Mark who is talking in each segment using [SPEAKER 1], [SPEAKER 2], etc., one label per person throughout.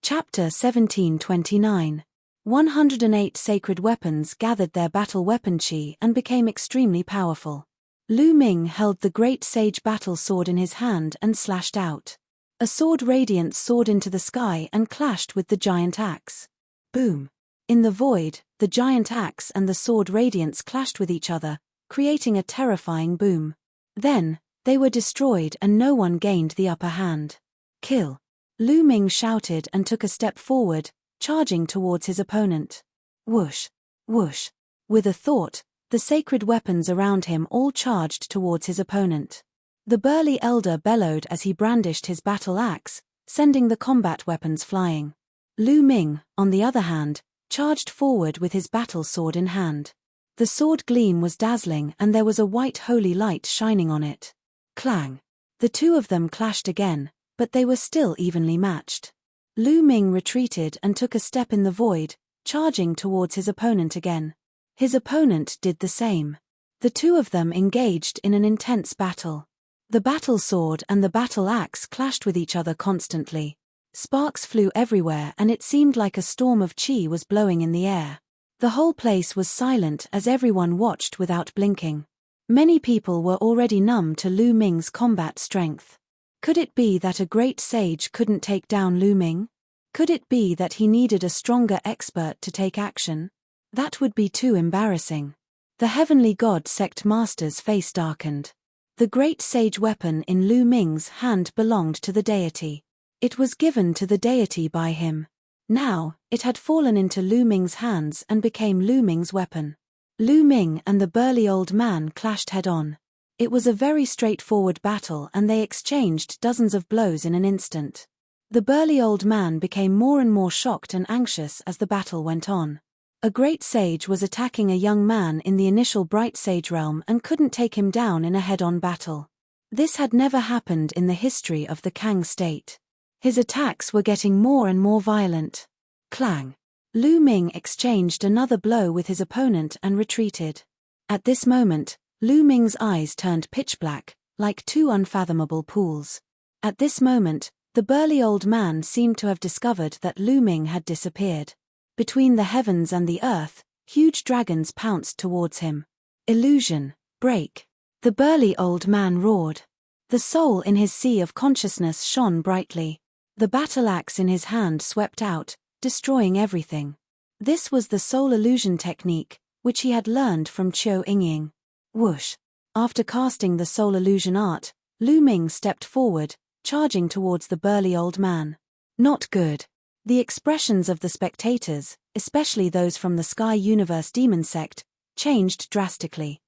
[SPEAKER 1] Chapter 1729. 108 sacred weapons gathered their battle weapon chi and became extremely powerful. Lu Ming held the great sage battle sword in his hand and slashed out. A sword radiance soared into the sky and clashed with the giant axe. Boom! In the void, the giant axe and the sword radiance clashed with each other, creating a terrifying boom. Then, they were destroyed and no one gained the upper hand. Kill! Lu Ming shouted and took a step forward, charging towards his opponent. Whoosh! Whoosh! With a thought, the sacred weapons around him all charged towards his opponent. The burly elder bellowed as he brandished his battle axe, sending the combat weapons flying. Lu Ming, on the other hand, charged forward with his battle sword in hand. The sword gleam was dazzling and there was a white holy light shining on it. Clang! The two of them clashed again, but they were still evenly matched. Lu Ming retreated and took a step in the void, charging towards his opponent again. His opponent did the same. The two of them engaged in an intense battle. The battle sword and the battle axe clashed with each other constantly. Sparks flew everywhere and it seemed like a storm of chi was blowing in the air. The whole place was silent as everyone watched without blinking. Many people were already numb to Lu Ming's combat strength. Could it be that a great sage couldn't take down Lu Ming? Could it be that he needed a stronger expert to take action? That would be too embarrassing. The heavenly god sect master's face darkened. The great sage weapon in Lu Ming's hand belonged to the deity. It was given to the deity by him. Now, it had fallen into Lu Ming's hands and became Lu Ming's weapon. Lu Ming and the burly old man clashed head-on. It was a very straightforward battle and they exchanged dozens of blows in an instant. The burly old man became more and more shocked and anxious as the battle went on. A great sage was attacking a young man in the initial bright sage realm and couldn't take him down in a head-on battle. This had never happened in the history of the Kang state. His attacks were getting more and more violent. Clang! Lu Ming exchanged another blow with his opponent and retreated. At this moment, Lu Ming's eyes turned pitch black, like two unfathomable pools. At this moment, the burly old man seemed to have discovered that Lu Ming had disappeared. Between the heavens and the earth, huge dragons pounced towards him. Illusion, break! The burly old man roared. The soul in his sea of consciousness shone brightly. The battle axe in his hand swept out, destroying everything. This was the soul illusion technique, which he had learned from Qiu Yingying. Whoosh! After casting the soul illusion art, Lu Ming stepped forward, charging towards the burly old man. Not good. The expressions of the spectators, especially those from the Sky Universe Demon sect, changed drastically.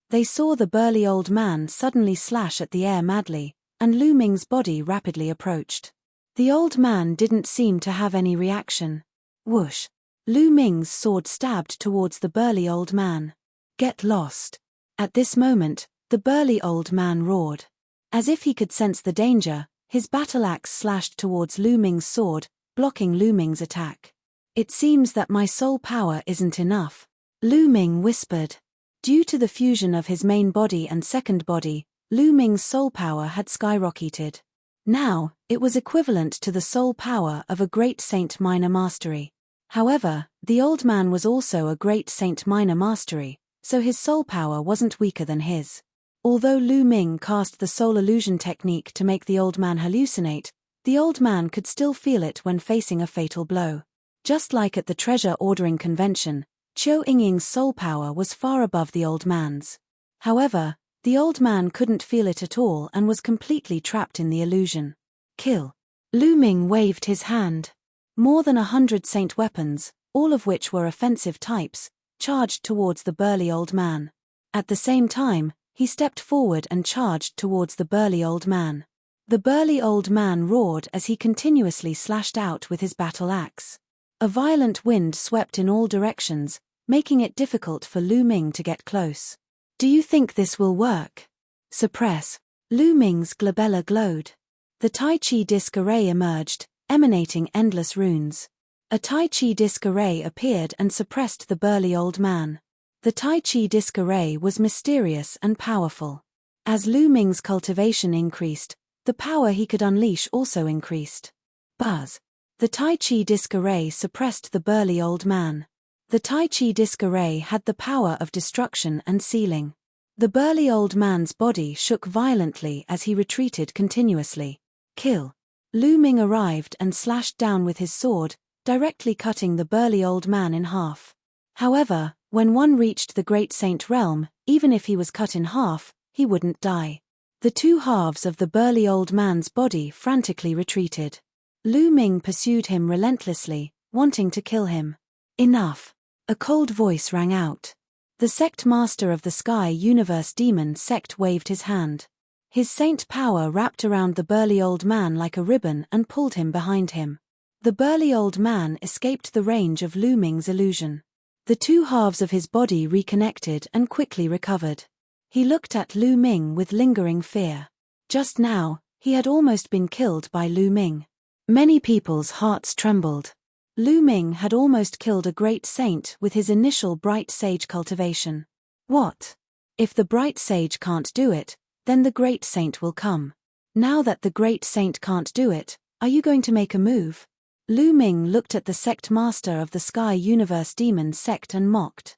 [SPEAKER 1] They saw the burly old man suddenly slash at the air madly, and Lu Ming's body rapidly approached. The old man didn't seem to have any reaction. Whoosh! Lu Ming's sword stabbed towards the burly old man. Get lost! At this moment, the burly old man roared. As if he could sense the danger, his battle axe slashed towards Lu Ming's sword, blocking Lu Ming's attack. It seems that my soul power isn't enough, Lu Ming whispered. Due to the fusion of his main body and second body, Lu Ming's soul power had skyrocketed. Now, it was equivalent to the soul power of a great Saint Minor Mastery. However, the old man was also a great Saint Minor Mastery, so his soul power wasn't weaker than his. Although Lu Ming cast the soul illusion technique to make the old man hallucinate, the old man could still feel it when facing a fatal blow. Just like at the treasure ordering convention, Qiu Yingying's soul power was far above the old man's. However, the old man couldn't feel it at all and was completely trapped in the illusion. Kill! Lu Ming waved his hand. More than 100 saint weapons, all of which were offensive types, charged towards the burly old man. At the same time, he stepped forward and charged towards the burly old man. The burly old man roared as he continuously slashed out with his battle axe. A violent wind swept in all directions, making it difficult for Lu Ming to get close. Do you think this will work? Suppress. Lu Ming's glabella glowed. The Tai Chi disc array emerged, emanating endless runes. A Tai Chi disc array appeared and suppressed the burly old man. The Tai Chi disc array was mysterious and powerful. As Lu Ming's cultivation increased, the power he could unleash also increased. Buzz! The Tai Chi disc array suppressed the burly old man. The Tai Chi disc array had the power of destruction and sealing. The burly old man's body shook violently as he retreated continuously. Kill. Lu Ming arrived and slashed down with his sword, directly cutting the burly old man in half. However, when one reached the Great Saint realm, even if he was cut in half, he wouldn't die. The two halves of the burly old man's body frantically retreated. Lu Ming pursued him relentlessly, wanting to kill him. Enough. A cold voice rang out. The sect master of the Sky Universe Demon sect waved his hand. His saint power wrapped around the burly old man like a ribbon and pulled him behind him. The burly old man escaped the range of Lu Ming's illusion. The two halves of his body reconnected and quickly recovered. He looked at Lu Ming with lingering fear. Just now, he had almost been killed by Lu Ming. Many people's hearts trembled. Lu Ming had almost killed a great saint with his initial bright sage cultivation. What? If the bright sage can't do it, then the great saint will come. Now that the great saint can't do it, are you going to make a move? Lu Ming looked at the sect master of the Sky Universe Demon sect and mocked.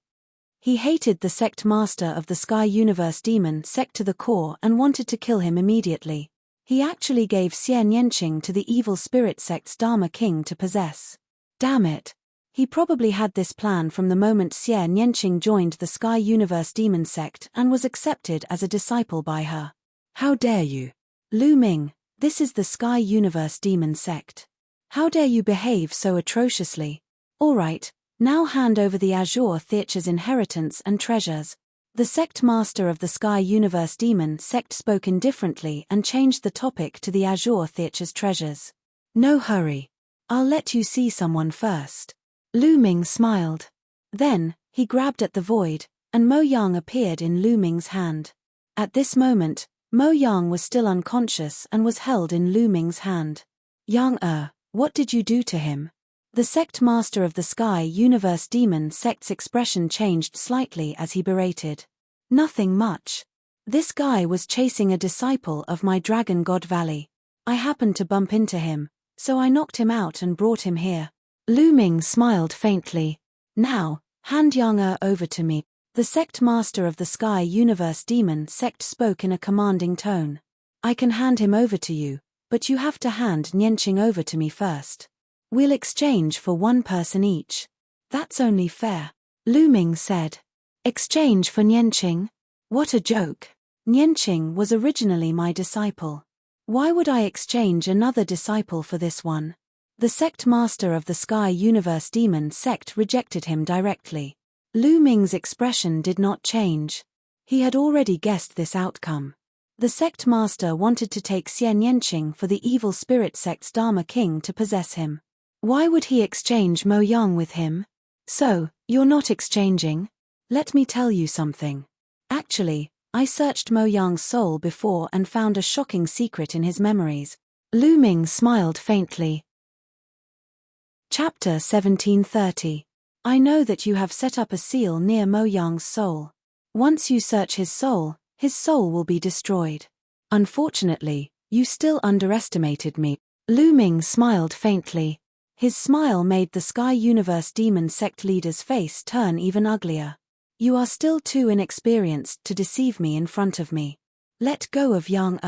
[SPEAKER 1] He hated the sect master of the Sky Universe Demon sect to the core and wanted to kill him immediately. He actually gave Xian Yanqing to the evil spirit sect's Dharma King to possess. Damn it. He probably had this plan from the moment Xian Yanqing joined the Sky Universe Demon sect and was accepted as a disciple by her. How dare you? Lu Ming, this is the Sky Universe Demon sect. How dare you behave so atrociously? Alright, now hand over the Azure Theater's inheritance and treasures. The sect master of the Sky Universe Demon sect spoke indifferently and changed the topic to the Azure Theater's treasures. No hurry. I'll let you see someone first. Lu Ming smiled. Then, he grabbed at the void, and Mo Yang appeared in Lu Ming's hand. At this moment, Mo Yang was still unconscious and was held in Lu Ming's hand. Yang what did you do to him? The sect master of the Sky Universe Demon sect's expression changed slightly as he berated. Nothing much. This guy was chasing a disciple of my Dragon God Valley. I happened to bump into him, so I knocked him out and brought him here. Lu Ming smiled faintly. Now, hand Yang over to me. The sect master of the Sky Universe Demon sect spoke in a commanding tone. I can hand him over to you, but you have to hand Nianqing over to me first. We'll exchange for one person each. That's only fair. Lu Ming said. Exchange for Nianqing? What a joke. Nianqing was originally my disciple. Why would I exchange another disciple for this one? The sect master of the Sky Universe Demon sect rejected him directly. Lu Ming's expression did not change. He had already guessed this outcome. The sect master wanted to take Xian Yanqing for the evil spirit sect's Dharma King to possess him. Why would he exchange Mo Yang with him? So, you're not exchanging? Let me tell you something. Actually, I searched Mo Yang's soul before and found a shocking secret in his memories. Lu Ming smiled faintly. Chapter 1730. I know that you have set up a seal near Mo Yang's soul. Once you search his soul will be destroyed. Unfortunately, you still underestimated me. Lu Ming smiled faintly. His smile made the Sky Universe Demon sect leader's face turn even uglier. You are still too inexperienced to deceive me in front of me. Let go of Yang.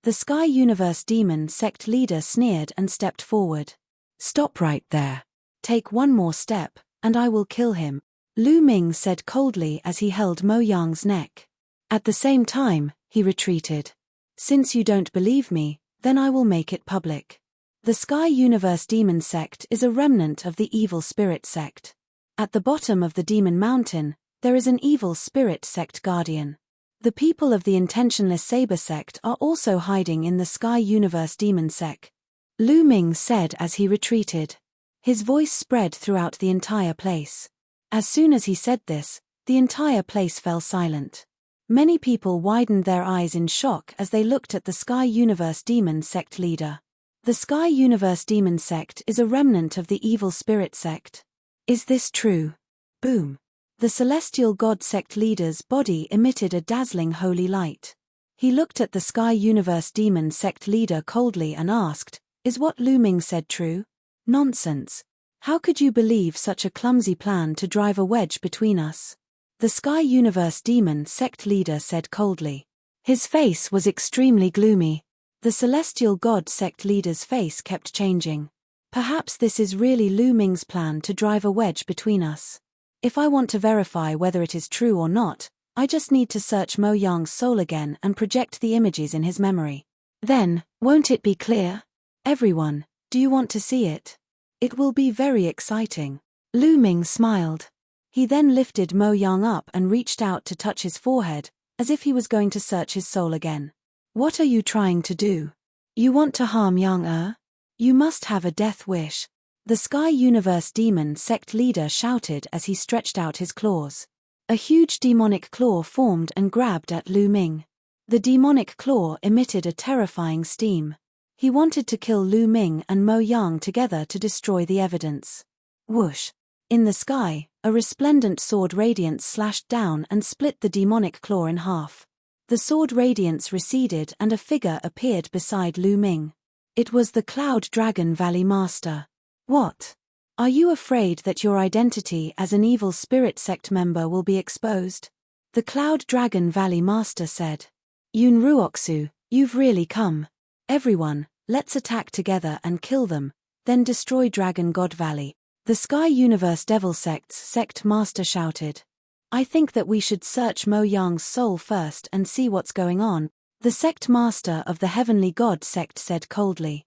[SPEAKER 1] The Sky Universe Demon sect leader sneered and stepped forward. Stop right there. Take one more step, and I will kill him. Lu Ming said coldly as he held Mo Yang's neck. At the same time, he retreated. Since you don't believe me, then I will make it public. The Sky Universe Demon sect is a remnant of the evil spirit sect. At the bottom of the Demon Mountain, there is an evil spirit sect guardian. The people of the intentionless saber sect are also hiding in the Sky Universe Demon sect. Lu Ming said as he retreated. His voice spread throughout the entire place. As soon as he said this, the entire place fell silent. Many people widened their eyes in shock as they looked at the Sky Universe Demon sect leader. The Sky Universe Demon sect is a remnant of the evil spirit sect. Is this true? Boom. The celestial god sect leader's body emitted a dazzling holy light. He looked at the Sky Universe Demon sect leader coldly and asked, is what Lu Ming said true? Nonsense. How could you believe such a clumsy plan to drive a wedge between us? The Sky Universe Demon sect leader said coldly. His face was extremely gloomy. The Celestial God sect leader's face kept changing. Perhaps this is really Lu Ming's plan to drive a wedge between us. If I want to verify whether it is true or not, I just need to search Mo Yang's soul again and project the images in his memory. Then, won't it be clear? Everyone, do you want to see it? It will be very exciting. Lu Ming smiled. He then lifted Mo Yang up and reached out to touch his forehead, as if he was going to search his soul again. What are you trying to do? You want to harm Yang? You must have a death wish. The Sky Universe Demon sect leader shouted as he stretched out his claws. A huge demonic claw formed and grabbed at Lu Ming. The demonic claw emitted a terrifying steam. He wanted to kill Lu Ming and Mo Yang together to destroy the evidence. Whoosh! In the sky, a resplendent sword radiance slashed down and split the demonic claw in half. The sword radiance receded and a figure appeared beside Lu Ming. It was the Cloud Dragon Valley Master. What? Are you afraid that your identity as an evil spirit sect member will be exposed? The Cloud Dragon Valley Master said. Yun Ruoxu, you've really come. Everyone, let's attack together and kill them, then destroy Dragon God Valley. The Sky Universe Devil Sect's sect master shouted. I think that we should search Mo Yang's soul first and see what's going on, the sect master of the Heavenly God sect said coldly.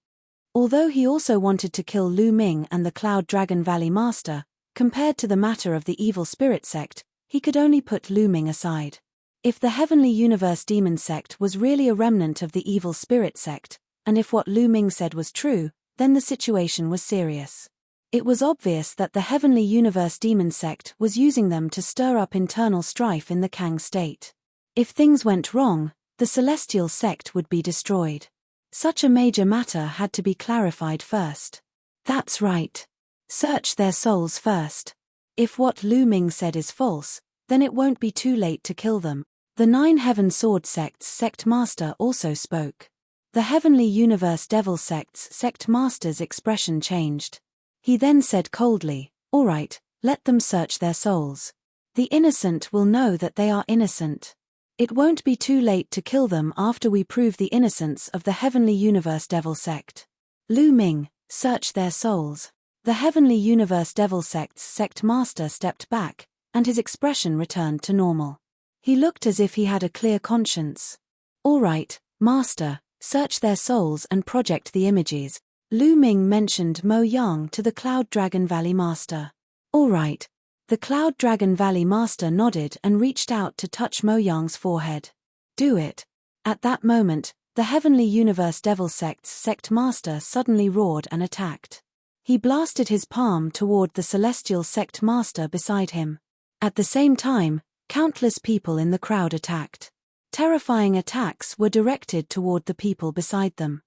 [SPEAKER 1] Although he also wanted to kill Lu Ming and the Cloud Dragon Valley Master, compared to the matter of the evil spirit sect, he could only put Lu Ming aside. If the Heavenly Universe Demon sect was really a remnant of the evil spirit sect, and if what Lu Ming said was true, then the situation was serious. It was obvious that the Heavenly Universe Demon sect was using them to stir up internal strife in the Kang state. If things went wrong, the Celestial sect would be destroyed. Such a major matter had to be clarified first. That's right. Search their souls first. If what Lu Ming said is false, then it won't be too late to kill them. The Nine Heaven Sword sect's sect master also spoke. The Heavenly Universe Devil sect's sect master's expression changed. He then said coldly, all right, let them search their souls. The innocent will know that they are innocent. It won't be too late to kill them after we prove the innocence of the Heavenly Universe Devil sect. Lu Ming, search their souls. The Heavenly Universe Devil sect's sect master stepped back, and his expression returned to normal. He looked as if he had a clear conscience. All right, master, search their souls and project the images. Lu Ming mentioned Mo Yang to the Cloud Dragon Valley Master. All right. The Cloud Dragon Valley Master nodded and reached out to touch Mo Yang's forehead. Do it. At that moment, the Heavenly Universe Devil sect's sect master suddenly roared and attacked. He blasted his palm toward the Celestial sect master beside him. At the same time, countless people in the crowd attacked. Terrifying attacks were directed toward the people beside them.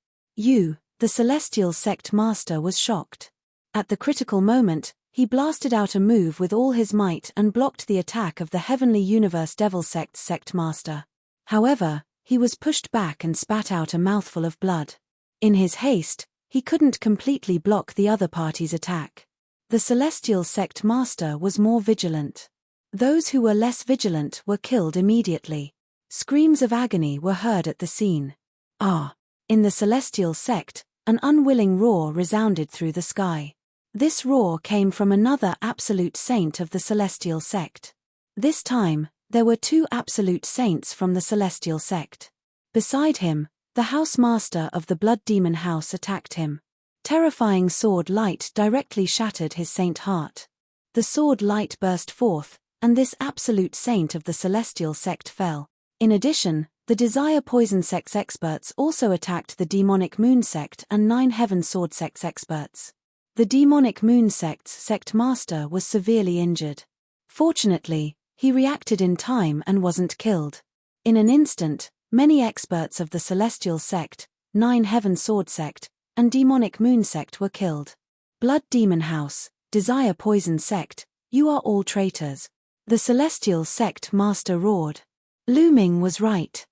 [SPEAKER 1] The Celestial sect master was shocked. At the critical moment, he blasted out a move with all his might and blocked the attack of the Heavenly Universe Devil sect's sect master. However, he was pushed back and spat out a mouthful of blood. In his haste, he couldn't completely block the other party's attack. The Celestial sect master was more vigilant. Those who were less vigilant were killed immediately. Screams of agony were heard at the scene. In the Celestial sect, an unwilling roar resounded through the sky. This roar came from another absolute saint of the Celestial sect. This time, there were two absolute saints from the Celestial sect. Beside him, the house master of the Blood Demon House attacked him. Terrifying sword light directly shattered his saint heart. The sword light burst forth, and this absolute saint of the Celestial sect fell. In addition, the Desire Poison sect's experts also attacked the Demonic Moon sect and Nine Heaven Sword sect's experts. The Demonic Moon sect's sect master was severely injured. Fortunately, he reacted in time and wasn't killed. In an instant, many experts of the Celestial sect, Nine Heaven Sword sect, and Demonic Moon sect were killed. Blood Demon House, Desire Poison sect, you are all traitors. The Celestial sect master roared. Lu Ming was right.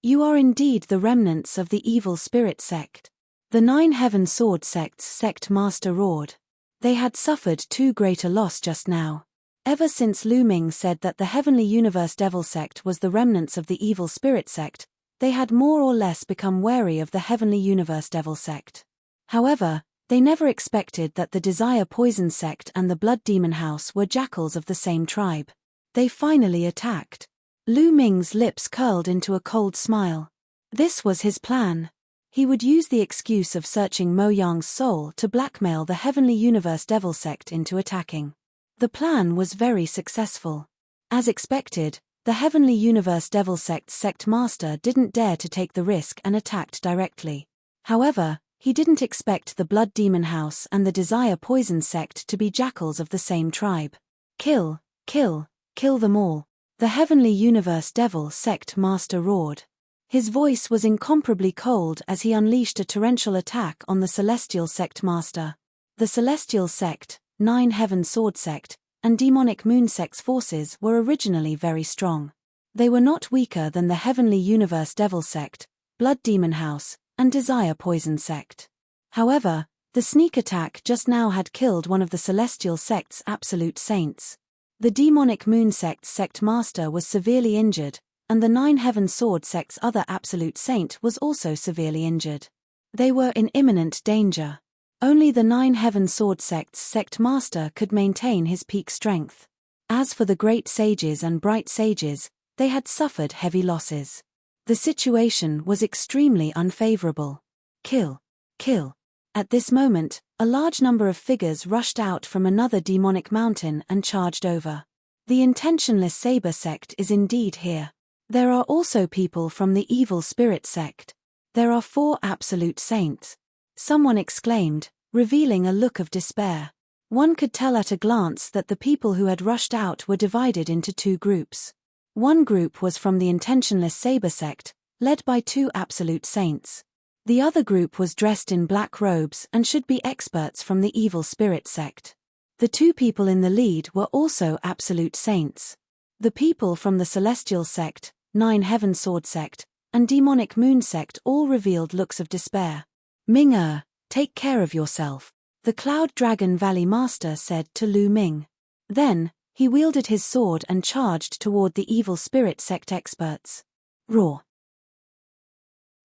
[SPEAKER 1] You are indeed the remnants of the evil spirit sect. The 9 Heaven Sword Sect's sect master roared. They had suffered too great a loss just now. Ever since Lu Ming said that the Heavenly Universe Devil Sect was the remnants of the Evil Spirit Sect, they had more or less become wary of the Heavenly Universe Devil Sect. However, they never expected that the Desire Poison Sect and the Blood Demon House were jackals of the same tribe. They finally attacked. Lu Ming's lips curled into a cold smile. This was his plan. He would use the excuse of searching Mo Yang's soul to blackmail the Heavenly Universe Devil Sect into attacking. The plan was very successful. As expected, the Heavenly Universe Devil Sect's sect master didn't dare to take the risk and attacked directly. However, he didn't expect the Blood Demon House and the Desire Poison Sect to be jackals of the same tribe. Kill, kill, kill them all, the Heavenly Universe Devil Sect master roared. His voice was incomparably cold as he unleashed a torrential attack on the Celestial Sect master. The Celestial Sect, 9 Heaven Sword Sect, and Demonic Moon Sect's forces were originally very strong. They were not weaker than the Heavenly Universe Devil Sect, Blood Demon House, and Desire Poison Sect. However, the sneak attack just now had killed one of the Celestial Sect's absolute saints. The Demonic Moon Sect's sect master was severely injured, and the 9 Heaven Sword Sect's other absolute saint was also severely injured. They were in imminent danger. Only the 9 Heaven Sword Sect's sect master could maintain his peak strength. As for the Great Sages and Bright Sages, they had suffered heavy losses. The situation was extremely unfavorable. Kill, kill. At this moment, a large number of figures rushed out from another demonic mountain and charged over. The Intentionless Saber Sect is indeed here. There are also people from the Evil Spirit Sect. There are 4 absolute saints. Someone exclaimed, revealing a look of despair. One could tell at a glance that the people who had rushed out were divided into 2 groups. One group was from the Intentionless Saber Sect, led by 2 absolute saints. The other group was dressed in black robes and should be experts from the Evil Spirit Sect. The 2 people in the lead were also absolute saints. The people from the Celestial Sect, 9 Heaven Sword Sect, and Demonic Moon Sect all revealed looks of despair. Ming, take care of yourself, the Cloud Dragon Valley Master said to Lu Ming. Then, he wielded his sword and charged toward the Evil Spirit Sect experts. Roar.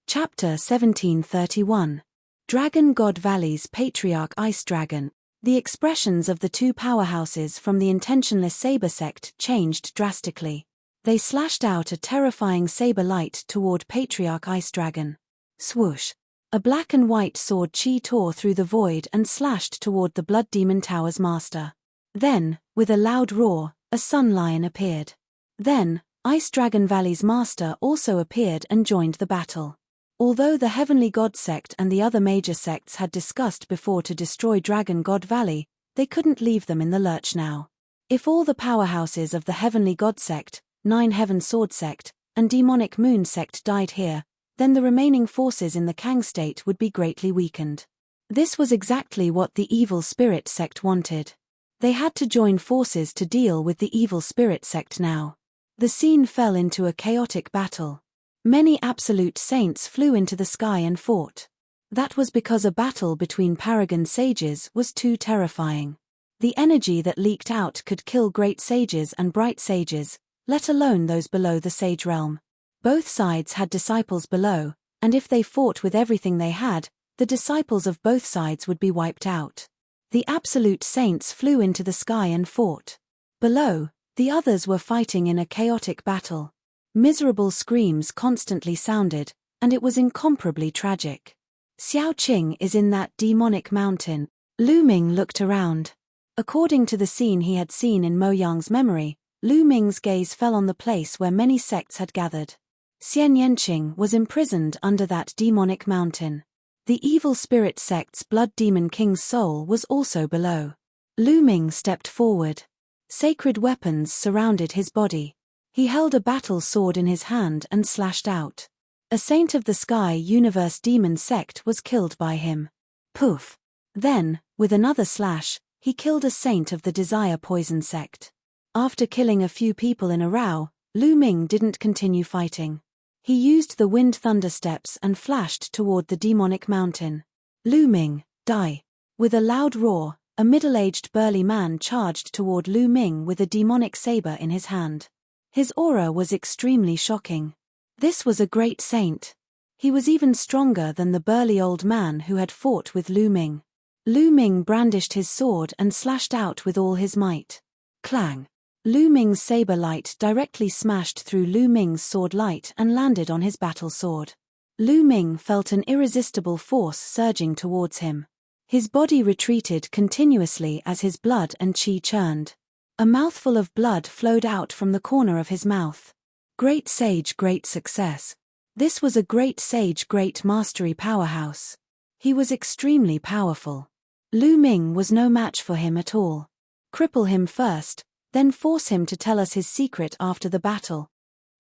[SPEAKER 1] Chapter 1731. Dragon God Valley's Patriarch Ice Dragon. The expressions of the 2 powerhouses from the Intentionless Saber Sect changed drastically. They slashed out a terrifying saber light toward Patriarch Ice Dragon. Swoosh. A black and white sword chi tore through the void and slashed toward the Blood Demon Tower's master. Then, with a loud roar, a sun lion appeared. Then, Ice Dragon Valley's master also appeared and joined the battle. Although the Heavenly God Sect and the other major sects had discussed before to destroy Dragon God Valley, they couldn't leave them in the lurch now. If all the powerhouses of the Heavenly God Sect, 9 Heaven Sword Sect, and Demonic Moon Sect died here, then the remaining forces in the Kang state would be greatly weakened. This was exactly what the Evil Spirit Sect wanted. They had to join forces to deal with the Evil Spirit Sect now. The scene fell into a chaotic battle. Many absolute saints flew into the sky and fought. That was because a battle between Paragon sages was too terrifying. The energy that leaked out could kill great sages and bright sages, let alone those below the sage realm. Both sides had disciples below, and if they fought with everything they had, the disciples of both sides would be wiped out. The absolute saints flew into the sky and fought. Below, the others were fighting in a chaotic battle. Miserable screams constantly sounded, and it was incomparably tragic. Xiao Qing is in that demonic mountain. Lu Ming looked around. According to the scene he had seen in Mo Yang's memory, Lu Ming's gaze fell on the place where many sects had gathered. Xian Yanqing was imprisoned under that demonic mountain. The Evil Spirit Sect's Blood Demon King's soul was also below. Lu Ming stepped forward. Sacred weapons surrounded his body. He held a battle sword in his hand and slashed out. A Saint of the Sky Universe Demon Sect was killed by him. Poof. Then, with another slash, he killed a Saint of the Desire Poison Sect. After killing a few people in a row, Lu Ming didn't continue fighting. He used the Wind Thunder Steps and flashed toward the demonic mountain. Lu Ming, die. With a loud roar, a middle-aged burly man charged toward Lu Ming with a demonic saber in his hand. His aura was extremely shocking. This was a great saint. He was even stronger than the burly old man who had fought with Lu Ming. Lu Ming brandished his sword and slashed out with all his might. Clang! Lu Ming's saber light directly smashed through Lu Ming's sword light and landed on his battle sword. Lu Ming felt an irresistible force surging towards him. His body retreated continuously as his blood and qi churned. A mouthful of blood flowed out from the corner of his mouth. Great sage, great success. This was a great sage, great mastery powerhouse. He was extremely powerful. Lu Ming was no match for him at all. Cripple him first, then force him to tell us his secret after the battle.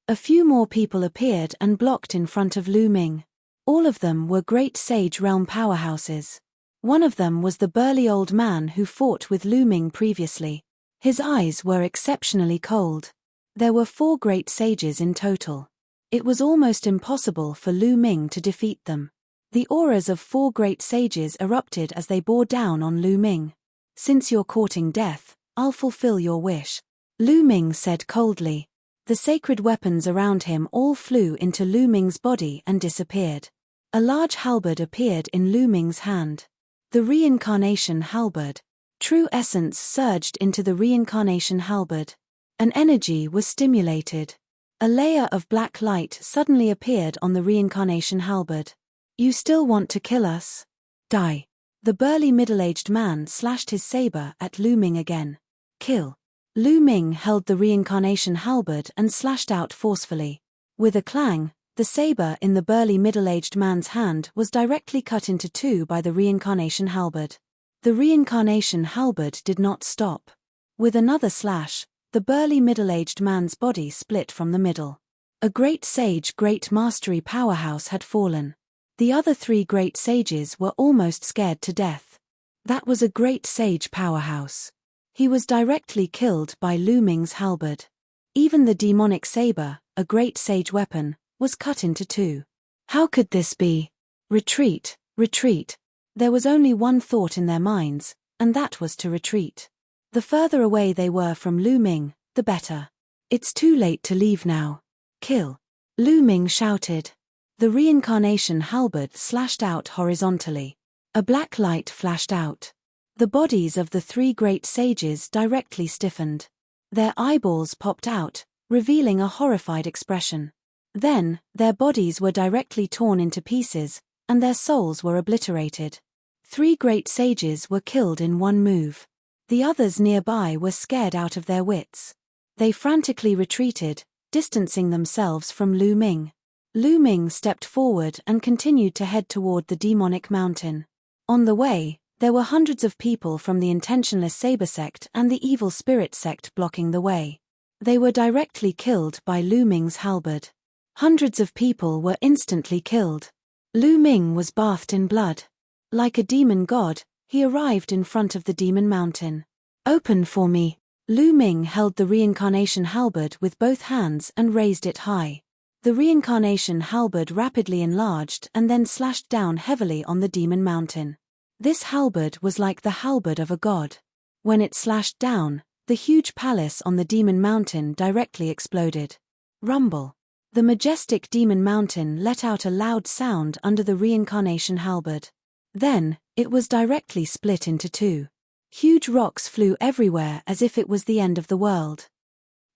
[SPEAKER 1] A few more people appeared and blocked in front of Lu Ming. All of them were great sage realm powerhouses. One of them was the burly old man who fought with Lu Ming previously. His eyes were exceptionally cold. There were 4 great sages in total. It was almost impossible for Lu Ming to defeat them. The auras of 4 great sages erupted as they bore down on Lu Ming. Since you're courting death, I'll fulfill your wish, Lu Ming said coldly. The sacred weapons around him all flew into Lu Ming's body and disappeared. A large halberd appeared in Lu Ming's hand. The reincarnation halberd. True essence surged into the reincarnation halberd. An energy was stimulated. A layer of black light suddenly appeared on the reincarnation halberd. You still want to kill us? Die. The burly middle-aged man slashed his saber at Lu Ming again. Kill. Lu Ming held the reincarnation halberd and slashed out forcefully. With a clang, the saber in the burly middle-aged man's hand was directly cut into 2 by the reincarnation halberd. The reincarnation halberd did not stop. With another slash, the burly middle-aged man's body split from the middle. A great sage, great mastery powerhouse had fallen. The other 3 great sages were almost scared to death. That was a great sage powerhouse. He was directly killed by Lu Ming's halberd. Even the demonic saber, a great sage weapon, was cut into 2. How could this be? Retreat, retreat. There was only one thought in their minds, and that was to retreat. The further away they were from Lu Ming, the better. It's too late to leave now. Kill. Lu Ming shouted. The reincarnation halberd slashed out horizontally. A black light flashed out. The bodies of the 3 great sages directly stiffened. Their eyeballs popped out, revealing a horrified expression. Then, their bodies were directly torn into pieces, and their souls were obliterated. 3 great sages were killed in one move. The others nearby were scared out of their wits. They frantically retreated, distancing themselves from Lu Ming. Lu Ming stepped forward and continued to head toward the demonic mountain. On the way, there were hundreds of people from the intentionless saber sect and the evil spirit sect blocking the way. They were directly killed by Lu Ming's halberd. Hundreds of people were instantly killed. Lu Ming was bathed in blood. Like a demon god, he arrived in front of the demon mountain. Open for me. Lu Ming held the reincarnation halberd with both hands and raised it high. The reincarnation halberd rapidly enlarged and then slashed down heavily on the demon mountain. This halberd was like the halberd of a god. When it slashed down, the huge palace on the demon mountain directly exploded. Rumble. The majestic demon mountain let out a loud sound under the reincarnation halberd. Then, it was directly split into 2. Huge rocks flew everywhere as if it was the end of the world.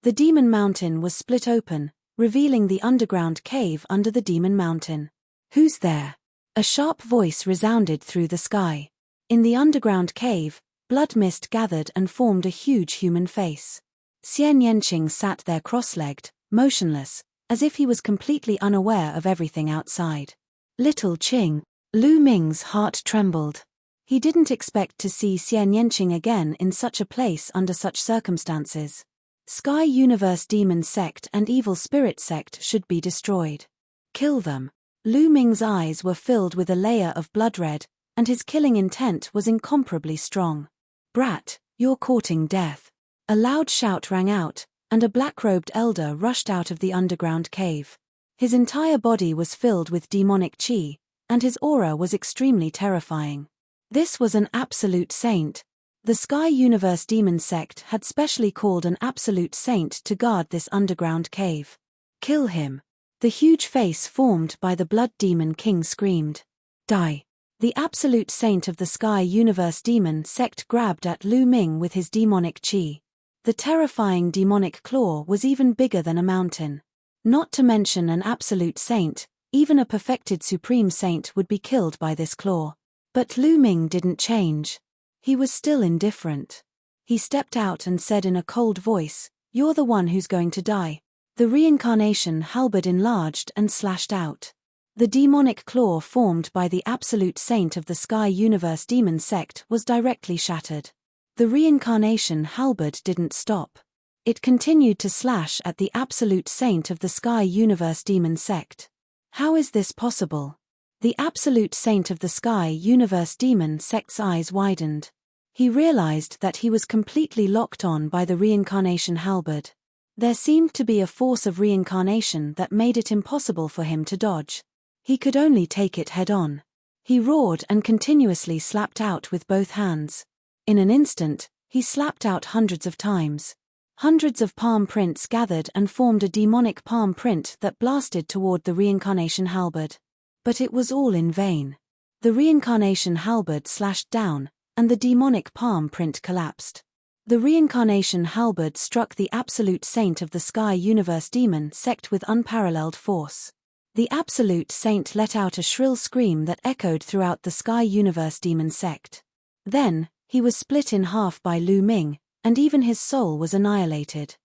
[SPEAKER 1] The demon mountain was split open, revealing the underground cave under the demon mountain. Who's there? A sharp voice resounded through the sky. In the underground cave, blood mist gathered and formed a huge human face. Xian Yanqing sat there cross-legged, motionless, as if he was completely unaware of everything outside. Little Qing. Lu Ming's heart trembled. He didn't expect to see Xian Yanqing again in such a place under such circumstances. Sky Universe Demon Sect and Evil Spirit Sect should be destroyed. Kill them. Lu Ming's eyes were filled with a layer of blood red, and his killing intent was incomparably strong. Brat, you're courting death. A loud shout rang out, and a black-robed elder rushed out of the underground cave. His entire body was filled with demonic qi, and his aura was extremely terrifying. This was an absolute saint. The Sky Universe Demon Sect had specially called an absolute saint to guard this underground cave. Kill him. The huge face formed by the Blood Demon King screamed. Die. The absolute saint of the Sky Universe Demon Sect grabbed at Lu Ming with his demonic chi. The terrifying demonic claw was even bigger than a mountain. Not to mention an absolute saint, even a perfected supreme saint would be killed by this claw. But Lu Ming didn't change. He was still indifferent. He stepped out and said in a cold voice, "You're the one who's going to die." The reincarnation halberd enlarged and slashed out. The demonic claw formed by the absolute saint of the Sky Universe Demon Sect was directly shattered. The reincarnation halberd didn't stop. It continued to slash at the absolute saint of the Sky Universe Demon Sect. How is this possible? The absolute saint of the Sky Universe Demon Sect's eyes widened. He realized that he was completely locked on by the reincarnation halberd. There seemed to be a force of reincarnation that made it impossible for him to dodge. He could only take it head-on. He roared and continuously slapped out with both hands. In an instant, he slapped out hundreds of times. Hundreds of palm prints gathered and formed a demonic palm print that blasted toward the reincarnation halberd. But it was all in vain. The reincarnation halberd slashed down, and the demonic palm print collapsed. The reincarnation halberd struck the absolute saint of the Sky Universe Demon Sect with unparalleled force. The absolute saint let out a shrill scream that echoed throughout the Sky Universe Demon Sect. Then, he was split in half by Lu Ming, and even his soul was annihilated.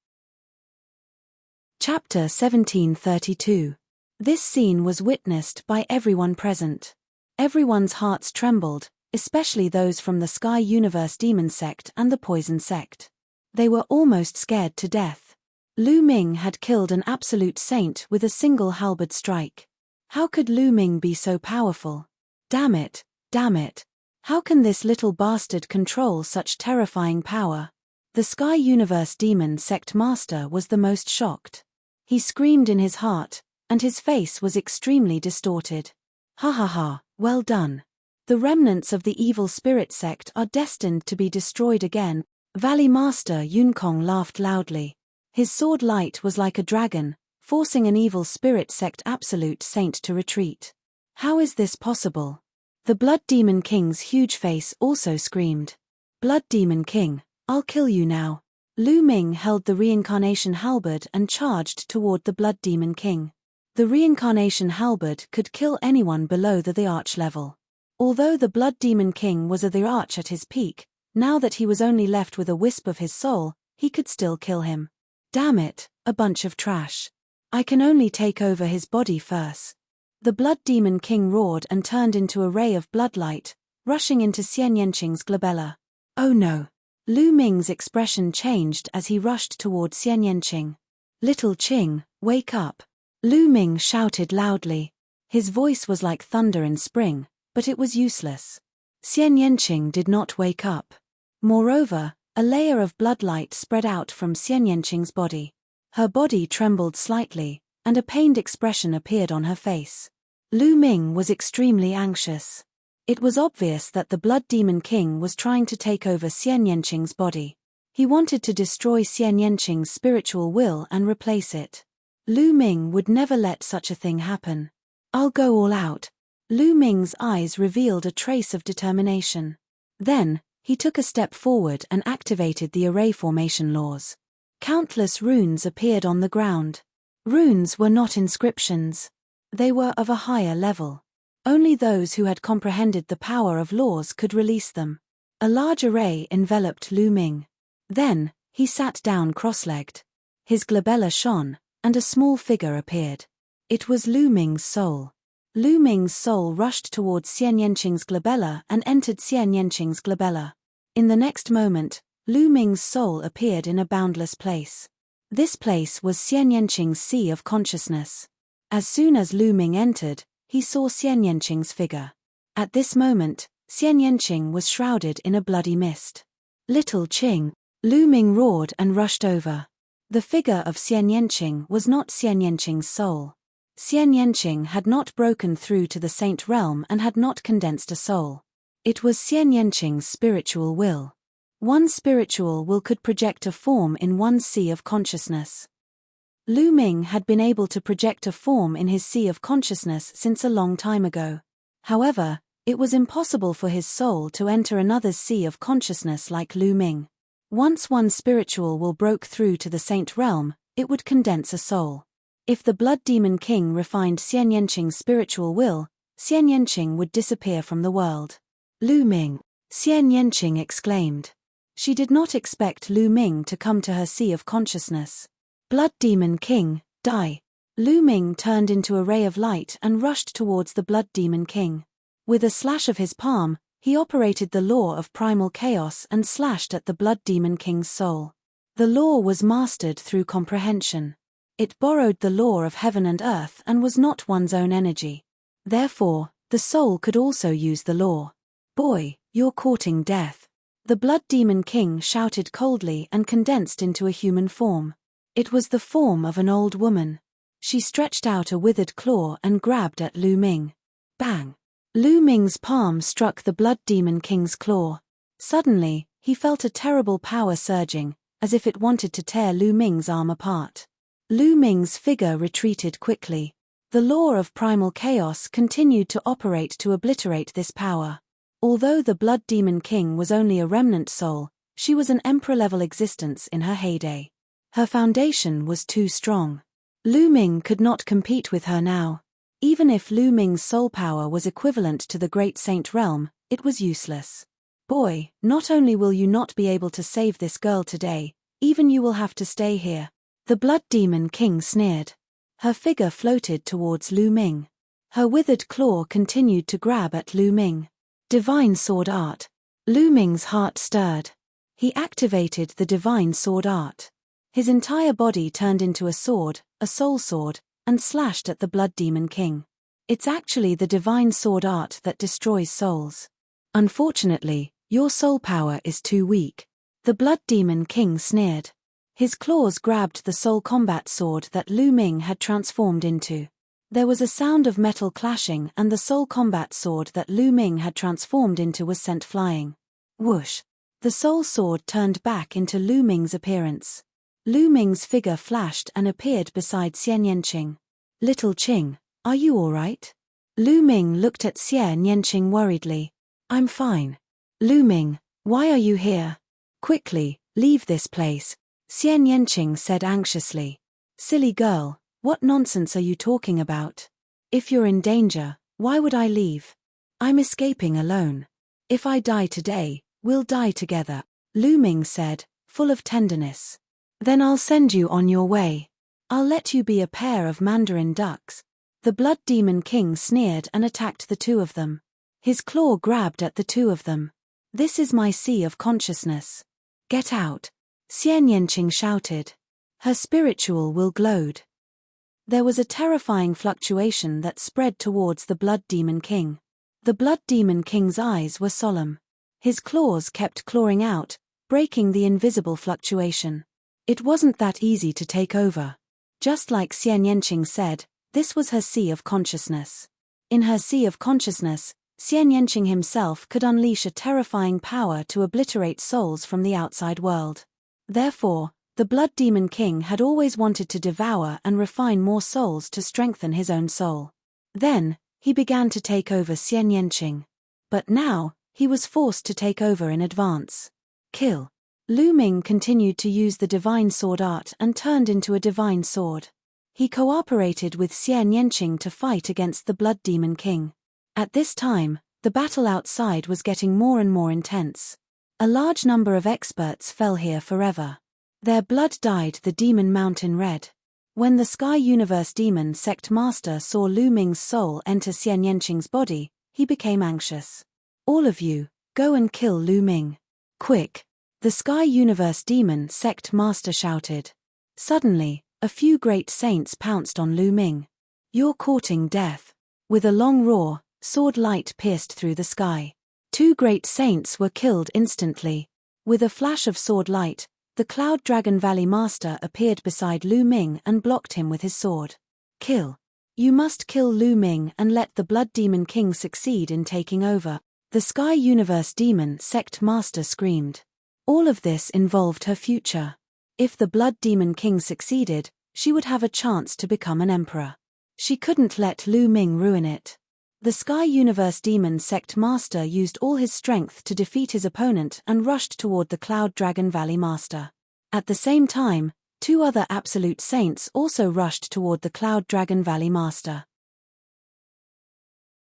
[SPEAKER 1] Chapter 1732. This scene was witnessed by everyone present. Everyone's hearts trembled, especially those from the Sky Universe Demon Sect and the Poison Sect. They were almost scared to death. Lu Ming had killed an absolute saint with a single halberd strike. How could Lu Ming be so powerful? Damn it, damn it. How can this little bastard control such terrifying power? The Sky Universe Demon Sect Master was the most shocked. He screamed in his heart, and his face was extremely distorted. Ha ha ha, well done. The remnants of the evil spirit sect are destined to be destroyed again. Valley Master Yunkong laughed loudly. His sword light was like a dragon, forcing an evil spirit sect absolute saint to retreat. How is this possible? The Blood Demon King's huge face also screamed. Blood Demon King, I'll kill you now. Lu Ming held the reincarnation halberd and charged toward the Blood Demon King. The reincarnation halberd could kill anyone below the arch level. Although the Blood Demon King was the arch at his peak, now that he was only left with a wisp of his soul, he could still kill him. Damn it, a bunch of trash. I can only take over his body first. The Blood Demon King roared and turned into a ray of bloodlight, rushing into Xian Yanqing's glabella. Oh no. Lu Ming's expression changed as he rushed toward Xian Yanqing. Little Qing, wake up. Lu Ming shouted loudly. His voice was like thunder in spring, but it was useless. Xian Yanqing did not wake up. Moreover, a layer of bloodlight spread out from Xian Yanqing's body. Her body trembled slightly, and a pained expression appeared on her face. Lu Ming was extremely anxious. It was obvious that the Blood Demon King was trying to take over Xian Yanqing's body. He wanted to destroy Xian Yanqing's spiritual will and replace it. Lu Ming would never let such a thing happen. I'll go all out. Lu Ming's eyes revealed a trace of determination. Then, he took a step forward and activated the array formation laws. Countless runes appeared on the ground. Runes were not inscriptions. They were of a higher level. Only those who had comprehended the power of laws could release them. A large array enveloped Lu Ming. Then, he sat down cross-legged. His glabella shone, and a small figure appeared. It was Lu Ming's soul. Lu Ming's soul rushed towards Xian Yanqing's glabella and entered Xian Yanqing's glabella. In the next moment, Lu Ming's soul appeared in a boundless place. This place was Xian Yanqing's sea of consciousness. As soon as Lu Ming entered, he saw Xian Yanqing's figure. At this moment, Xian Yanqing was shrouded in a bloody mist. Little Qing, Lu Ming roared and rushed over. The figure of Xian Yanqing was not Xian Yanqing's soul. Xian Yanqing had not broken through to the Saint Realm and had not condensed a soul. It was Xian Yanqing's spiritual will. One spiritual will could project a form in one's sea of consciousness. Lu Ming had been able to project a form in his sea of consciousness since a long time ago. However, it was impossible for his soul to enter another's sea of consciousness like Lu Ming. Once one spiritual will broke through to the Saint Realm, it would condense a soul. If the Blood Demon King refined Xian Yanqing's spiritual will, Xian Yanqing would disappear from the world. Lu Ming! Xian Yanqing exclaimed. She did not expect Lu Ming to come to her sea of consciousness. Blood Demon King, die! Lu Ming turned into a ray of light and rushed towards the Blood Demon King. With a slash of his palm, he operated the law of primal chaos and slashed at the Blood Demon King's soul. The law was mastered through comprehension. It borrowed the law of heaven and earth and was not one's own energy. Therefore, the soul could also use the law. Boy, you're courting death. The Blood Demon King shouted coldly and condensed into a human form. It was the form of an old woman. She stretched out a withered claw and grabbed at Lu Ming. Bang! Lu Ming's palm struck the Blood Demon King's claw. Suddenly, he felt a terrible power surging, as if it wanted to tear Lu Ming's arm apart. Lu Ming's figure retreated quickly. The law of primal chaos continued to operate to obliterate this power. Although the Blood Demon King was only a remnant soul, she was an emperor-level existence in her heyday. Her foundation was too strong. Lu Ming could not compete with her now. Even if Lu Ming's soul power was equivalent to the Great Saint Realm, it was useless. Boy, not only will you not be able to save this girl today, even you will have to stay here. The Blood Demon King sneered. Her figure floated towards Lu Ming. Her withered claw continued to grab at Lu Ming. Divine Sword Art. Lu Ming's heart stirred. He activated the Divine Sword Art. His entire body turned into a sword, a soul sword, and slashed at the Blood Demon King. It's actually the Divine Sword Art that destroys souls. Unfortunately, your soul power is too weak. The Blood Demon King sneered. His claws grabbed the soul combat sword that Lu Ming had transformed into. There was a sound of metal clashing and the soul combat sword that Lu Ming had transformed into was sent flying. Whoosh! The soul sword turned back into Lu Ming's appearance. Lu Ming's figure flashed and appeared beside Xian Yanqing. Little Qing, are you all right? Lu Ming looked at Xian Yanqing worriedly. I'm fine. Lu Ming, why are you here? Quickly, leave this place, Xian Yanqing said anxiously. Silly girl, what nonsense are you talking about? If you're in danger, why would I leave? I'm escaping alone. If I die today, we'll die together, Lu Ming said, full of tenderness. Then I'll send you on your way. I'll let you be a pair of mandarin ducks. The Blood Demon King sneered and attacked the two of them. His claw grabbed at the two of them. This is my sea of consciousness. Get out, Xian Yanqing shouted. Her spiritual will glowed. There was a terrifying fluctuation that spread towards the Blood Demon King. The Blood Demon King's eyes were solemn. His claws kept clawing out, breaking the invisible fluctuation. It wasn't that easy to take over. Just like Xian Yanqing said, this was her sea of consciousness. In her sea of consciousness, Xian Yanqing himself could unleash a terrifying power to obliterate souls from the outside world. Therefore, the Blood Demon King had always wanted to devour and refine more souls to strengthen his own soul. Then, he began to take over Xian Yanqing. But now, he was forced to take over in advance. Kill. Lu Ming continued to use the Divine Sword Art and turned into a divine sword. He cooperated with Xian Yanqing to fight against the Blood Demon King. At this time, the battle outside was getting more and more intense. A large number of experts fell here forever. Their blood dyed the Demon Mountain red. When the Sky Universe Demon Sect Master saw Lu Ming's soul enter Xian Yanqing's body, he became anxious. All of you, go and kill Lu Ming. Quick! The Sky Universe Demon Sect Master shouted. Suddenly, a few great saints pounced on Lu Ming. You're courting death. With a long roar, sword light pierced through the sky. Two great saints were killed instantly. With a flash of sword light, the Cloud Dragon Valley Master appeared beside Lu Ming and blocked him with his sword. Kill. You must kill Lu Ming and let the Blood Demon King succeed in taking over. The Sky Universe Demon Sect Master screamed. All of this involved her future. If the Blood Demon King succeeded, she would have a chance to become an emperor. She couldn't let Lu Ming ruin it. The Sky Universe Demon Sect Master used all his strength to defeat his opponent and rushed toward the Cloud Dragon Valley Master. At the same time, 2 other Absolute Saints also rushed toward the Cloud Dragon Valley Master.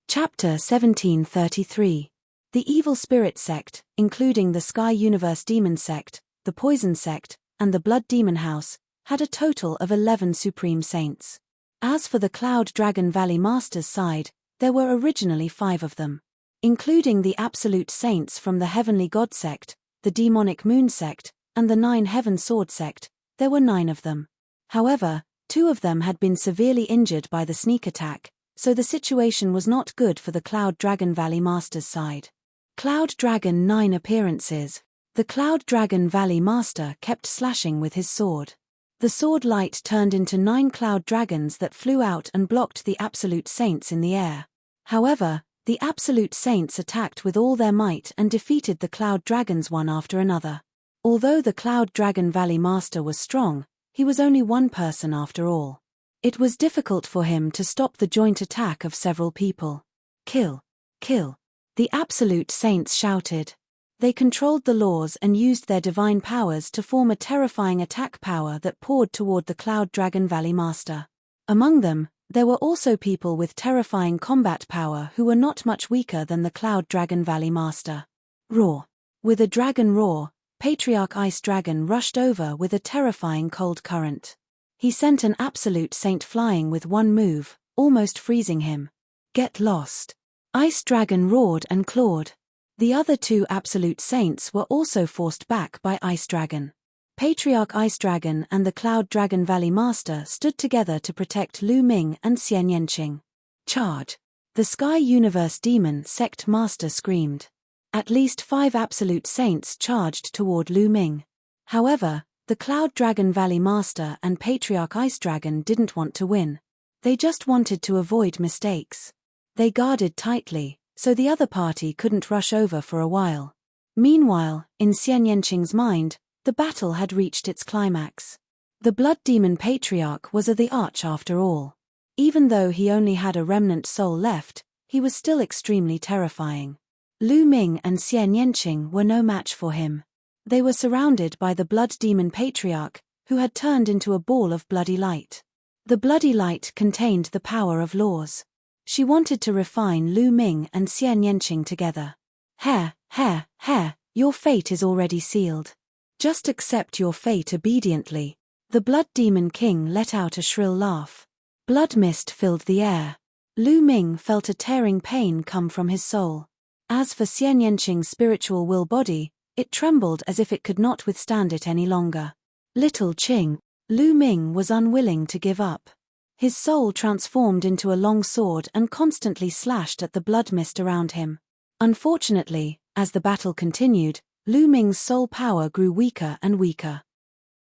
[SPEAKER 1] Chapter 1733. The Evil Spirit Sect, including the Sky Universe Demon Sect, the Poison Sect, and the Blood Demon House, had a total of 11 Supreme Saints. As for the Cloud Dragon Valley Master's side, there were originally 5 of them. Including the Absolute Saints from the Heavenly God Sect, the Demonic Moon Sect, and the 9 Heaven Sword Sect, there were 9 of them. However, 2 of them had been severely injured by the sneak attack, so the situation was not good for the Cloud Dragon Valley Master's side. Cloud Dragon 9 appearances. The Cloud Dragon Valley Master kept slashing with his sword. The sword light turned into 9 cloud dragons that flew out and blocked the Absolute Saints in the air. However, the Absolute Saints attacked with all their might and defeated the cloud dragons one after another. Although the Cloud Dragon Valley Master was strong, he was only one person after all. It was difficult for him to stop the joint attack of several people. Kill! Kill! The Absolute Saints shouted. They controlled the laws and used their divine powers to form a terrifying attack power that poured toward the Cloud Dragon Valley Master. Among them, there were also people with terrifying combat power who were not much weaker than the Cloud Dragon Valley Master. Roar! With a dragon roar, Patriarch Ice Dragon rushed over with a terrifying cold current. He sent an Absolute Saint flying with one move, almost freezing him. Get lost! Ice Dragon roared and clawed. The other 2 Absolute Saints were also forced back by Ice Dragon. Patriarch Ice Dragon and the Cloud Dragon Valley Master stood together to protect Lu Ming and Xian Yanqing. Charge! The Sky Universe Demon Sect Master screamed. At least 5 Absolute Saints charged toward Lu Ming. However, the Cloud Dragon Valley Master and Patriarch Ice Dragon didn't want to win. They just wanted to avoid mistakes. They guarded tightly, so the other party couldn't rush over for a while. Meanwhile, in Xian Yanqing's mind, the battle had reached its climax. The Blood Demon Patriarch was the arch after all. Even though he only had a remnant soul left, he was still extremely terrifying. Lu Ming and Xian Yanqing were no match for him. They were surrounded by the Blood Demon Patriarch, who had turned into a ball of bloody light. The bloody light contained the power of laws. She wanted to refine Lu Ming and Xian Yanqing together. Hair, your fate is already sealed. Just accept your fate obediently. The Blood Demon King let out a shrill laugh. Blood mist filled the air. Lu Ming felt a tearing pain come from his soul. As for Xian Yanqing's spiritual will body, it trembled as if it could not withstand it any longer. Little Qing, Lu Ming was unwilling to give up. His soul transformed into a long sword and constantly slashed at the blood mist around him. Unfortunately, as the battle continued, Lu Ming's soul power grew weaker and weaker.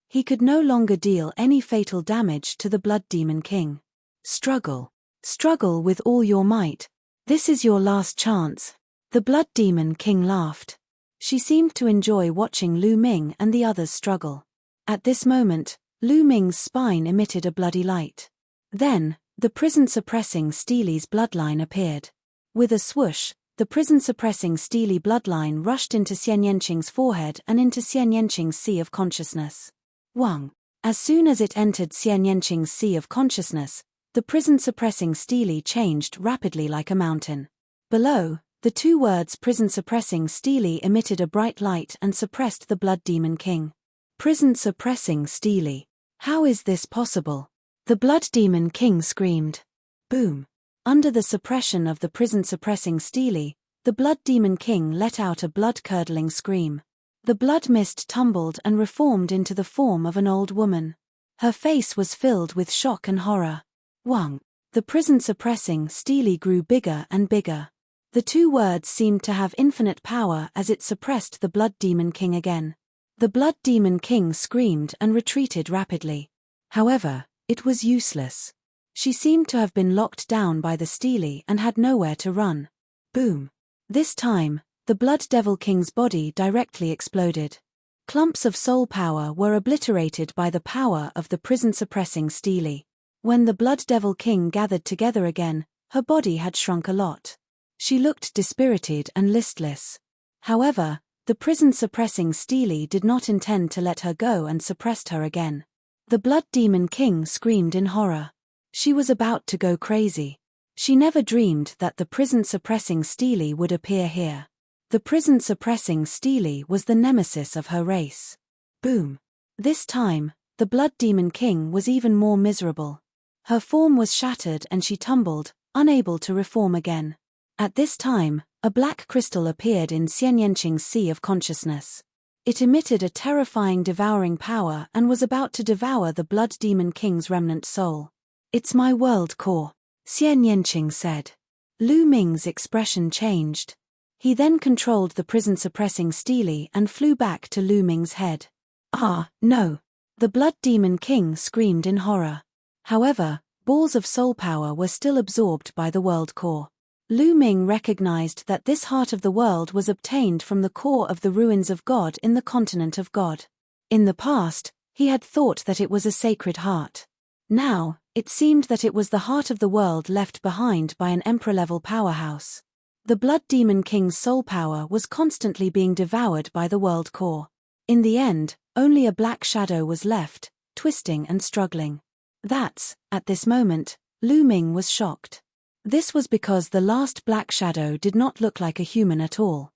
[SPEAKER 1] He could no longer deal any fatal damage to the Blood Demon King. Struggle. Struggle with all your might. This is your last chance. The Blood Demon King laughed. She seemed to enjoy watching Lu Ming and the others struggle. At this moment, Lu Ming's spine emitted a bloody light. Then, the prison-suppressing Steely's bloodline appeared. With a swoosh, the prison-suppressing Steely bloodline rushed into Xian Yanqing's forehead and into Xian Yanqing's sea of consciousness. Wang. As soon as it entered Xian Yanqing's sea of consciousness, the prison-suppressing Steely changed rapidly like a mountain. Below, the 2 words prison-suppressing Steely emitted a bright light and suppressed the Blood Demon King. Prison-suppressing Steely. How is this possible? The Blood Demon King screamed. Boom. Under the suppression of the prison-suppressing Steely, the Blood Demon King let out a blood-curdling scream. The blood mist tumbled and reformed into the form of an old woman. Her face was filled with shock and horror. Wang. The prison-suppressing Steely grew bigger and bigger. The 2 words seemed to have infinite power as it suppressed the Blood Demon King again. The Blood Demon King screamed and retreated rapidly. However, it was useless. She seemed to have been locked down by the Steely and had nowhere to run. Boom. This time, the Blood Devil King's body directly exploded. Clumps of soul power were obliterated by the power of the prison-suppressing Steely. When the Blood Devil King gathered together again, her body had shrunk a lot. She looked dispirited and listless. However, the prison-suppressing Steely did not intend to let her go and suppressed her again. The Blood Demon King screamed in horror. She was about to go crazy. She never dreamed that the prison-suppressing Steely would appear here. The prison-suppressing Steely was the nemesis of her race. Boom. This time, the Blood Demon King was even more miserable. Her form was shattered and she tumbled, unable to reform again. At this time, a black crystal appeared in Xianyanqing's sea of consciousness. It emitted a terrifying devouring power and was about to devour the Blood Demon King's remnant soul. "It's my world core," Xianyanqing said. Lu Ming's expression changed. He then controlled the prison-suppressing Steely and flew back to Lu Ming's head. "Ah, no!" The Blood Demon King screamed in horror. However, balls of soul power were still absorbed by the world core. Lu Ming recognized that this heart of the world was obtained from the core of the ruins of God in the continent of God. In the past, he had thought that it was a sacred heart. Now, it seemed that it was the heart of the world left behind by an emperor-level powerhouse. The Blood Demon King's soul power was constantly being devoured by the world core. In the end, only a black shadow was left, twisting and struggling. At this moment, Lu Ming was shocked. This was because the last black shadow did not look like a human at all.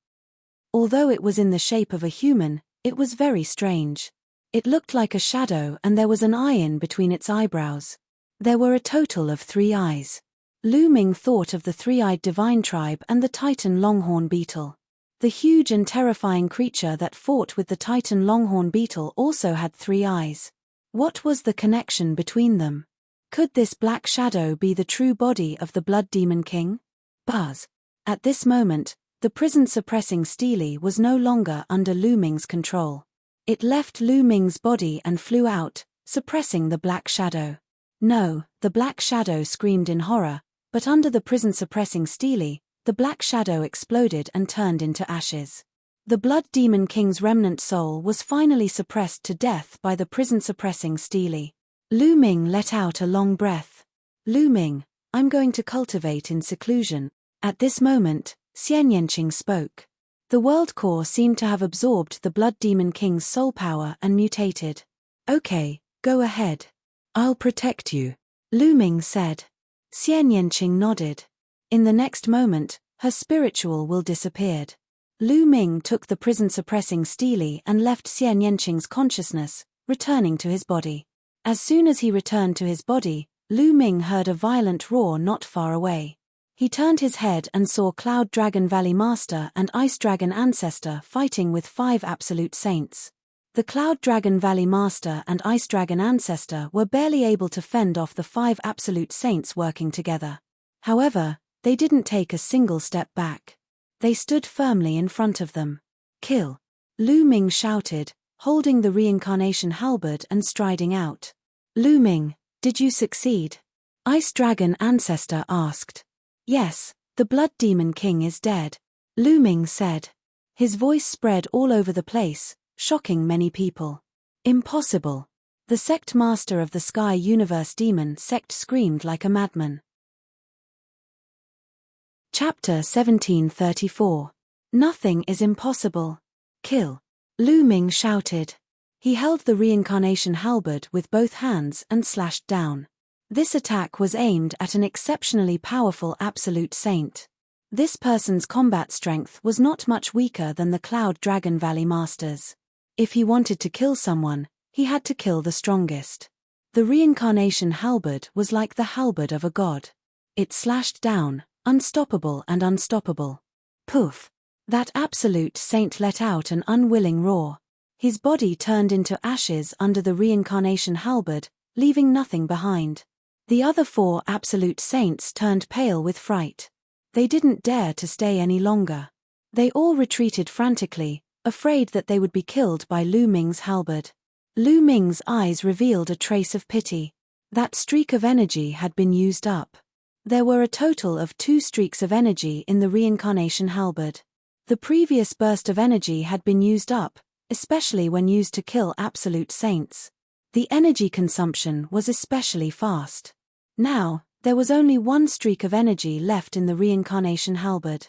[SPEAKER 1] Although it was in the shape of a human, it was very strange. It looked like a shadow and there was an eye in between its eyebrows. There were a total of 3 eyes. Lu Ming thought of the 3-eyed divine tribe and the Titan longhorn beetle. The huge and terrifying creature that fought with the Titan longhorn beetle also had 3 eyes. What was the connection between them? Could this black shadow be the true body of the Blood Demon King? Buzz. At this moment, the prison-suppressing Steely was no longer under Lu Ming's control. It left Lu Ming's body and flew out, suppressing the black shadow. No, the black shadow screamed in horror, but under the prison-suppressing Steely, the black shadow exploded and turned into ashes. The Blood Demon King's remnant soul was finally suppressed to death by the prison-suppressing Steely. Lu Ming let out a long breath. "Lu Ming, I'm going to cultivate in seclusion." At this moment, Xianyanqing spoke. The world core seemed to have absorbed the Blood Demon King's soul power and mutated. "Okay, go ahead. I'll protect you," Lu Ming said. Xianyanqing nodded. In the next moment, her spiritual will disappeared. Lu Ming took the prison-suppressing Steely and left Xianyanqing's consciousness, returning to his body. As soon as he returned to his body, Lu Ming heard a violent roar not far away. He turned his head and saw Cloud Dragon Valley Master and Ice Dragon Ancestor fighting with 5 Absolute Saints. The Cloud Dragon Valley Master and Ice Dragon Ancestor were barely able to fend off the 5 Absolute Saints working together. However, they didn't take a single step back. They stood firmly in front of them. "Kill!" Lu Ming shouted, holding the reincarnation halberd and striding out. "Lu Ming, did you succeed?" Ice Dragon Ancestor asked. "Yes, the Blood Demon King is dead," Lu Ming said. His voice spread all over the place, shocking many people. "Impossible." The sect master of the Sky Universe Demon sect screamed like a madman. Chapter 1734. Nothing is impossible. "Kill!" Lu Ming shouted. He held the reincarnation halberd with both hands and slashed down. This attack was aimed at an exceptionally powerful Absolute Saint. This person's combat strength was not much weaker than the Cloud Dragon Valley Masters. If he wanted to kill someone, he had to kill the strongest. The reincarnation halberd was like the halberd of a god. It slashed down, unstoppable and unstoppable. Poof! That Absolute Saint let out an unwilling roar. His body turned into ashes under the reincarnation halberd, leaving nothing behind. The other 4 Absolute Saints turned pale with fright. They didn't dare to stay any longer. They all retreated frantically, afraid that they would be killed by Lu Ming's halberd. Lu Ming's eyes revealed a trace of pity. That streak of energy had been used up. There were a total of 2 streaks of energy in the reincarnation halberd. The previous burst of energy had been used up, especially when used to kill absolute saints. The energy consumption was especially fast. Now, there was only 1 streak of energy left in the reincarnation halberd.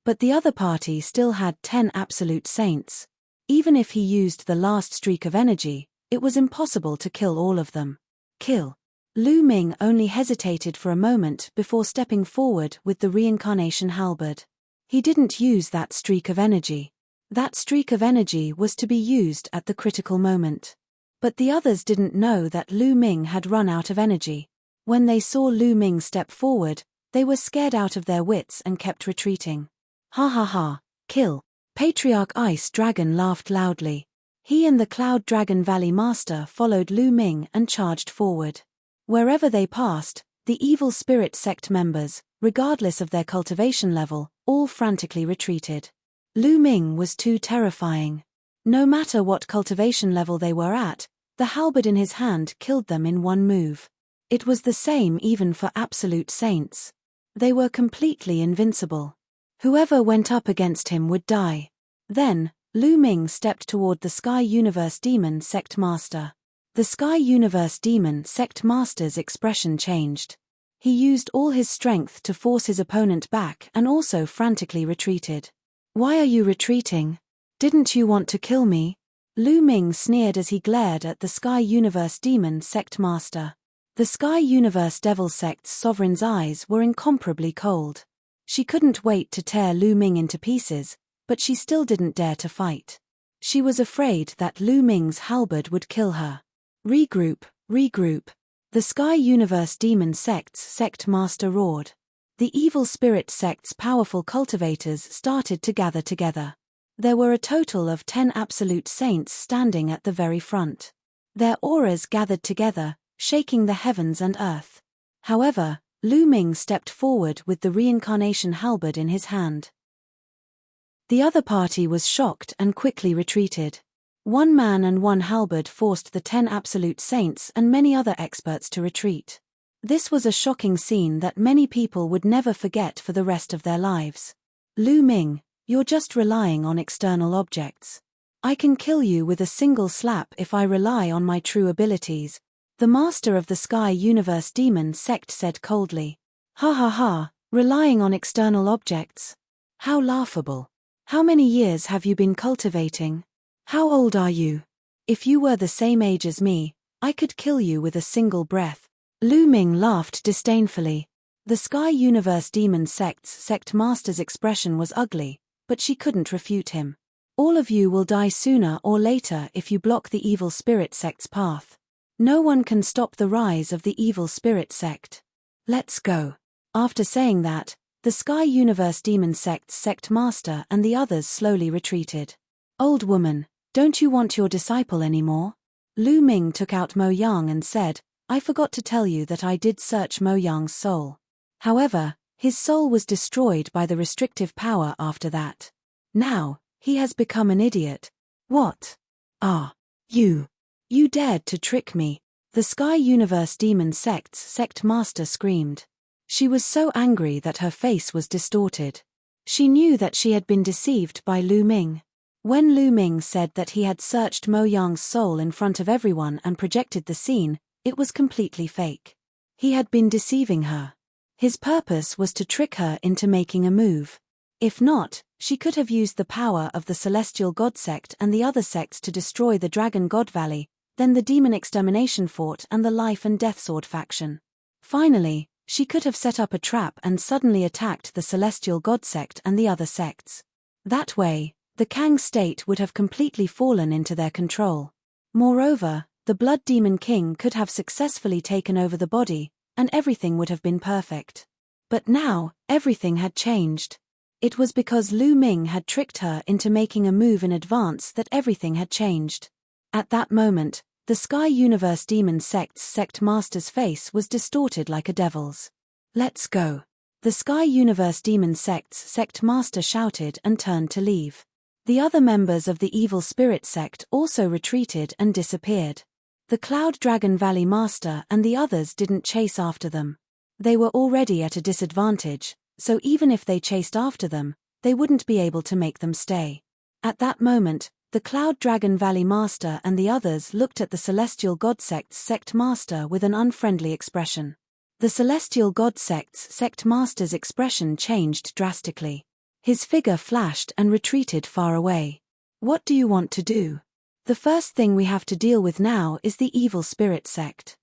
[SPEAKER 1] But the other party still had 10 absolute saints. Even if he used the last streak of energy, it was impossible to kill all of them. Kill. Lu Ming only hesitated for a moment before stepping forward with the reincarnation halberd. He didn't use that streak of energy. That streak of energy was to be used at the critical moment. But the others didn't know that Lu Ming had run out of energy. When they saw Lu Ming step forward, they were scared out of their wits and kept retreating. Ha ha ha, kill. Patriarch Ice Dragon laughed loudly. He and the Cloud Dragon Valley Master followed Lu Ming and charged forward. Wherever they passed, the evil spirit sect members, regardless of their cultivation level, all frantically retreated. Lu Ming was too terrifying. No matter what cultivation level they were at, the halberd in his hand killed them in 1 move. It was the same even for absolute saints. They were completely invincible. Whoever went up against him would die. Then, Lu Ming stepped toward the Sky Universe Demon Sect Master. The Sky Universe Demon Sect Master's expression changed. He used all his strength to force his opponent back and also frantically retreated. Why are you retreating? Didn't you want to kill me? Lu Ming sneered as he glared at the Sky Universe Demon Sect Master. The Sky Universe Devil Sect's sovereign's eyes were incomparably cold. She couldn't wait to tear Lu Ming into pieces, but she still didn't dare to fight. She was afraid that Lu Ming's halberd would kill her. Regroup, regroup. The Sky Universe Demon Sect's Sect Master roared. The evil spirit sect's powerful cultivators started to gather together. There were a total of 10 absolute saints standing at the very front. Their auras gathered together, shaking the heavens and earth. However, Lu Ming stepped forward with the reincarnation halberd in his hand. The other party was shocked and quickly retreated. 1 man and 1 halberd forced the 10 absolute saints and many other experts to retreat. This was a shocking scene that many people would never forget for the rest of their lives. Lu Ming, you're just relying on external objects. I can kill you with a single slap if I rely on my true abilities, the master of the Sky Universe Demon Sect said coldly. Ha ha ha, relying on external objects? How laughable. How many years have you been cultivating? How old are you? If you were the same age as me, I could kill you with a single breath. Lu Ming laughed disdainfully. The Sky Universe Demon Sect's Sect Master's expression was ugly, but she couldn't refute him. All of you will die sooner or later if you block the evil spirit sect's path. No one can stop the rise of the evil spirit sect. Let's go. After saying that, the Sky Universe Demon Sect's Sect Master and the others slowly retreated. Old woman, don't you want your disciple anymore? Lu Ming took out Mo Yang and said, I forgot to tell you that I did search Mo Yang's soul. However, his soul was destroyed by the restrictive power after that. Now, he has become an idiot. What? Ah, you. You dared to trick me. The Sky Universe Demon Sect's Sect Master screamed. She was so angry that her face was distorted. She knew that she had been deceived by Lu Ming. When Lu Ming said that he had searched Mo Yang's soul in front of everyone and projected the scene, it was completely fake. He had been deceiving her. His purpose was to trick her into making a move. If not, she could have used the power of the Celestial God Sect and the other sects to destroy the Dragon God Valley, then the Demon Extermination Fort and the Life and Death Sword faction. Finally, she could have set up a trap and suddenly attacked the Celestial God Sect and the other sects. That way, the Kang state would have completely fallen into their control. Moreover, the Blood Demon King could have successfully taken over the body, and everything would have been perfect. But now, everything had changed. It was because Lu Ming had tricked her into making a move in advance that everything had changed. At that moment, the Sky Universe Demon Sect's Sect Master's face was distorted like a devil's. Let's go. The Sky Universe Demon Sect's Sect Master shouted and turned to leave. The other members of the Evil Spirit Sect also retreated and disappeared. The Cloud Dragon Valley Master and the others didn't chase after them. They were already at a disadvantage, so even if they chased after them, they wouldn't be able to make them stay. At that moment, the Cloud Dragon Valley Master and the others looked at the Celestial God Sect's Sect Master with an unfriendly expression. The Celestial God Sect's Sect Master's expression changed drastically. His figure flashed and retreated far away. What do you want to do? The first thing we have to deal with now is the Evil Spirit Sect.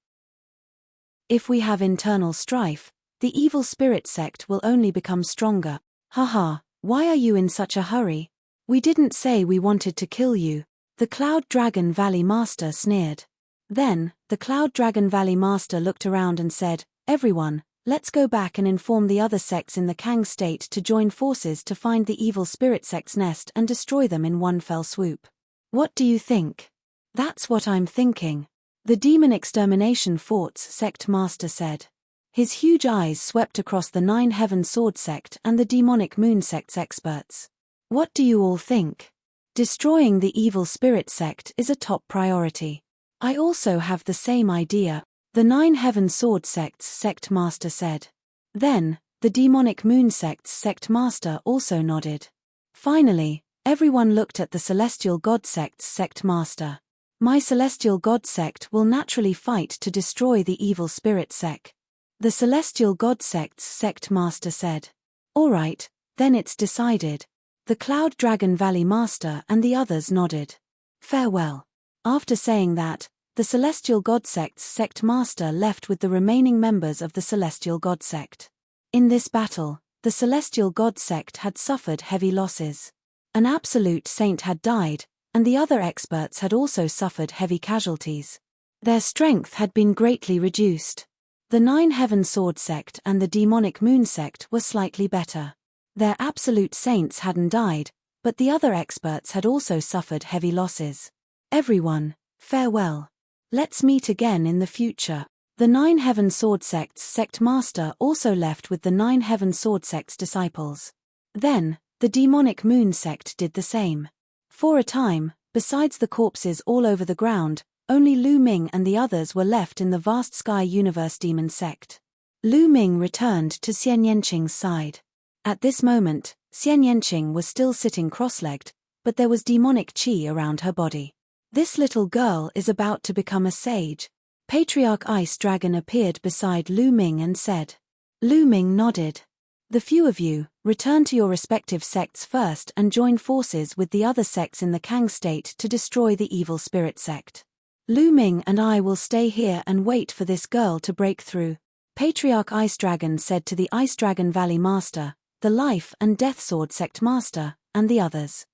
[SPEAKER 1] If we have internal strife, the Evil Spirit Sect will only become stronger. Haha, why are you in such a hurry? We didn't say we wanted to kill you, the Cloud Dragon Valley Master sneered. Then, the Cloud Dragon Valley Master looked around and said, "Everyone, let's go back and inform the other sects in the Kang state to join forces to find the Evil Spirit Sect's nest and destroy them in one fell swoop." What do you think? That's what I'm thinking. The Demon Extermination Fort's Sect Master said. His huge eyes swept across the Nine Heaven Sword Sect and the Demonic Moon Sect's experts. What do you all think? Destroying the Evil Spirit Sect is a top priority. I also have the same idea, the Nine Heaven Sword Sect's Sect Master said. Then, the Demonic Moon Sect's Sect Master also nodded. Finally, everyone looked at the Celestial God Sect's Sect Master. My Celestial God Sect will naturally fight to destroy the Evil Spirit Sect. The Celestial God Sect's Sect Master said. Alright, then it's decided. The Cloud Dragon Valley Master and the others nodded. Farewell. After saying that, the Celestial God Sect's Sect Master left with the remaining members of the Celestial God Sect. In this battle, the Celestial God Sect had suffered heavy losses. An absolute saint had died, and the other experts had also suffered heavy casualties. Their strength had been greatly reduced. The Nine Heaven Sword Sect and the Demonic Moon Sect were slightly better. Their absolute saints hadn't died, but the other experts had also suffered heavy losses. Everyone, farewell. Let's meet again in the future. The Nine Heaven Sword Sect's Sect Master also left with the Nine Heaven Sword Sect's disciples. Then, the Demonic Moon Sect did the same. For a time, besides the corpses all over the ground, only Lu Ming and the others were left in the vast Sky Universe Demon Sect. Lu Ming returned to Xian Yanqing's side. At this moment, Xian Yanqing was still sitting cross-legged, but there was demonic qi around her body. This little girl is about to become a sage. Patriarch Ice Dragon appeared beside Lu Ming and said. Lu Ming nodded. The few of you, return to your respective sects first and join forces with the other sects in the Kang state to destroy the Evil Spirit Sect. Lu Ming and I will stay here and wait for this girl to break through, Patriarch Ice Dragon said to the Ice Dragon Valley Master, the Life and Death Sword Sect Master, and the others.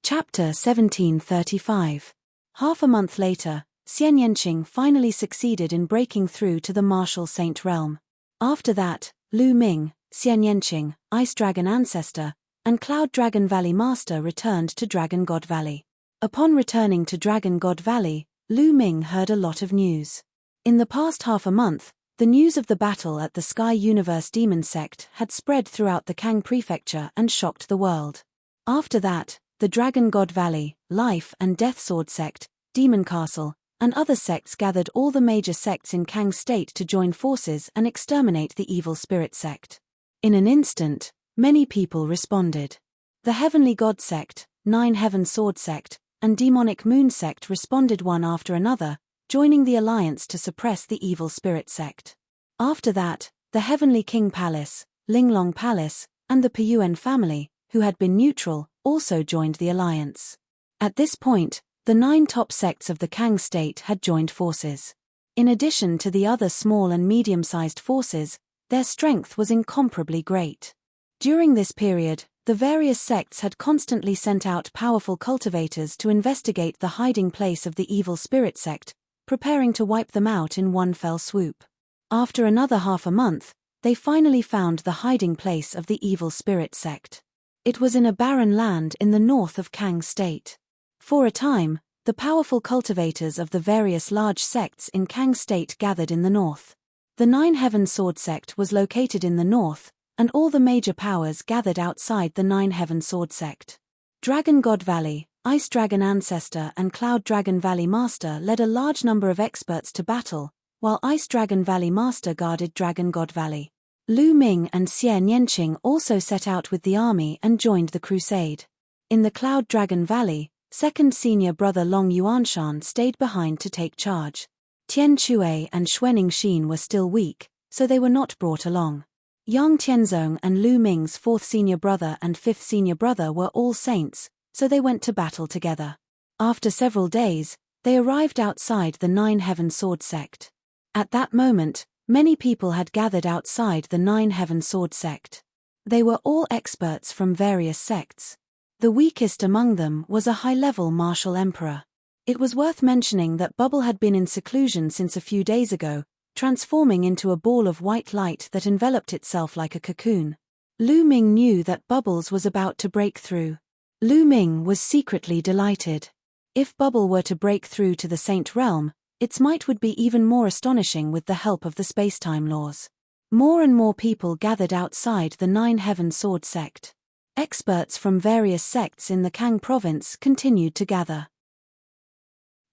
[SPEAKER 1] Chapter 1735. Half a month later, Xian Yanqing finally succeeded in breaking through to the Martial Saint realm. After that, Lu Ming, Xian Yanqing, Ice Dragon Ancestor, and Cloud Dragon Valley Master returned to Dragon God Valley. Upon returning to Dragon God Valley, Lu Ming heard a lot of news. In the past half a month, the news of the battle at the Sky Universe Demon Sect had spread throughout the Kang Prefecture and shocked the world. After that, the Dragon God Valley, Life and Death Sword Sect, Demon Castle, and other sects gathered all the major sects in Kang State to join forces and exterminate the Evil Spirit Sect. In an instant, many people responded. The Heavenly God Sect, Nine Heaven Sword Sect, and Demonic Moon Sect responded one after another, joining the alliance to suppress the Evil Spirit Sect. After that, the Heavenly King Palace, Linglong Palace, and the Piyuan family, who had been neutral, also joined the alliance. At this point, the 9 top sects of the Kang state had joined forces. In addition to the other small and medium-sized forces, their strength was incomparably great. During this period, the various sects had constantly sent out powerful cultivators to investigate the hiding place of the Evil Spirit Sect, preparing to wipe them out in one fell swoop. After another half a month, they finally found the hiding place of the Evil Spirit Sect. It was in a barren land in the north of Kang State. For a time, the powerful cultivators of the various large sects in Kang State gathered in the north. The Nine Heaven Sword Sect was located in the north, and all the major powers gathered outside the Nine Heaven Sword Sect. Dragon God Valley, Ice Dragon Ancestor and Cloud Dragon Valley Master led a large number of experts to battle, while Ice Dragon Valley Master guarded Dragon God Valley. Lu Ming and Xian Yanqing also set out with the army and joined the crusade. In the Cloud Dragon Valley, second senior brother Long Yuanshan stayed behind to take charge. Tian Chui and Xuening Xin were still weak, so they were not brought along. Yang Tianzong and Lu Ming's fourth senior brother and fifth senior brother were all saints, so they went to battle together. After several days, they arrived outside the Nine Heaven Sword sect. At that moment, many people had gathered outside the Nine Heaven Sword sect. They were all experts from various sects. The weakest among them was a high-level martial emperor. It was worth mentioning that Bubble had been in seclusion since a few days ago, transforming into a ball of white light that enveloped itself like a cocoon. Lu Ming knew that Bubbles was about to break through. Lu Ming was secretly delighted. If Bubble were to break through to the Saint Realm, its might would be even more astonishing with the help of the spacetime laws. More and more people gathered outside the Nine Heaven Sword sect. Experts from various sects in the Kang province continued to gather.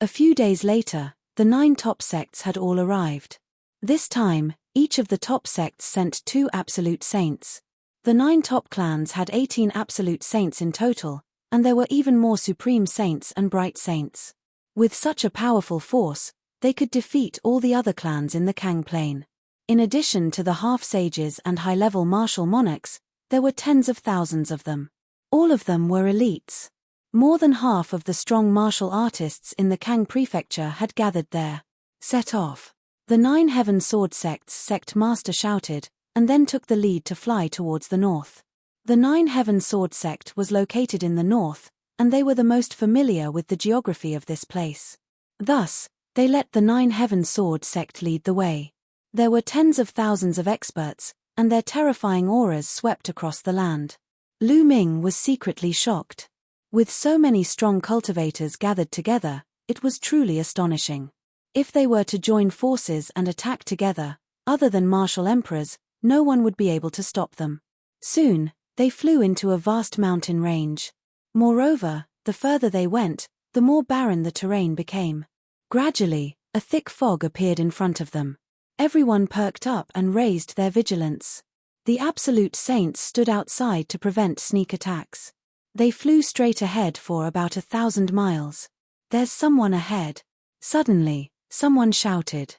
[SPEAKER 1] A few days later, the 9 top sects had all arrived. This time, each of the top sects sent 2 absolute saints. The 9 top clans had 18 absolute saints in total, and there were even more supreme saints and bright saints. With such a powerful force, they could defeat all the other clans in the Kang Plain. In addition to the half-sages and high-level martial monarchs, there were tens of thousands of them. All of them were elites. More than half of the strong martial artists in the Kang prefecture had gathered there. Set off. The Nine Heaven Sword sect's sect master shouted, and then took the lead to fly towards the north. The Nine Heaven Sword sect was located in the north, and they were the most familiar with the geography of this place. Thus, they let the Nine Heaven Sword sect lead the way. There were tens of thousands of experts, and their terrifying auras swept across the land. Lu Ming was secretly shocked. With so many strong cultivators gathered together, it was truly astonishing. If they were to join forces and attack together, other than martial emperors, no one would be able to stop them. Soon, they flew into a vast mountain range. Moreover, the further they went, the more barren the terrain became. Gradually, a thick fog appeared in front of them. Everyone perked up and raised their vigilance. The absolute saints stood outside to prevent sneak attacks. They flew straight ahead for about 1,000 miles. "There's someone ahead." Suddenly, someone shouted.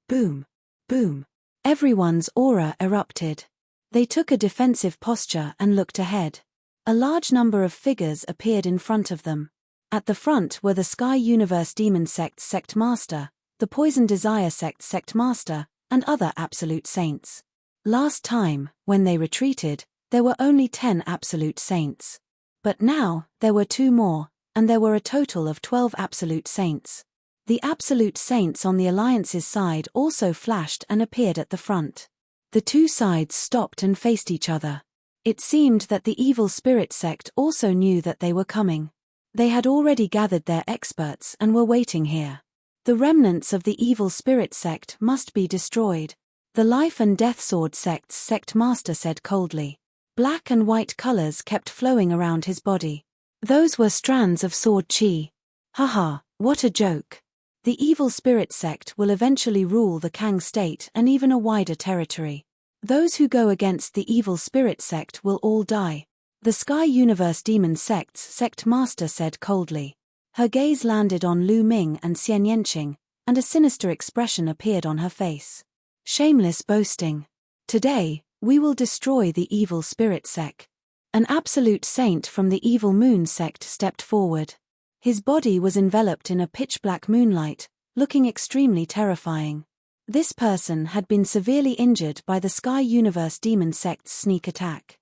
[SPEAKER 1] Boom! Boom! Everyone's aura erupted. They took a defensive posture and looked ahead. A large number of figures appeared in front of them. At the front were the Sky Universe Demon Sect's Sect Master, the Poison Desire Sect's Sect Master, and other Absolute Saints. Last time, when they retreated, there were only 10 Absolute Saints. But now, there were 2 more, and there were a total of 12 Absolute Saints. The Absolute Saints on the Alliance's side also flashed and appeared at the front. The 2 sides stopped and faced each other. It seemed that the Evil Spirit Sect also knew that they were coming. They had already gathered their experts and were waiting here. The remnants of the Evil Spirit Sect must be destroyed. The Life and Death Sword Sect's Sect Master said coldly. Black and white colors kept flowing around his body. Those were strands of sword chi. Haha, what a joke. The Evil Spirit Sect will eventually rule the Kang state and even a wider territory. Those who go against the Evil Spirit Sect will all die. The Sky Universe Demon Sect's Sect Master said coldly. Her gaze landed on Lu Ming and Xian Yanqing, and a sinister expression appeared on her face. Shameless boasting. Today, we will destroy the Evil Spirit Sect. An absolute saint from the Evil Moon Sect stepped forward. His body was enveloped in a pitch-black moonlight, looking extremely terrifying. This person had been severely injured by the Sky Universe Demon Sect's sneak attack.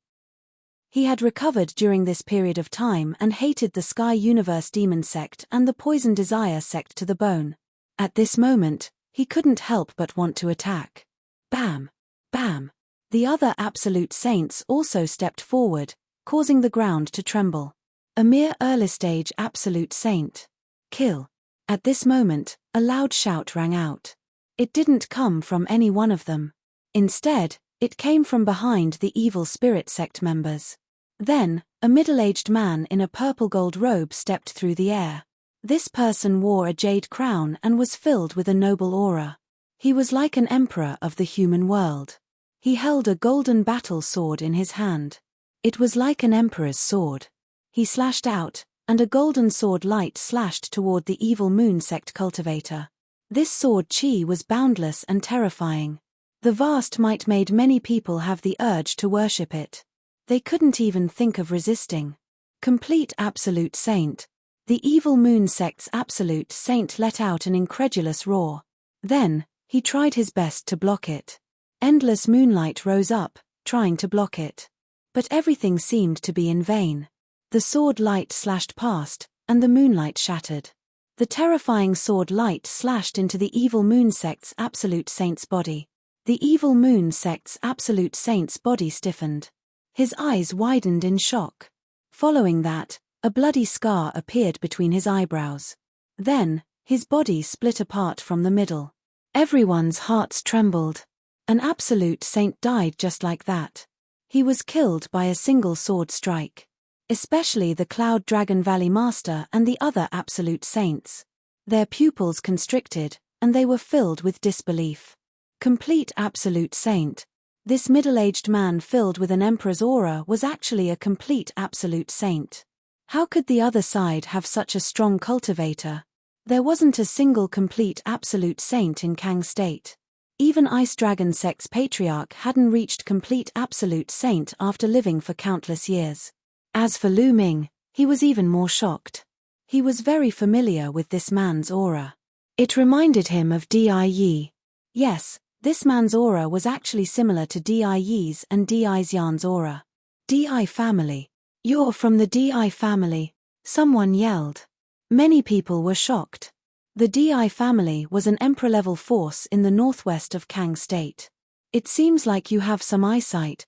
[SPEAKER 1] He had recovered during this period of time and hated the Sky Universe Demon Sect and the Poison Desire Sect to the bone. At this moment, he couldn't help but want to attack. Bam! Bam! The other Absolute Saints also stepped forward, causing the ground to tremble. A mere early-stage Absolute Saint. Kill. At this moment, a loud shout rang out. It didn't come from any one of them. Instead, it came from behind the Evil Spirit Sect members. Then, A middle-aged man in a purple-gold robe stepped through the air. This person wore a jade crown and was filled with a noble aura. He was like an emperor of the human world. He held a golden battle sword in his hand. It was like an emperor's sword. He slashed out, and a golden sword light slashed toward the evil moon sect cultivator. This sword chi was boundless and terrifying. The vast might made many people have the urge to worship it. They couldn't even think of resisting. Complete absolute saint. The evil moon sect's absolute saint let out an incredulous roar. Then, he tried his best to block it. Endless moonlight rose up, trying to block it. But everything seemed to be in vain. The sword light slashed past, and the moonlight shattered. The terrifying sword light slashed into the evil moon sect's absolute saint's body. The evil moon sect's absolute saint's body stiffened. His eyes widened in shock. Following that, a bloody scar appeared between his eyebrows. Then, his body split apart from the middle. Everyone's hearts trembled. An absolute saint died just like that. He was killed by a single sword strike. Especially the Cloud Dragon Valley Master and the other absolute saints. Their pupils constricted, and they were filled with disbelief. Complete absolute saint. This middle-aged man filled with an emperor's aura was actually a complete absolute saint. How could the other side have such a strong cultivator? There wasn't a single complete absolute saint in Kang State. Even Ice Dragon Sect's patriarch hadn't reached complete absolute saint after living for countless years. As for Lu Ming, he was even more shocked. He was very familiar with this man's aura. It reminded him of Di Yi. Yes, this man's aura was actually similar to Di Yi's and Di Xian's aura. Di family. You're from the Di family, someone yelled. Many people were shocked. The Di family was an emperor-level force in the northwest of Kang State. It seems like you have some eyesight.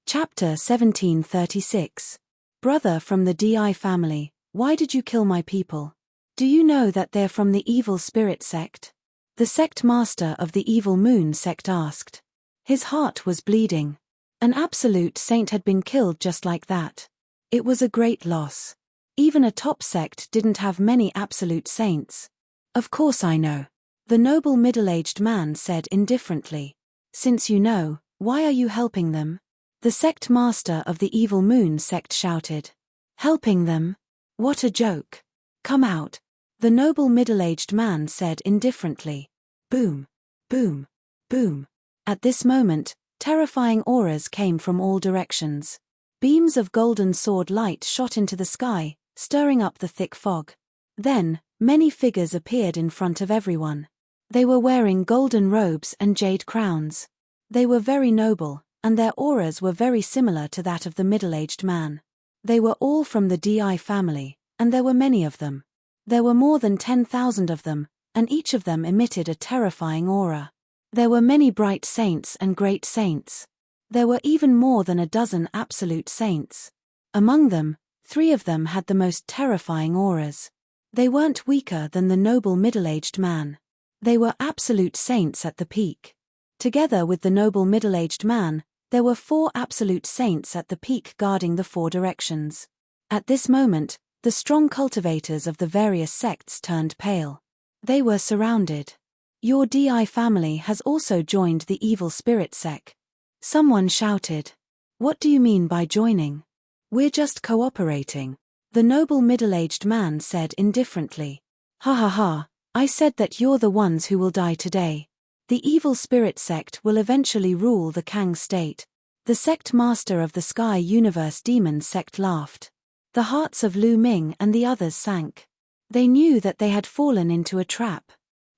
[SPEAKER 1] Chapter 1736. Brother from the Di family, why did you kill my people? Do you know that they're from the evil spirit sect? The sect master of the evil moon sect asked. His heart was bleeding. An absolute saint had been killed just like that. It was a great loss. Even a top sect didn't have many absolute saints. Of course I know. The noble middle-aged man said indifferently. Since you know, why are you helping them? The sect master of the evil moon sect shouted. Helping them? What a joke. Come out. The noble middle-aged man said indifferently. Boom. Boom. Boom. At this moment, terrifying auras came from all directions. Beams of golden sword light shot into the sky, stirring up the thick fog. Then, many figures appeared in front of everyone. They were wearing golden robes and jade crowns. They were very noble, and their auras were very similar to that of the middle-aged man. They were all from the Di family, and there were many of them. There were more than 10,000 of them, and each of them emitted a terrifying aura. There were many bright saints and great saints. There were even more than a dozen absolute saints. Among them, 3 of them had the most terrifying auras. They weren't weaker than the noble middle-aged man. They were absolute saints at the peak. Together with the noble middle-aged man, there were 4 absolute saints at the peak guarding the 4 directions. At this moment, the strong cultivators of the various sects turned pale. They were surrounded. Your Di family has also joined the evil spirit sect. Someone shouted. What do you mean by joining? We're just cooperating. The noble middle-aged man said indifferently. Ha ha ha, I said that you're the ones who will die today. The evil spirit sect will eventually rule the Kang State. The sect master of the Sky Universe Demon sect laughed. The hearts of Lu Ming and the others sank. They knew that they had fallen into a trap.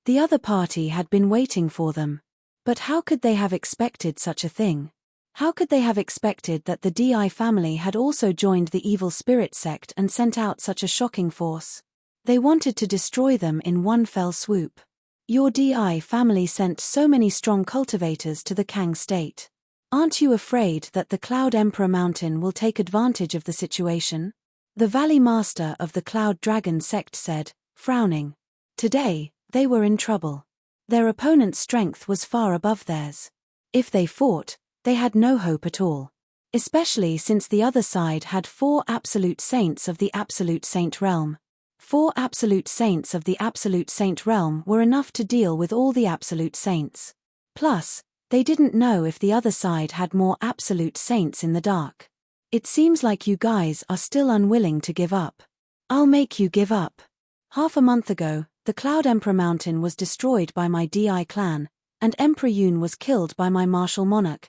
[SPEAKER 1] The other party had been waiting for them. But how could they have expected such a thing? How could they have expected that the Di family had also joined the evil spirit sect and sent out such a shocking force? They wanted to destroy them in one fell swoop. Your Di family sent so many strong cultivators to the Kang State. Aren't you afraid that the Cloud Emperor Mountain will take advantage of the situation? The Valley Master of the Cloud Dragon sect said, frowning. Today, they were in trouble. Their opponent's strength was far above theirs. If they fought, they had no hope at all. especially since the other side had 4 absolute saints of the absolute saint realm. 4 absolute saints of the absolute saint realm were enough to deal with all the absolute saints. Plus, they didn't know if the other side had more absolute saints in the dark. It seems like you guys are still unwilling to give up. I'll make you give up. Half a month ago, the Cloud Emperor Mountain was destroyed by my DI clan, and Emperor Yun was killed by my martial monarch.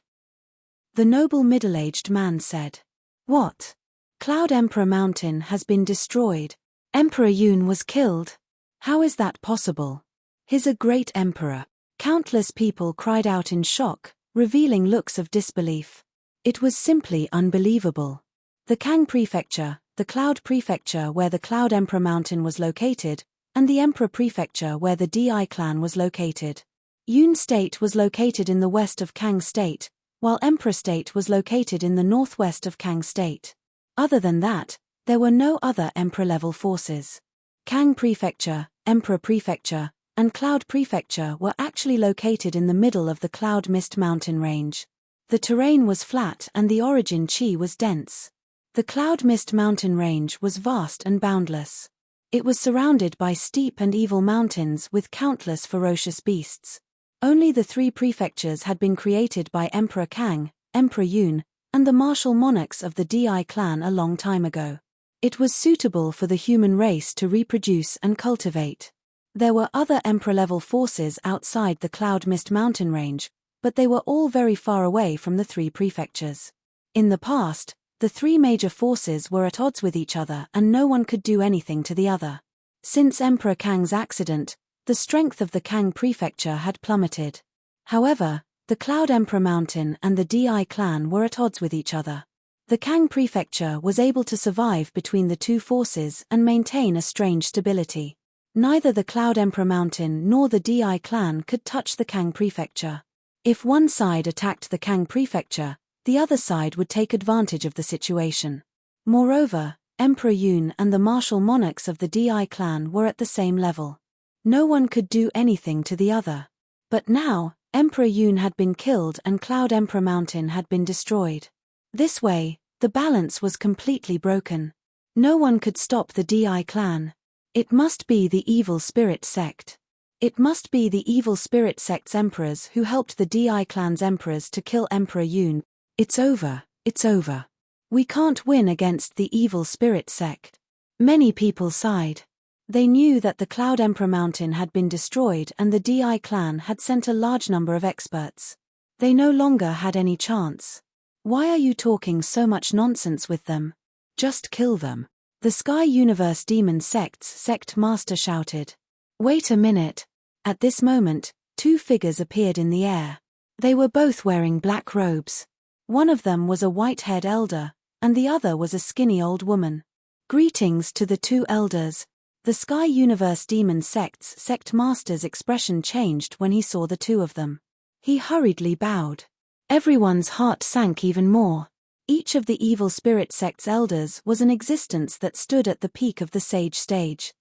[SPEAKER 1] The noble middle-aged man said. What? Cloud Emperor Mountain has been destroyed. Emperor Yun was killed. How is that possible? He's a great emperor. Countless people cried out in shock, revealing looks of disbelief. It was simply unbelievable. The Kang Prefecture, the Cloud Prefecture where the Cloud Emperor Mountain was located, and the Emperor Prefecture where the DI clan was located. Yun State was located in the west of Kang State, while Emperor State was located in the northwest of Kang State. Other than that, there were no other Emperor-level forces. Kang Prefecture, Emperor Prefecture, and Cloud Prefecture were actually located in the middle of the Cloud Mist Mountain range. The terrain was flat and the origin chi was dense. The Cloud Mist Mountain range was vast and boundless. It was surrounded by steep and evil mountains with countless ferocious beasts. Only the 3 prefectures had been created by Emperor Kang, Emperor Yun, and the martial monarchs of the DI clan a long time ago. It was suitable for the human race to reproduce and cultivate. There were other emperor-level forces outside the Cloud Mist Mountain range, but they were all very far away from the 3 prefectures. In the past, the 3 major forces were at odds with each other and no one could do anything to the other. Since Emperor Kang's accident, the strength of the Kang Prefecture had plummeted. However, the Cloud Emperor Mountain and the DI clan were at odds with each other. The Kang Prefecture was able to survive between the 2 forces and maintain a strange stability. Neither the Cloud Emperor Mountain nor the DI clan could touch the Kang Prefecture. If one side attacked the Kang Prefecture, the other side would take advantage of the situation. Moreover, Emperor Yun and the martial monarchs of the DI clan were at the same level. No one could do anything to the other. But now, Emperor Yun had been killed and Cloud Emperor Mountain had been destroyed. This way, the balance was completely broken. No one could stop the DI clan. It must be the evil spirit sect. It must be the evil spirit sect's emperors who helped the DI clan's emperors to kill Emperor Yun. It's over, it's over. We can't win against the evil spirit sect. Many people sighed. They knew that the Cloud Emperor Mountain had been destroyed and the DI clan had sent a large number of experts. They no longer had any chance. Why are you talking so much nonsense with them? Just kill them. The Sky Universe Demon Sect's sect master shouted. Wait a minute. At this moment, 2 figures appeared in the air. They were both wearing black robes. One of them was a white-haired elder, and the other was a skinny old woman. Greetings to the 2 elders. The Sky Universe Demon Sect's sect master's expression changed when he saw the 2 of them. He hurriedly bowed. Everyone's heart sank even more. Each of the evil spirit sect's elders was an existence that stood at the peak of the sage stage.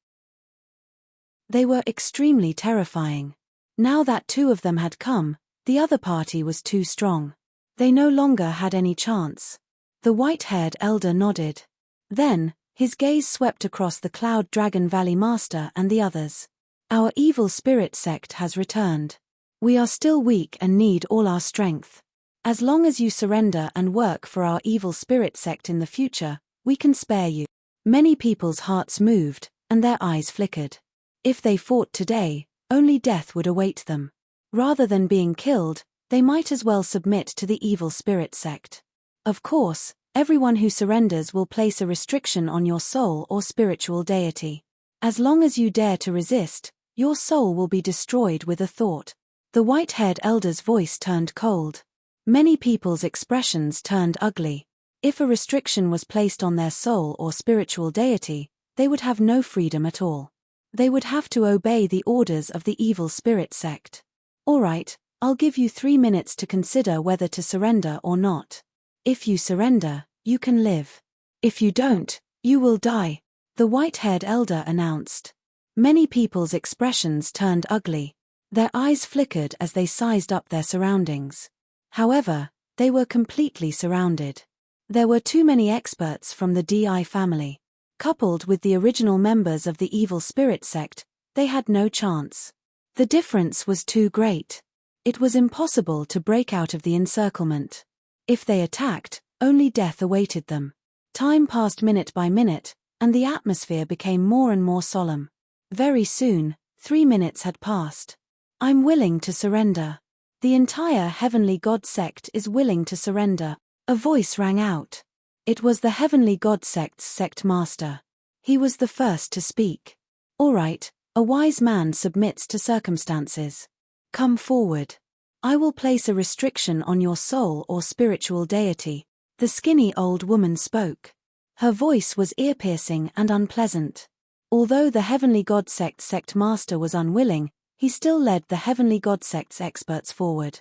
[SPEAKER 1] They were extremely terrifying. Now that 2 of them had come, the other party was too strong. They no longer had any chance. The white-haired elder nodded. Then, his gaze swept across the Cloud Dragon Valley Master and the others. Our evil spirit sect has returned. We are still weak and need all our strength. As long as you surrender and work for our evil spirit sect in the future, we can spare you. Many people's hearts moved, and their eyes flickered. If they fought today, only death would await them. Rather than being killed, they might as well submit to the evil spirit sect. Of course, everyone who surrenders will place a restriction on your soul or spiritual deity. As long as you dare to resist, your soul will be destroyed with a thought. The white-haired elder's voice turned cold. Many people's expressions turned ugly. If a restriction was placed on their soul or spiritual deity, they would have no freedom at all. They would have to obey the orders of the evil spirit sect. All right, I'll give you 3 minutes to consider whether to surrender or not. If you surrender, you can live. If you don't, you will die, the white-haired elder announced. Many people's expressions turned ugly. Their eyes flickered as they sized up their surroundings. However, they were completely surrounded. There were too many experts from the DI family. Coupled with the original members of the evil spirit sect, they had no chance. The difference was too great. It was impossible to break out of the encirclement. If they attacked, only death awaited them. Time passed minute by minute, and the atmosphere became more and more solemn. Very soon, 3 minutes had passed. I'm willing to surrender. The entire Heavenly God sect is willing to surrender. A voice rang out. It was the Heavenly God sect's sect master. He was the first to speak. All right, a wise man submits to circumstances. Come forward. I will place a restriction on your soul or spiritual deity. The skinny old woman spoke. Her voice was ear-piercing and unpleasant. Although the Heavenly God sect's sect master was unwilling, he still led the Heavenly God sect's experts forward.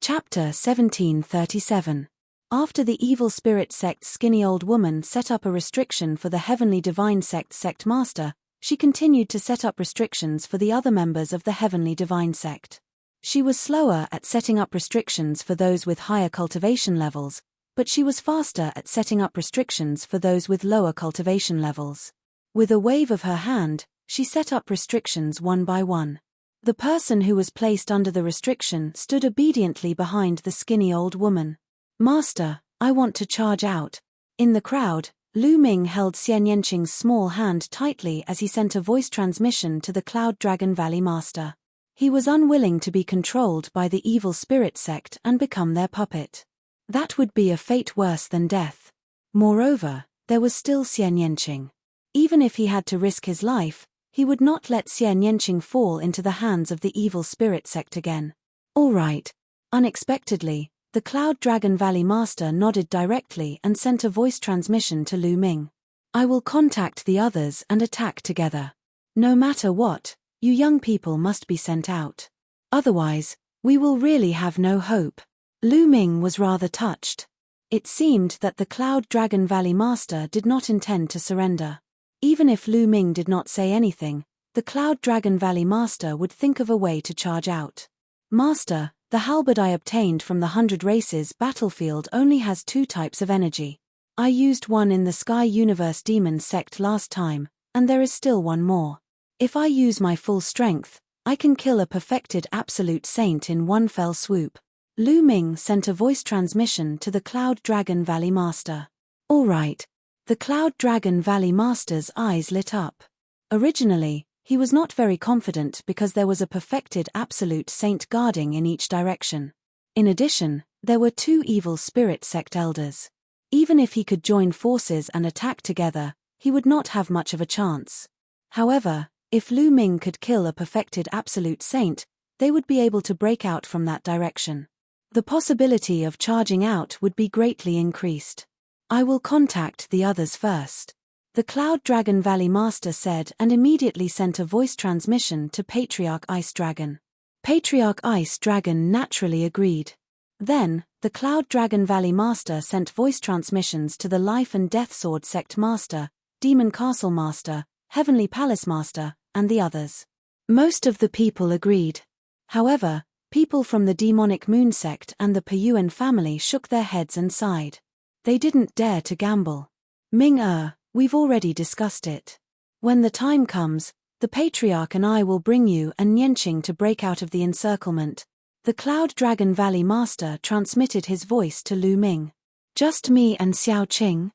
[SPEAKER 1] Chapter 1737. After the evil spirit sect's skinny old woman set up a restriction for the Heavenly Divine sect's sect master, she continued to set up restrictions for the other members of the Heavenly Divine sect. She was slower at setting up restrictions for those with higher cultivation levels, but she was faster at setting up restrictions for those with lower cultivation levels. With a wave of her hand, she set up restrictions one by one. The person who was placed under the restriction stood obediently behind the skinny old woman. Master, I want to charge out. In the crowd, Lu Ming held Xian Yanqing's small hand tightly as he sent a voice transmission to the Cloud Dragon Valley Master. He was unwilling to be controlled by the evil spirit sect and become their puppet. That would be a fate worse than death. Moreover, there was still Xian Yanqing. Even if he had to risk his life, he would not let Xian Yanqing fall into the hands of the evil spirit sect again. All right. Unexpectedly, the Cloud Dragon Valley Master nodded directly and sent a voice transmission to Lu Ming. I will contact the others and attack together. No matter what, you young people must be sent out. Otherwise, we will really have no hope. Lu Ming was rather touched. It seemed that the Cloud Dragon Valley Master did not intend to surrender. Even if Lu Ming did not say anything, the Cloud Dragon Valley Master would think of a way to charge out. Master, the halberd I obtained from the 100 Races battlefield only has 2 types of energy. I used one in the Sky Universe Demon sect last time, and there is still one more. If I use my full strength, I can kill a perfected absolute saint in one fell swoop. Lu Ming sent a voice transmission to the Cloud Dragon Valley Master. All right. The Cloud Dragon Valley Master's eyes lit up. Originally, he was not very confident because there was a perfected absolute saint guarding in each direction. In addition, there were 2 evil spirit sect elders. Even if he could join forces and attack together, he would not have much of a chance. However, if Lu Ming could kill a perfected absolute saint, they would be able to break out from that direction. The possibility of charging out would be greatly increased. I will contact the others first. The Cloud Dragon Valley Master said and immediately sent a voice transmission to Patriarch Ice Dragon. Patriarch Ice Dragon naturally agreed. Then, the Cloud Dragon Valley Master sent voice transmissions to the Life and Death Sword Sect Master, Demon Castle Master, Heavenly Palace Master, and the others. Most of the people agreed. However, people from the Demonic Moon Sect and the Peyuan family shook their heads and sighed. They didn't dare to gamble. Ming-Er, we've already discussed it. When the time comes, the Patriarch and I will bring you and Nianqing to break out of the encirclement. The Cloud Dragon Valley Master transmitted his voice to Lu Ming. Just me and Xiao Qing?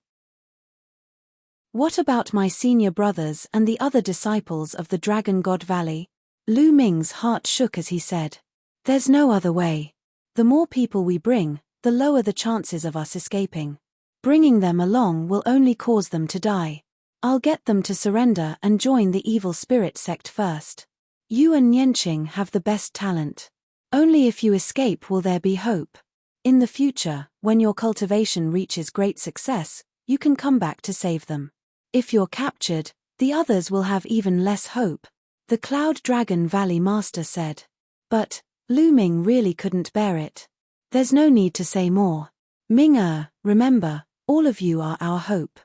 [SPEAKER 1] What about my senior brothers and the other disciples of the Dragon God Valley? Lu Ming's heart shook as he said. There's no other way. The more people we bring, the lower the chances of us escaping. Bringing them along will only cause them to die. I'll get them to surrender and join the evil spirit sect first. You and Nianqing have the best talent. Only if you escape will there be hope. In the future, when your cultivation reaches great success, you can come back to save them. If you're captured, the others will have even less hope, the Cloud Dragon Valley Master said. But Lu Ming really couldn't bear it. There's no need to say more. Ming-Er, remember, all of you are our hope.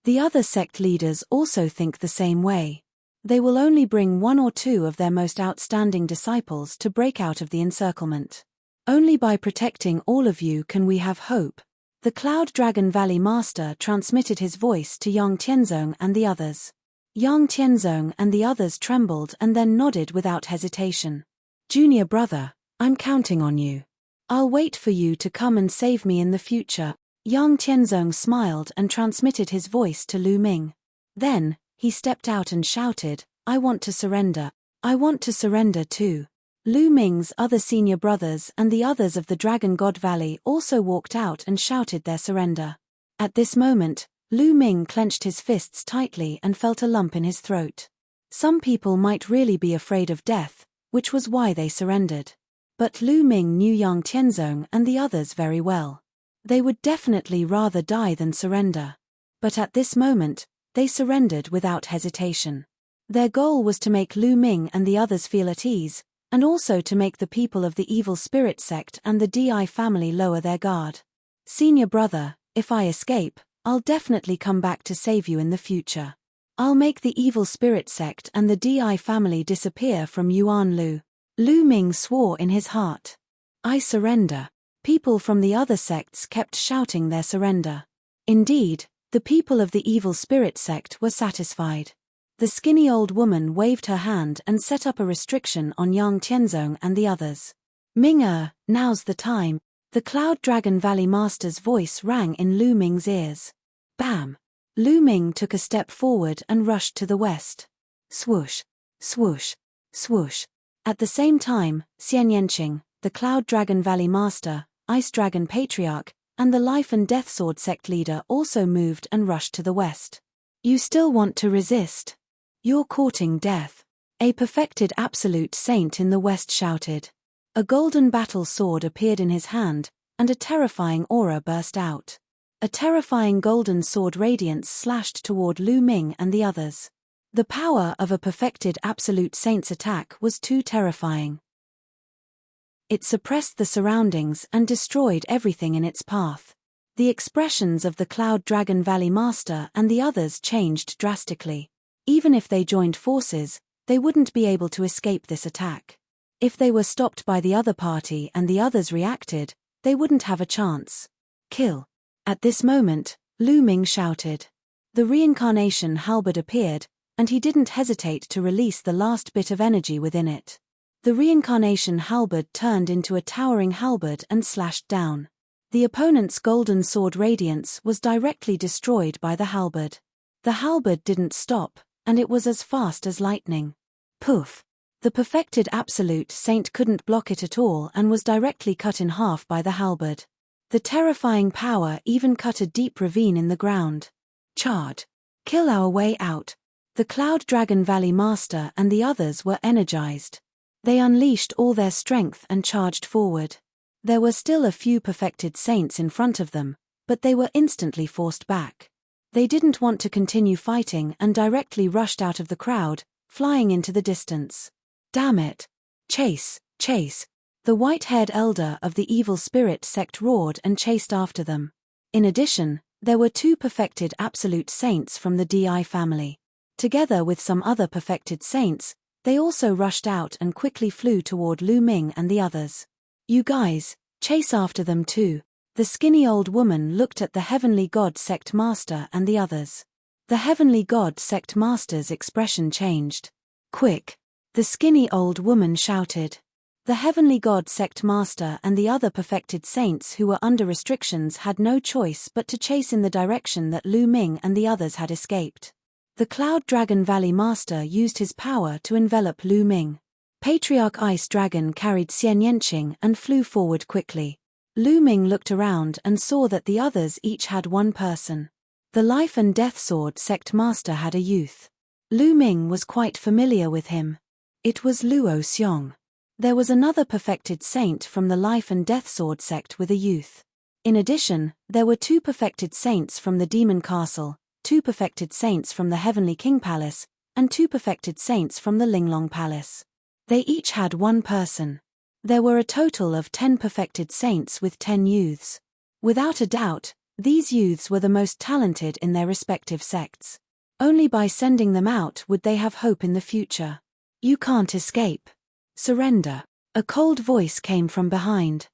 [SPEAKER 1] The other sect leaders also think the same way. They will only bring 1 or 2 of their most outstanding disciples to break out of the encirclement. Only by protecting all of you can we have hope. The Cloud Dragon Valley Master transmitted his voice to Yang Tianzong and the others. Yang Tianzong and the others trembled and then nodded without hesitation. Junior brother, I'm counting on you. I'll wait for you to come and save me in the future. Yang Tianzong smiled and transmitted his voice to Lu Ming. Then, he stepped out and shouted, I want to surrender. I want to surrender too. Lu Ming's other senior brothers and the others of the Dragon God Valley also walked out and shouted their surrender. At this moment, Lu Ming clenched his fists tightly and felt a lump in his throat. Some people might really be afraid of death, which was why they surrendered. But Lu Ming knew Yang Tianzong and the others very well. They would definitely rather die than surrender. But at this moment, they surrendered without hesitation. Their goal was to make Lu Ming and the others feel at ease, and also to make the people of the evil spirit sect and the DI family lower their guard. Senior brother, if I escape, I'll definitely come back to save you in the future. I'll make the evil spirit sect and the DI family disappear from Yuanlu. Lu Ming swore in his heart. I surrender. People from the other sects kept shouting their surrender. Indeed, the people of the evil spirit sect were satisfied. The skinny old woman waved her hand and set up a restriction on Yang Tianzong and the others. Ming now's the time. The Cloud Dragon Valley Master's voice rang in Lu Ming's ears. Bam! Lu Ming took a step forward and rushed to the west. Swoosh, swoosh, swoosh. At the same time, Xian Yanqing, the Cloud Dragon Valley Master, Ice Dragon Patriarch, and the Life and Death Sword sect leader also moved and rushed to the west. You still want to resist? You're courting death. A perfected absolute saint in the west shouted. A golden battle sword appeared in his hand, and a terrifying aura burst out. A terrifying golden sword radiance slashed toward Lu Ming and the others. The power of a perfected absolute saint's attack was too terrifying. It suppressed the surroundings and destroyed everything in its path. The expressions of the Cloud Dragon Valley Master and the others changed drastically. Even if they joined forces, they wouldn't be able to escape this attack. If they were stopped by the other party and the others reacted, they wouldn't have a chance. Kill. At this moment, Lu Ming shouted. The reincarnation halberd appeared, and he didn't hesitate to release the last bit of energy within it. The reincarnation halberd turned into a towering halberd and slashed down. The opponent's golden sword radiance was directly destroyed by the halberd. The halberd didn't stop, and it was as fast as lightning. Poof! The perfected absolute saint couldn't block it at all and was directly cut in half by the halberd. The terrifying power even cut a deep ravine in the ground. Charge! Kill our way out! The Cloud Dragon Valley Master and the others were energized. They unleashed all their strength and charged forward. There were still a few perfected saints in front of them, but they were instantly forced back. They didn't want to continue fighting and directly rushed out of the crowd, flying into the distance. Damn it! Chase, chase! The white-haired elder of the evil spirit sect roared and chased after them. In addition, there were two perfected absolute saints from the DI family. Together with some other perfected saints, they also rushed out and quickly flew toward Lu Ming and the others. You guys, chase after them too. The skinny old woman looked at the Heavenly God sect master and the others. The Heavenly God sect master's expression changed. Quick! The skinny old woman shouted. The Heavenly God sect master and the other perfected saints who were under restrictions had no choice but to chase in the direction that Lu Ming and the others had escaped. The Cloud Dragon Valley Master used his power to envelop Lu Ming. Patriarch Ice Dragon carried Xian Yanqing and flew forward quickly. Lu Ming looked around and saw that the others each had one person. The Life and Death Sword sect master had a youth. Lu Ming was quite familiar with him. It was Luo Xiong. There was another perfected saint from the Life and Death Sword sect with a youth. In addition, there were two perfected saints from the Demon Castle, two perfected saints from the Heavenly King Palace, and two perfected saints from the Linglong Palace. They each had one person. There were a total of 10 perfected saints with 10 youths. Without a doubt, these youths were the most talented in their respective sects. Only by sending them out would they have hope in the future. You can't escape. Surrender. A cold voice came from behind.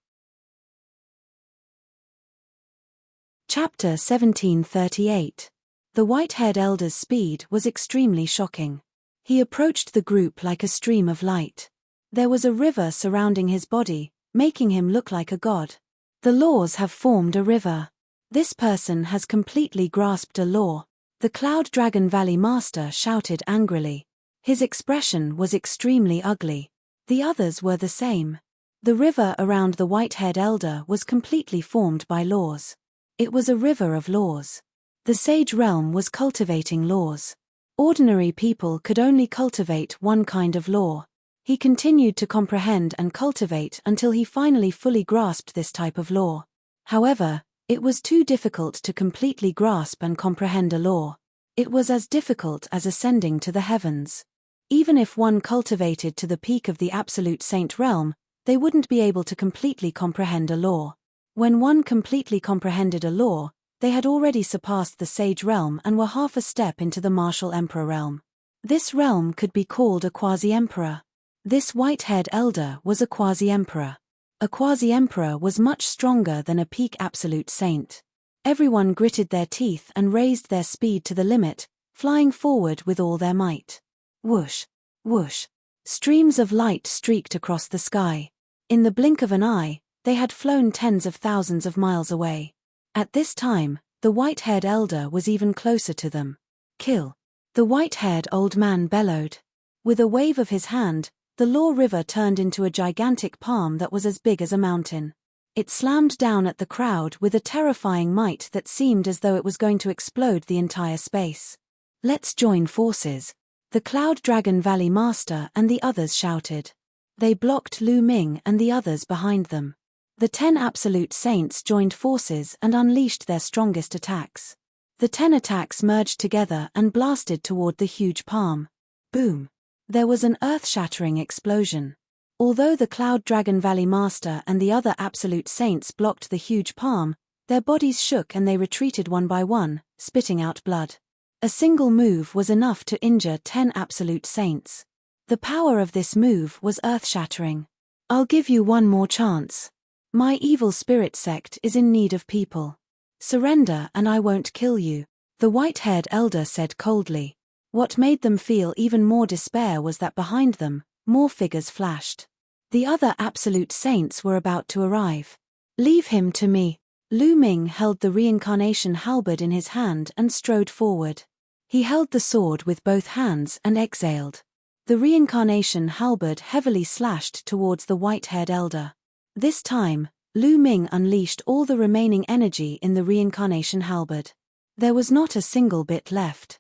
[SPEAKER 1] Chapter 1738. The white-haired elder's speed was extremely shocking. He approached the group like a stream of light. There was a river surrounding his body, making him look like a god. The laws have formed a river. This person has completely grasped a law. The Cloud Dragon Valley Master shouted angrily. His expression was extremely ugly. The others were the same. The river around the white-haired elder was completely formed by laws. It was a river of laws. The sage realm was cultivating laws. Ordinary people could only cultivate one kind of law. He continued to comprehend and cultivate until he finally fully grasped this type of law. However, it was too difficult to completely grasp and comprehend a law. It was as difficult as ascending to the heavens. Even if one cultivated to the peak of the absolute saint realm, they wouldn't be able to completely comprehend a law. When one completely comprehended a law, they had already surpassed the sage realm and were half a step into the martial emperor realm. This realm could be called a quasi-emperor. This white-haired elder was a quasi-emperor. A quasi-emperor was much stronger than a peak absolute saint. Everyone gritted their teeth and raised their speed to the limit, flying forward with all their might. Whoosh, whoosh. Streams of light streaked across the sky. In the blink of an eye, they had flown tens of thousands of miles away. At this time, the white-haired elder was even closer to them. Kill! The white-haired old man bellowed. With a wave of his hand, the Law River turned into a gigantic palm that was as big as a mountain. It slammed down at the crowd with a terrifying might that seemed as though it was going to explode the entire space. Let's join forces. The Cloud Dragon Valley Master and the others shouted. They blocked Lu Ming and the others behind them. The 10 Absolute Saints joined forces and unleashed their strongest attacks. The 10 attacks merged together and blasted toward the huge palm. Boom! There was an earth-shattering explosion. Although the Cloud Dragon Valley Master and the other Absolute Saints blocked the huge palm, their bodies shook and they retreated one by one, spitting out blood. A single move was enough to injure 10 Absolute Saints. The power of this move was earth-shattering. I'll give you one more chance. My evil spirit sect is in need of people. Surrender and I won't kill you, the white-haired elder said coldly. What made them feel even more despair was that behind them, more figures flashed. The other Absolute Saints were about to arrive. Leave him to me. Lu Ming held the reincarnation halberd in his hand and strode forward. He held the sword with both hands and exhaled. The reincarnation halberd heavily slashed towards the white-haired elder. This time, Lu Ming unleashed all the remaining energy in the reincarnation halberd. There was not a single bit left.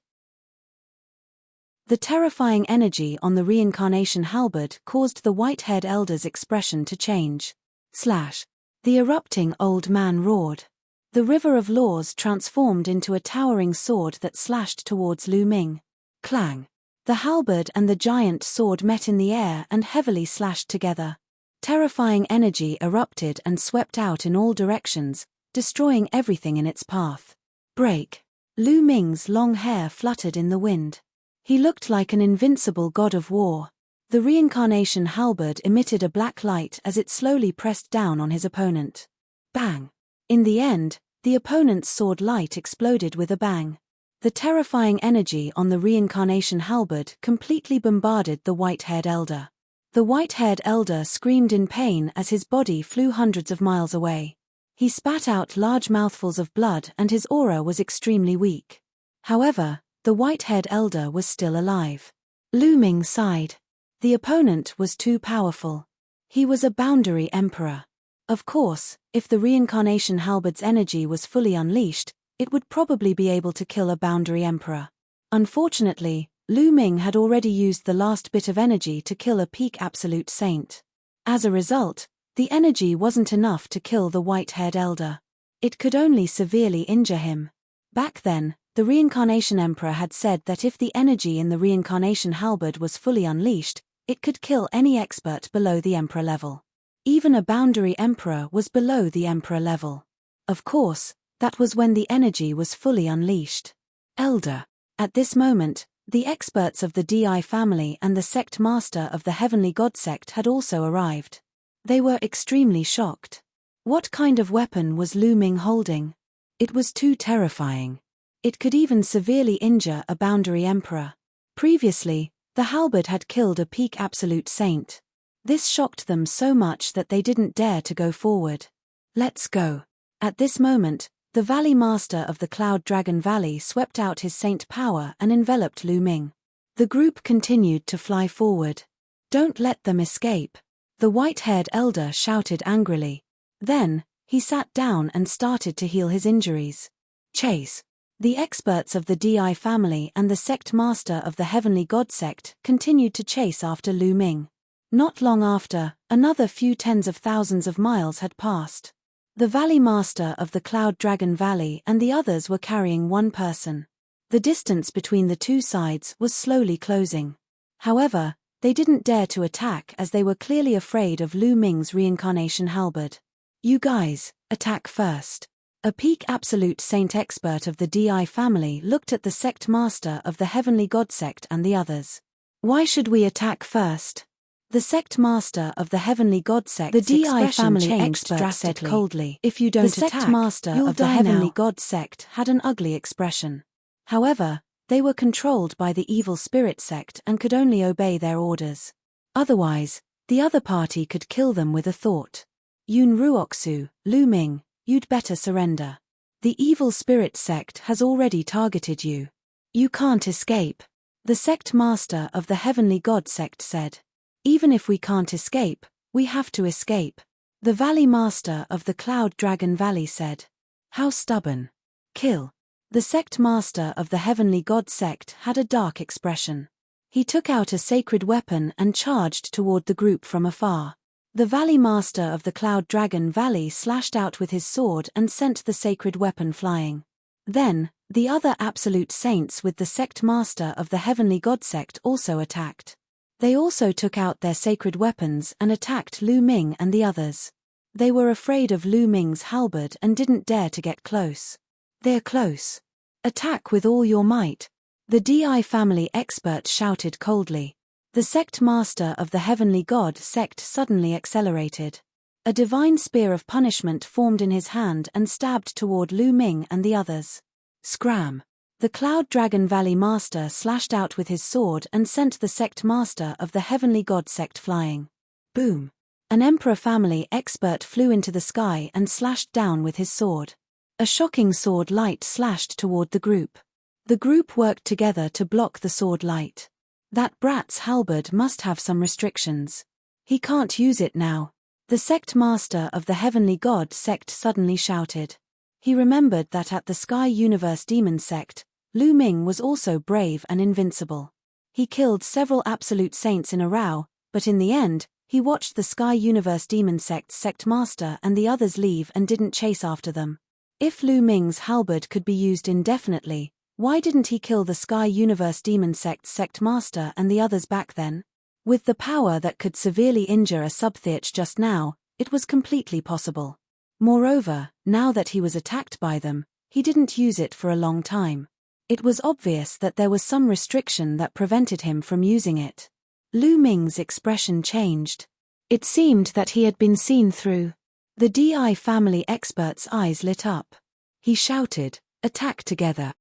[SPEAKER 1] The terrifying energy on the reincarnation halberd caused the white-haired elder's expression to change. Slash. The erupting old man roared. The river of laws transformed into a towering sword that slashed towards Lu Ming. Clang. The halberd and the giant sword met in the air and heavily slashed together. Terrifying energy erupted and swept out in all directions, destroying everything in its path. Break. Lu Ming's long hair fluttered in the wind. He looked like an invincible god of war. The reincarnation halberd emitted a black light as it slowly pressed down on his opponent. Bang! In the end, the opponent's sword light exploded with a bang. The terrifying energy on the reincarnation halberd completely bombarded the white-haired elder. The white-haired elder screamed in pain as his body flew hundreds of miles away. He spat out large mouthfuls of blood and his aura was extremely weak. However, the white-haired elder was still alive. Lu Ming sighed. The opponent was too powerful. He was a boundary emperor. Of course, if the reincarnation halberd's energy was fully unleashed, it would probably be able to kill a boundary emperor. Unfortunately, Lu Ming had already used the last bit of energy to kill a peak absolute saint. As a result, the energy wasn't enough to kill the white-haired elder. It could only severely injure him. Back then, the reincarnation emperor had said that if the energy in the reincarnation halberd was fully unleashed, it could kill any expert below the emperor level. Even a boundary emperor was below the emperor level. Of course, that was when the energy was fully unleashed. Elder. At this moment, The experts of the Di family and the sect master of the heavenly god sect had also arrived. They were extremely shocked. What kind of weapon was Lu Ming holding? It was too terrifying. It could even severely injure a boundary emperor. Previously, the halberd had killed a peak absolute saint. This shocked them so much that they didn't dare to go forward. Let's go. At this moment, the Valley Master of the Cloud Dragon Valley swept out his saint power and enveloped Lu Ming. The group continued to fly forward. Don't let them escape, the white-haired elder shouted angrily. Then, he sat down and started to heal his injuries. Chase. The experts of the Di family and the sect master of the heavenly god sect continued to chase after Lu Ming. Not long after, another few tens of thousands of miles had passed. The Valley Master of the Cloud Dragon Valley and the others were carrying one person. The distance between the two sides was slowly closing. However, they didn't dare to attack as they were clearly afraid of Lu Ming's reincarnation halberd. You guys, attack first. A peak absolute saint expert of the Di family looked at the sect master of the heavenly god sect and the others. Why should we attack first? The sect master of the heavenly god sect, the Di family expert, said coldly. If you don't attack, the sect master of the heavenly god sect had an ugly expression. However, they were controlled by the evil spirit sect and could only obey their orders. Otherwise, the other party could kill them with a thought. Yun Ruoxu, Lu Ming, you'd better surrender. The evil spirit sect has already targeted you. You can't escape. The sect master of the heavenly god sect said. Even if we can't escape, we have to escape. The Valley Master of the Cloud Dragon Valley said. How stubborn. Kill. The sect master of the heavenly god sect had a dark expression. He took out a sacred weapon and charged toward the group from afar. The Valley Master of the Cloud Dragon Valley slashed out with his sword and sent the sacred weapon flying. Then, the other absolute saints with the sect master of the heavenly god sect also attacked. They also took out their sacred weapons and attacked Lu Ming and the others. They were afraid of Lu Ming's halberd and didn't dare to get close. They're close. Attack with all your might. The Di family expert shouted coldly. The sect master of the heavenly god sect suddenly accelerated. A divine spear of punishment formed in his hand and stabbed toward Lu Ming and the others. Scram. The Cloud Dragon Valley Master slashed out with his sword and sent the sect master of the heavenly god sect flying. Boom. An Emperor family expert flew into the sky and slashed down with his sword. A shocking sword light slashed toward the group. The group worked together to block the sword light. That brat's halberd must have some restrictions. He can't use it now. The sect master of the heavenly god sect suddenly shouted. He remembered that at the Sky Universe Demon sect, Lu Ming was also brave and invincible. He killed several absolute saints in a row, but in the end, he watched the Sky Universe Demon sect's sect master and the others leave and didn't chase after them. If Lu Ming's halberd could be used indefinitely, why didn't he kill the Sky Universe Demon sect's sect master and the others back then? With the power that could severely injure a subtheurge just now, it was completely possible. Moreover, now that he was attacked by them, he didn't use it for a long time. It was obvious that there was some restriction that prevented him from using it. Lu Ming's expression changed. It seemed that he had been seen through. The Di family expert's eyes lit up. He shouted, "Attack together."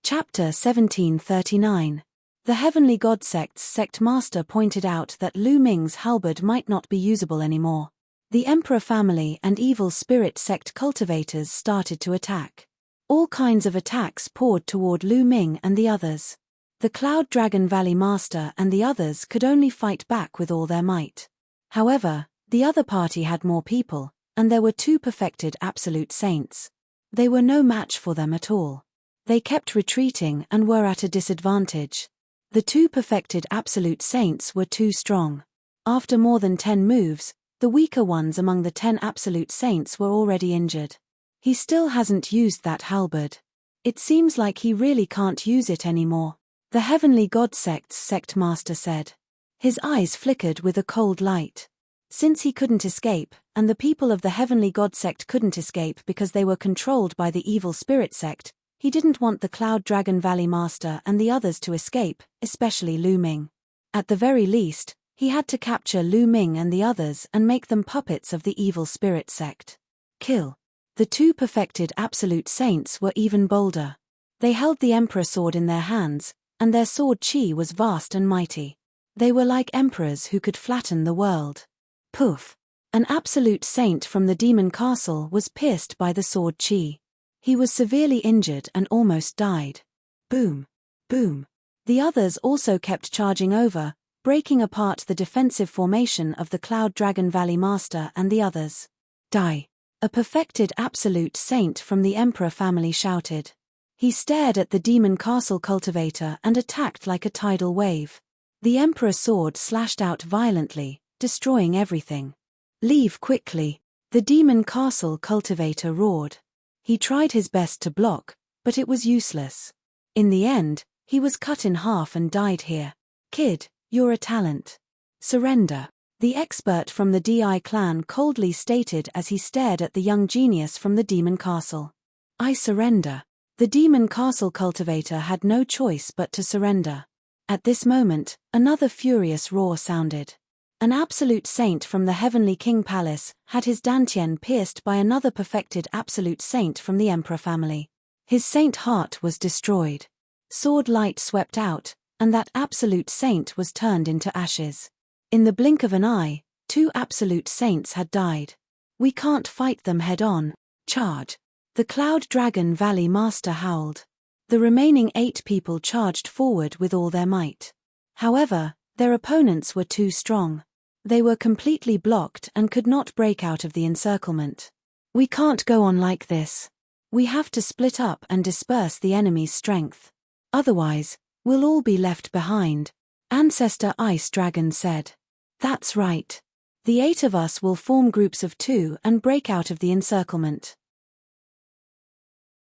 [SPEAKER 1] Chapter 1739. The Heavenly God Sect's sect master pointed out that Lu Ming's halberd might not be usable anymore. The Emperor family and evil spirit sect cultivators started to attack. All kinds of attacks poured toward Lu Ming and the others. The Cloud Dragon Valley Master and the others could only fight back with all their might. However, the other party had more people, and there were two perfected absolute saints. They were no match for them at all. They kept retreating and were at a disadvantage. The two perfected absolute saints were too strong. After more than 10 moves, the weaker ones among the 10 absolute saints were already injured. He still hasn't used that halberd. It seems like he really can't use it anymore, the Heavenly God Sect's sect master said. His eyes flickered with a cold light. Since he couldn't escape, and the people of the Heavenly God Sect couldn't escape because they were controlled by the evil spirit sect, He didn't want the Cloud Dragon Valley Master and the others to escape, especially Lu Ming. At the very least, he had to capture Lu Ming and the others and make them puppets of the evil spirit sect. Kill. The two perfected absolute saints were even bolder. They held the Emperor sword in their hands, and their sword chi was vast and mighty. They were like emperors who could flatten the world. Poof! An absolute saint from the demon castle was pierced by the sword chi. He was severely injured and almost died. Boom! Boom! The others also kept charging over, breaking apart the defensive formation of the Cloud Dragon Valley Master and the others. Die! A perfected absolute saint from the Emperor family shouted. He stared at the demon castle cultivator and attacked like a tidal wave. The Emperor's sword slashed out violently, destroying everything. Leave quickly! The demon castle cultivator roared. He tried his best to block, but it was useless. In the end, he was cut in half and died here. Kid, you're a talent. Surrender. The expert from the DI clan coldly stated as he stared at the young genius from the demon castle. I surrender. The demon castle cultivator had no choice but to surrender. At this moment, another furious roar sounded. An absolute saint from the Heavenly King Palace had his dantian pierced by another perfected absolute saint from the Emperor family. His saint heart was destroyed. Sword light swept out, and that absolute saint was turned into ashes. In the blink of an eye, two absolute saints had died. We can't fight them head-on. Charge! The Cloud Dragon Valley Master howled. The remaining 8 people charged forward with all their might. However, their opponents were too strong. They were completely blocked and could not break out of the encirclement. We can't go on like this. We have to split up and disperse the enemy's strength. Otherwise, we'll all be left behind, Ancestor Ice Dragon said. That's right. The 8 of us will form groups of 2 and break out of the encirclement.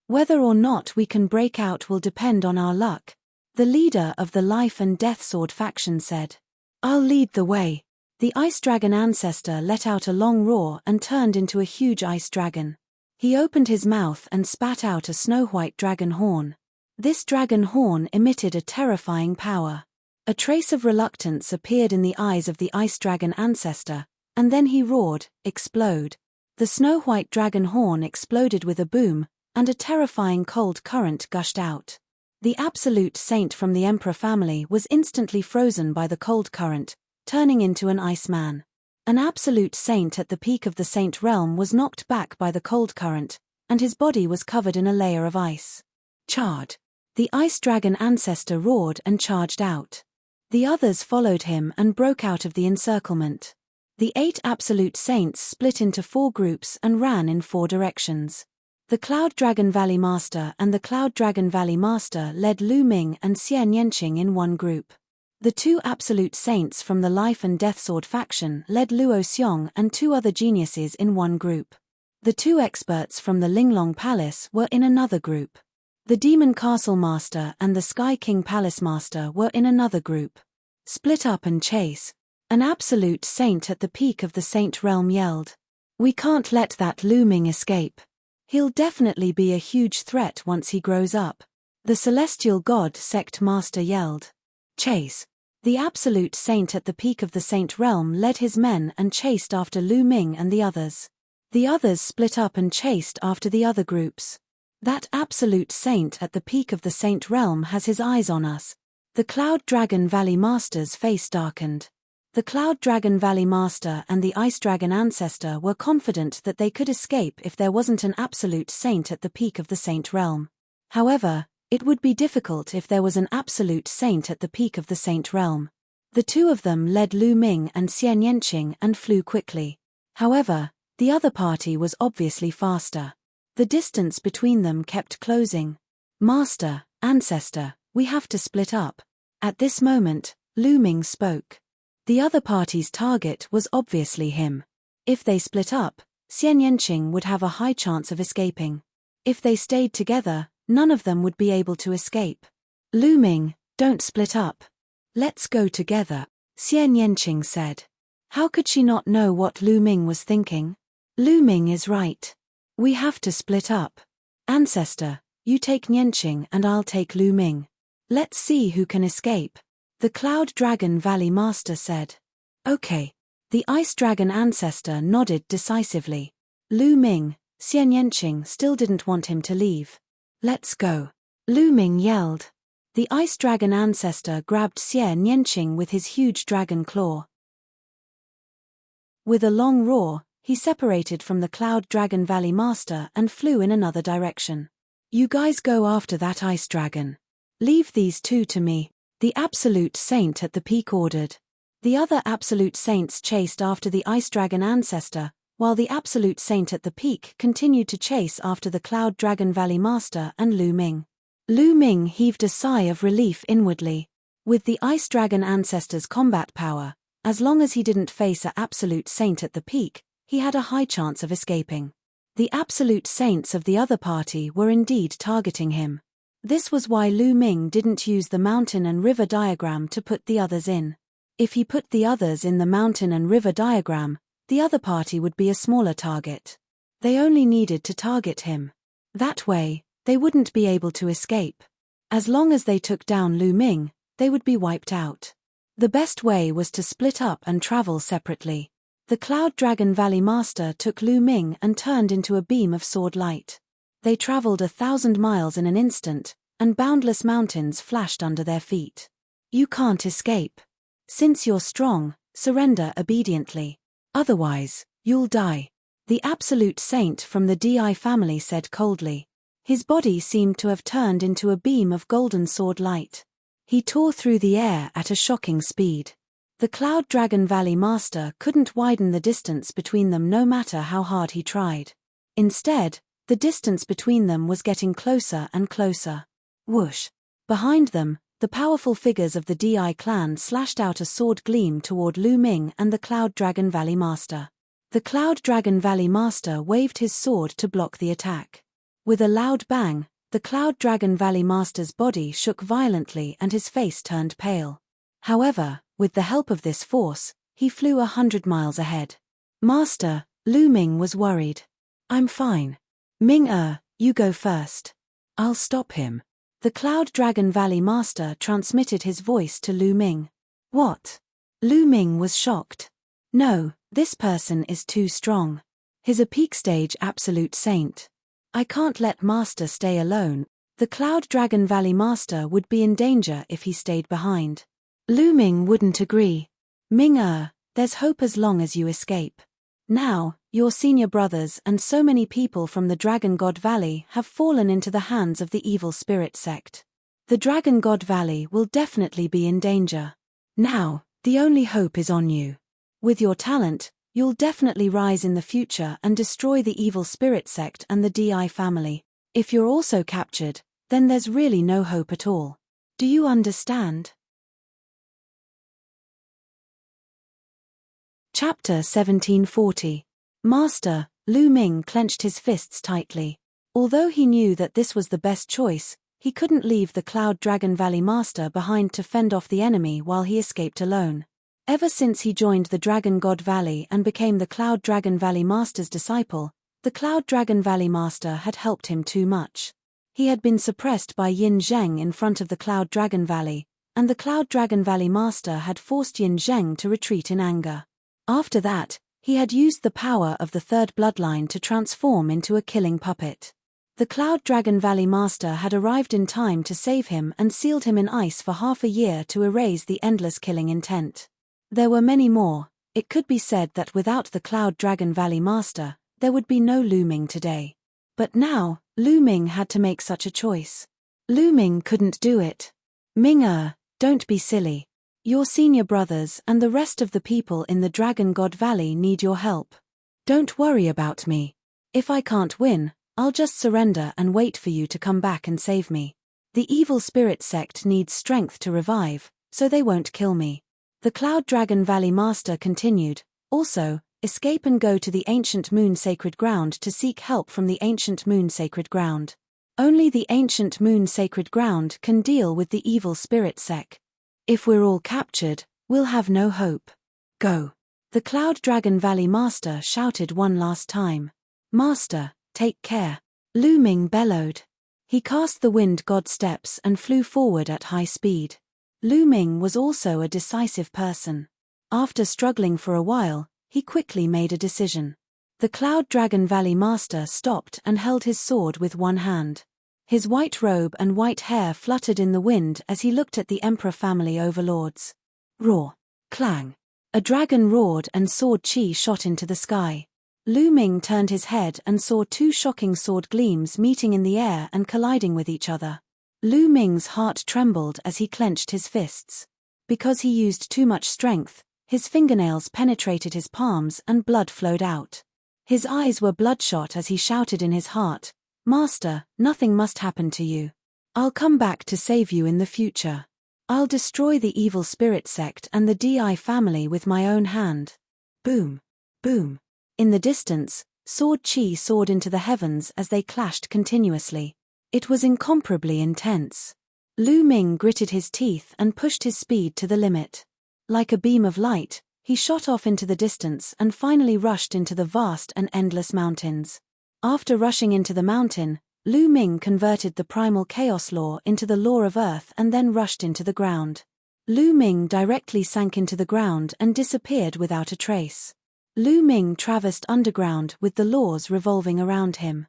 [SPEAKER 1] Whether or not we can break out will depend on our luck, the leader of the Life and Death Sword faction said. I'll lead the way. The Ice Dragon ancestor let out a long roar and turned into a huge ice dragon. He opened his mouth and spat out a snow-white dragon horn. This dragon horn emitted a terrifying power. A trace of reluctance appeared in the eyes of the Ice Dragon ancestor, and then he roared, "Explode!" The snow-white dragon horn exploded with a boom, and a terrifying cold current gushed out. The absolute saint from the Emperor family was instantly frozen by the cold current, turning into an ice man. An absolute saint at the peak of the saint realm was knocked back by the cold current, and his body was covered in a layer of ice. Charge! The Ice Dragon ancestor roared and charged out. The others followed him and broke out of the encirclement. The 8 absolute saints split into 4 groups and ran in 4 directions. The Cloud Dragon Valley Master and the Cloud Dragon Valley Master led Lu Ming and Xian Yanqing in one group. The 2 absolute saints from the Life and Death Sword faction led Luo Xiong and 2 other geniuses in one group. The 2 experts from the Linglong Palace were in another group. The Demon Castle Master and the Sky King Palace Master were in another group. Split up and chase. An absolute saint at the peak of the Saint Realm yelled. We can't let that Lu Ming escape. He'll definitely be a huge threat once he grows up. The Celestial God Sect Master yelled. Chase. The absolute saint at the peak of the Saint Realm led his men and chased after Lu Ming and the others. The others split up and chased after the other groups. That absolute saint at the peak of the Saint Realm has his eyes on us. The Cloud Dragon Valley Master's face darkened. The Cloud Dragon Valley Master and the Ice Dragon Ancestor were confident that they could escape if there wasn't an absolute saint at the peak of the Saint Realm. However, it would be difficult if there was an absolute saint at the peak of the Saint Realm. The 2 of them led Lu Ming and Xian Yanqing and flew quickly. However, the other party was obviously faster. The distance between them kept closing. Master, Ancestor, we have to split up. At this moment, Lu Ming spoke. The other party's target was obviously him. If they split up, Xian Yanqing would have a high chance of escaping. If they stayed together, none of them would be able to escape. Lu Ming, don't split up. Let's go together, Xian Yanqing said. How could she not know what Lu Ming was thinking? Lu Ming is right. We have to split up. Ancestor, You take Nianqing and I'll take Lu Ming. Let's see who can escape. The Cloud Dragon Valley Master said. Okay. The Ice Dragon ancestor nodded decisively. Lu Ming, Xian Nianqing still didn't want him to leave. Let's go. Lu Ming yelled. The Ice Dragon ancestor grabbed Xian Nianqing with his huge dragon claw. With a long roar, he separated from the Cloud Dragon Valley Master and flew in another direction. You guys go after that Ice Dragon. Leave these two to me, the Absolute Saint at the peak ordered. The other Absolute Saints chased after the Ice Dragon ancestor, while the Absolute Saint at the peak continued to chase after the Cloud Dragon Valley Master and Lu Ming. Lu Ming heaved a sigh of relief inwardly. With the Ice Dragon ancestor's combat power, as long as he didn't face a Absolute Saint at the peak, he had a high chance of escaping. The Absolute Saints of the other party were indeed targeting him. This was why Lu Ming didn't use the mountain and river diagram to put the others in. If he put the others in the mountain and river diagram, the other party would be a smaller target. They only needed to target him. That way, they wouldn't be able to escape. As long as they took down Lu Ming, they would be wiped out. The best way was to split up and travel separately. The Cloud Dragon Valley Master took Lu Ming and turned into a beam of sword light. They traveled 1,000 miles in an instant, and boundless mountains flashed under their feet. You can't escape. Since you're strong, surrender obediently. Otherwise, you'll die. The Absolute Saint from the Di family said coldly. His body seemed to have turned into a beam of golden sword light. He tore through the air at a shocking speed. The Cloud Dragon Valley Master couldn't widen the distance between them no matter how hard he tried. Instead, the distance between them was getting closer and closer. Whoosh! Behind them, the powerful figures of the Di clan slashed out a sword gleam toward Lu Ming and the Cloud Dragon Valley Master. The Cloud Dragon Valley Master waved his sword to block the attack. With a loud bang, the Cloud Dragon Valley Master's body shook violently and his face turned pale. However, with the help of this force, he flew 100 miles ahead. Master, Lu Ming was worried. I'm fine. Ming you go first. I'll stop him. The Cloud Dragon Valley Master transmitted his voice to Lu Ming. What? Lu Ming was shocked. No, this person is too strong. He's a peak stage Absolute Saint. I can't let Master stay alone. The Cloud Dragon Valley Master would be in danger if he stayed behind. Lu Ming wouldn't agree. Ming there's hope as long as you escape. Now, your senior brothers and so many people from the Dragon God Valley have fallen into the hands of the evil spirit sect. The Dragon God Valley will definitely be in danger. Now, the only hope is on you. With your talent, you'll definitely rise in the future and destroy the evil spirit sect and the Di family. If you're also captured, then there's really no hope at all. Do you understand? Chapter 1740. Master, Lu Ming clenched his fists tightly. Although he knew that this was the best choice, he couldn't leave the Cloud Dragon Valley Master behind to fend off the enemy while he escaped alone. Ever since he joined the Dragon God Valley and became the Cloud Dragon Valley Master's disciple, the Cloud Dragon Valley Master had helped him too much. He had been suppressed by Yin Zheng in front of the Cloud Dragon Valley, and the Cloud Dragon Valley Master had forced Yin Zheng to retreat in anger. After that, he had used the power of the third bloodline to transform into a killing puppet. The Cloud Dragon Valley Master had arrived in time to save him and sealed him in ice for half a year to erase the endless killing intent. There were many more. It could be said that without the Cloud Dragon Valley Master, there would be no Lu Ming today. But now, Lu Ming had to make such a choice. Lu Ming couldn't do it. Ming don't be silly. Your senior brothers and the rest of the people in the Dragon God Valley need your help. Don't worry about me. If I can't win, I'll just surrender and wait for you to come back and save me. The evil spirit sect needs strength to revive, so they won't kill me. The Cloud Dragon Valley Master continued. Also, escape and go to the Ancient Moon Sacred Ground to seek help from the Ancient Moon Sacred Ground. Only the Ancient Moon Sacred Ground can deal with the evil spirit sect. If we're all captured, we'll have no hope. Go. The Cloud Dragon Valley Master shouted one last time. Master, take care. Lu Ming bellowed. He cast the wind god steps and flew forward at high speed. Lu Ming was also a decisive person. After struggling for a while, he quickly made a decision. The Cloud Dragon Valley Master stopped and held his sword with one hand. His white robe and white hair fluttered in the wind as he looked at the Emperor family overlords. Roar! Clang! A dragon roared and sword chi shot into the sky. Lu Ming turned his head and saw two shocking sword gleams meeting in the air and colliding with each other. Lu Ming's heart trembled as he clenched his fists. Because he used too much strength, his fingernails penetrated his palms and blood flowed out. His eyes were bloodshot as he shouted in his heart, "Master, nothing must happen to you. I'll come back to save you in the future. I'll destroy the evil spirit sect and the Di family with my own hand." Boom! Boom! In the distance, sword chi soared into the heavens as they clashed continuously. It was incomparably intense. Lu Ming gritted his teeth and pushed his speed to the limit. Like a beam of light, he shot off into the distance and finally rushed into the vast and endless mountains. After rushing into the mountain, Lu Ming converted the primal chaos law into the law of earth and then rushed into the ground. Lu Ming directly sank into the ground and disappeared without a trace. Lu Ming traversed underground with the laws revolving around him.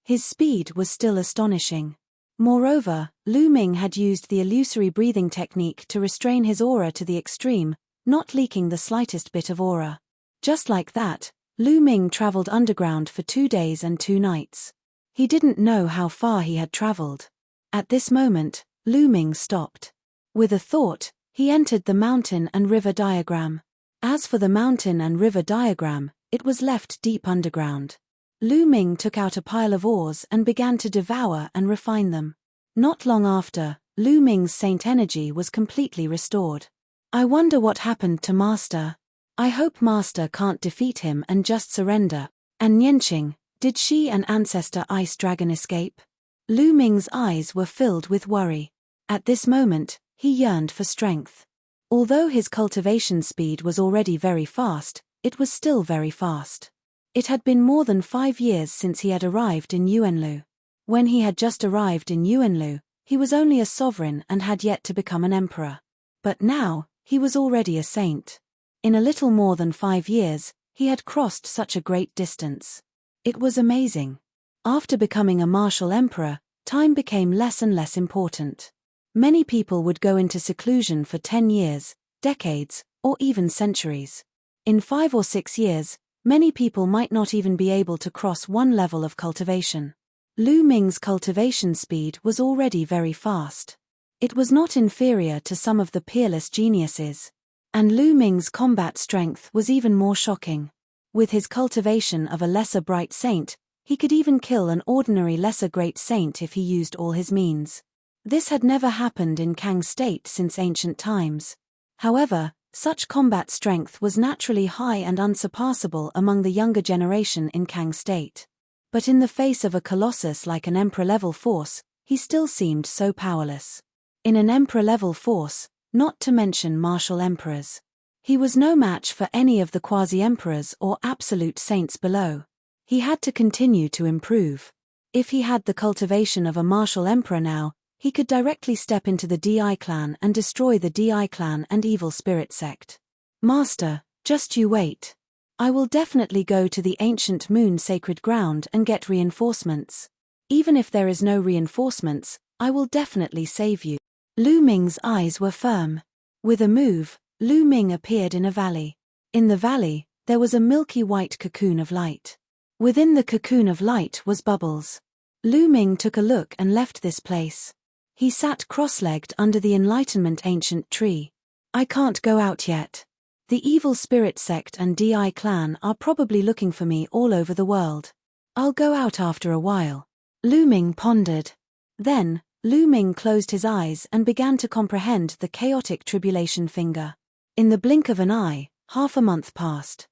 [SPEAKER 1] His speed was still astonishing. Moreover, Lu Ming had used the illusory breathing technique to restrain his aura to the extreme, not leaking the slightest bit of aura. Just like that, Lu Ming traveled underground for 2 days and 2 nights. He didn't know how far he had traveled. At this moment, Lu Ming stopped. With a thought, he entered the mountain and river diagram. As for the mountain and river diagram, it was left deep underground. Lu Ming took out a pile of ores and began to devour and refine them. Not long after, Lu Ming's saint energy was completely restored. "I wonder what happened to Master. I hope Master can't defeat him and just surrender. And Nianqing, did she and Ancestor Ice Dragon escape?" Lu Ming's eyes were filled with worry. At this moment, he yearned for strength. Although his cultivation speed was already very fast, it was still very fast. It had been more than 5 years since he had arrived in Yuanlu. When he had just arrived in Yuanlu, he was only a sovereign and had yet to become an emperor. But now, he was already a saint. In a little more than 5 years, he had crossed such a great distance. It was amazing. After becoming a martial emperor, time became less and less important. Many people would go into seclusion for 10 years, decades, or even centuries. In 5 or 6 years, many people might not even be able to cross one level of cultivation. Lu Ming's cultivation speed was already very fast. It was not inferior to some of the peerless geniuses. And Lu Ming's combat strength was even more shocking. With his cultivation of a lesser bright saint, he could even kill an ordinary lesser great saint if he used all his means. This had never happened in Kang State since ancient times. However, such combat strength was naturally high and unsurpassable among the younger generation in Kang State. But in the face of a colossus like an emperor-level force, he still seemed so powerless. In an emperor-level force, not to mention martial emperors, he was no match for any of the quasi-emperors or absolute saints below. He had to continue to improve. If he had the cultivation of a martial emperor now, he could directly step into the Di clan and destroy the Di clan and evil spirit sect. "Master, just you wait. I will definitely go to the ancient moon sacred ground and get reinforcements. Even if there is no reinforcements, I will definitely save you." Lu Ming's eyes were firm. With a move, Lu Ming appeared in a valley. In the valley, there was a milky white cocoon of light. Within the cocoon of light was Bubbles. Lu Ming took a look and left this place. He sat cross-legged under the Enlightenment ancient tree. "I can't go out yet. The evil spirit sect and Di clan are probably looking for me all over the world. I'll go out after a while." Lu Ming pondered. Then, Lu Ming closed his eyes and began to comprehend the chaotic tribulation finger. In the blink of an eye, half a month passed.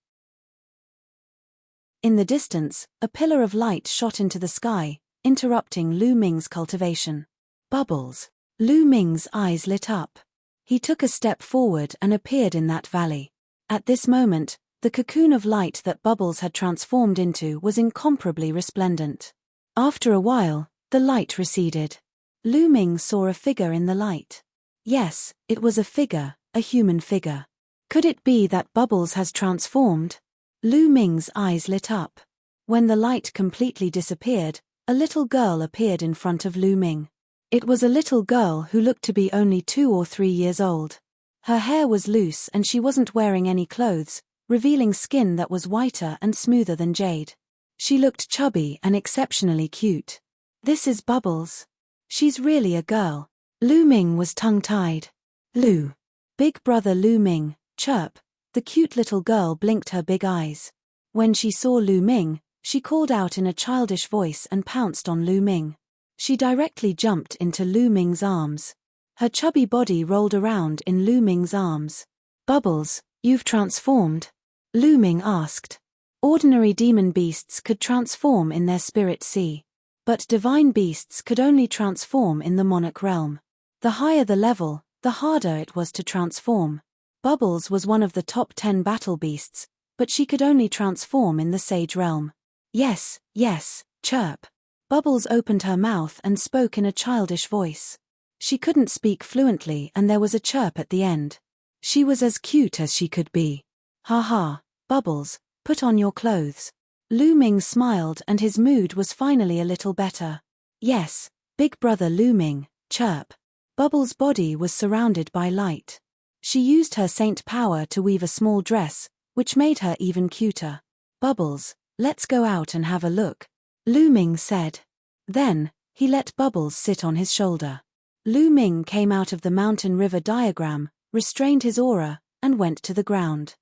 [SPEAKER 1] In the distance, a pillar of light shot into the sky, interrupting Lu Ming's cultivation. Bubbles. Lu Ming's eyes lit up. He took a step forward and appeared in that valley. At this moment, the cocoon of light that Bubbles had transformed into was incomparably resplendent. After a while, the light receded. Lu Ming saw a figure in the light. Yes, it was a figure, a human figure. Could it be that Bubbles has transformed? Lu Ming's eyes lit up. When the light completely disappeared, a little girl appeared in front of Lu Ming. It was a little girl who looked to be only 2 or 3 years old. Her hair was loose and she wasn't wearing any clothes, revealing skin that was whiter and smoother than jade. She looked chubby and exceptionally cute. This is Bubbles. She's really a girl. Lu Ming was tongue-tied. Lu. Big brother Lu Ming, chirp. The cute little girl blinked her big eyes. When she saw Lu Ming, she called out in a childish voice and pounced on Lu Ming. She directly jumped into Lu Ming's arms. Her chubby body rolled around in Lu Ming's arms. Bubbles, you've transformed? Lu Ming asked. Ordinary demon beasts could transform in their spirit sea. But divine beasts could only transform in the monarch realm. The higher the level, the harder it was to transform. Bubbles was one of the top 10 battle beasts, but she could only transform in the sage realm. Yes, yes, chirp. Bubbles opened her mouth and spoke in a childish voice. She couldn't speak fluently and there was a chirp at the end. She was as cute as she could be. Ha ha, Bubbles, put on your clothes. Lu Ming smiled and his mood was finally a little better. Yes, big brother Lu Ming, chirp. Bubbles' body was surrounded by light. She used her saint power to weave a small dress, which made her even cuter. Bubbles, let's go out and have a look, Lu Ming said. Then, he let Bubbles sit on his shoulder. Lu Ming came out of the mountain river diagram, restrained his aura, and went to the ground.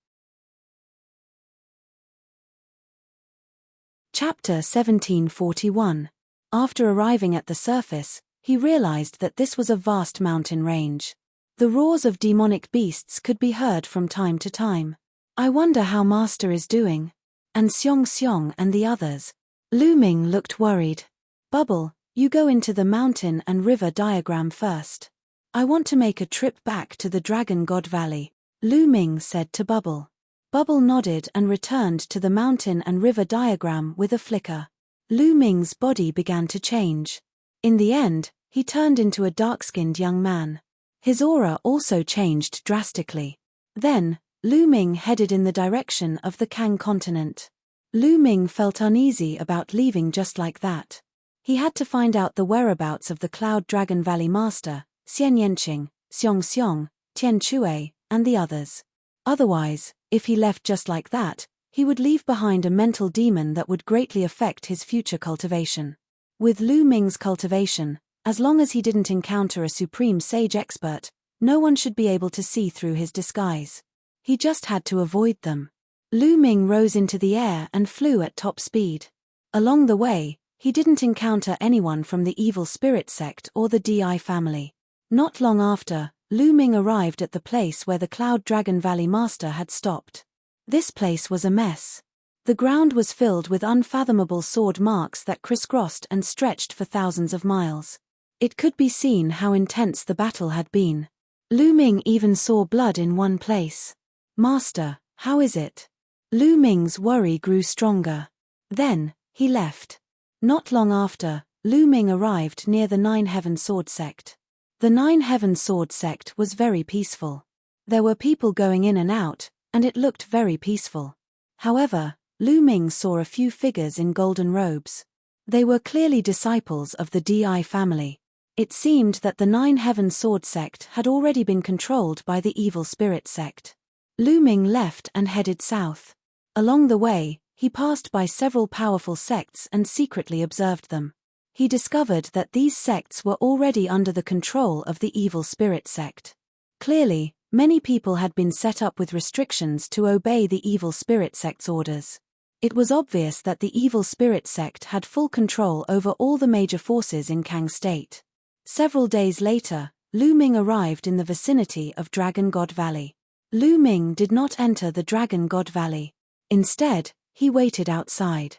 [SPEAKER 1] Chapter 1741. After arriving at the surface, he realized that this was a vast mountain range. The roars of demonic beasts could be heard from time to time. I wonder how Master is doing. And Xiong Xiong and the others. Lu Ming looked worried. Bubble, you go into the mountain and river diagram first. I want to make a trip back to the Dragon God Valley, Lu Ming said to Bubble. Bubble nodded and returned to the mountain and river diagram with a flicker. Lu Ming's body began to change. In the end, he turned into a dark-skinned young man. His aura also changed drastically. Then, Lu Ming headed in the direction of the Kang continent. Lu Ming felt uneasy about leaving just like that. He had to find out the whereabouts of the Cloud Dragon Valley Master, Xian Yanqing, Xiong Xiong, Tian Chue, and the others. Otherwise, if he left just like that, he would leave behind a mental demon that would greatly affect his future cultivation. With Lu Ming's cultivation, as long as he didn't encounter a supreme sage expert, no one should be able to see through his disguise. He just had to avoid them. Lu Ming rose into the air and flew at top speed. Along the way, he didn't encounter anyone from the evil spirit sect or the Di family. Not long after, Lu Ming arrived at the place where the Cloud Dragon Valley Master had stopped. This place was a mess. The ground was filled with unfathomable sword marks that crisscrossed and stretched for thousands of miles. It could be seen how intense the battle had been. Lu Ming even saw blood in one place. Master, how is it? Lu Ming's worry grew stronger. Then, he left. Not long after, Lu Ming arrived near the Nine Heaven Sword Sect. The Nine Heaven Sword Sect was very peaceful. There were people going in and out, and it looked very peaceful. However, Lu Ming saw a few figures in golden robes. They were clearly disciples of the Di family. It seemed that the Nine Heaven Sword Sect had already been controlled by the evil spirit sect. Lu Ming left and headed south. Along the way, he passed by several powerful sects and secretly observed them. He discovered that these sects were already under the control of the evil spirit sect. Clearly, many people had been set up with restrictions to obey the evil spirit sect's orders. It was obvious that the evil spirit sect had full control over all the major forces in Kang State. Several days later, Lu Ming arrived in the vicinity of Dragon God Valley. Lu Ming did not enter the Dragon God Valley. Instead, he waited outside.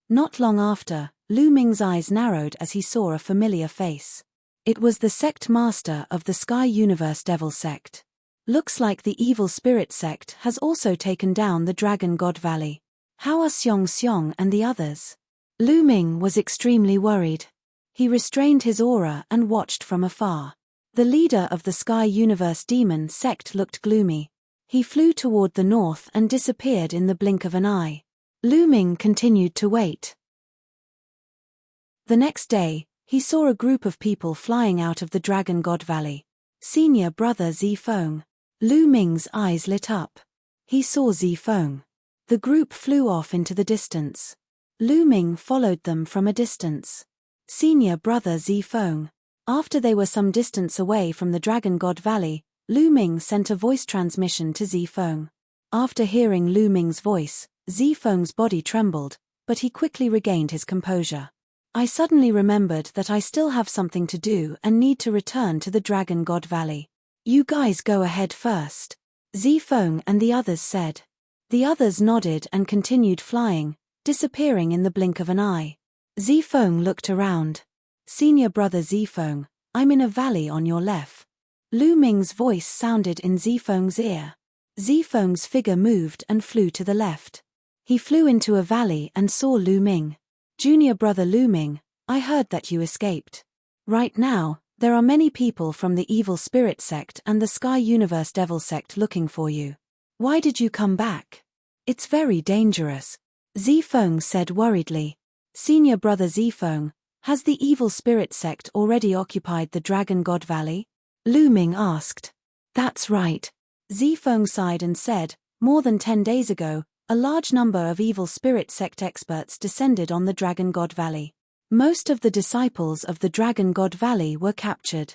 [SPEAKER 1] Not long after, Lu Ming's eyes narrowed as he saw a familiar face. It was the sect master of the Sky Universe Devil sect. Looks like the evil spirit sect has also taken down the Dragon God Valley. How are Xiong Xiong and the others? Lu Ming was extremely worried. He restrained his aura and watched from afar. The leader of the Sky Universe Demon sect looked gloomy. He flew toward the north and disappeared in the blink of an eye. Lu Ming continued to wait. The next day, he saw a group of people flying out of the Dragon God Valley. Senior brother Zifeng. Lu Ming's eyes lit up. He saw Zifeng. The group flew off into the distance. Lu Ming followed them from a distance. Senior brother Zifeng. After they were some distance away from the Dragon God Valley, Lu Ming sent a voice transmission to Zifeng. After hearing Lu Ming's voice, Zifeng's body trembled, but he quickly regained his composure. I suddenly remembered that I still have something to do and need to return to the Dragon God Valley. You guys go ahead first. Zifeng and the others said. The others nodded and continued flying, disappearing in the blink of an eye. Zifeng looked around. Senior brother Zifeng, I'm in a valley on your left. Lu Ming's voice sounded in Zifeng's ear. Zifeng's figure moved and flew to the left. He flew into a valley and saw Lu Ming. Junior brother Lu Ming, I heard that you escaped. Right now, there are many people from the Evil Spirit sect and the Sky Universe Devil sect looking for you. Why did you come back? It's very dangerous. Zifeng said worriedly. Senior brother Zifeng, has the Evil Spirit sect already occupied the Dragon God Valley? Lu Ming asked. That's right. Zifeng sighed and said, more than 10 days ago, a large number of Evil Spirit sect experts descended on the Dragon God Valley. Most of the disciples of the Dragon God Valley were captured.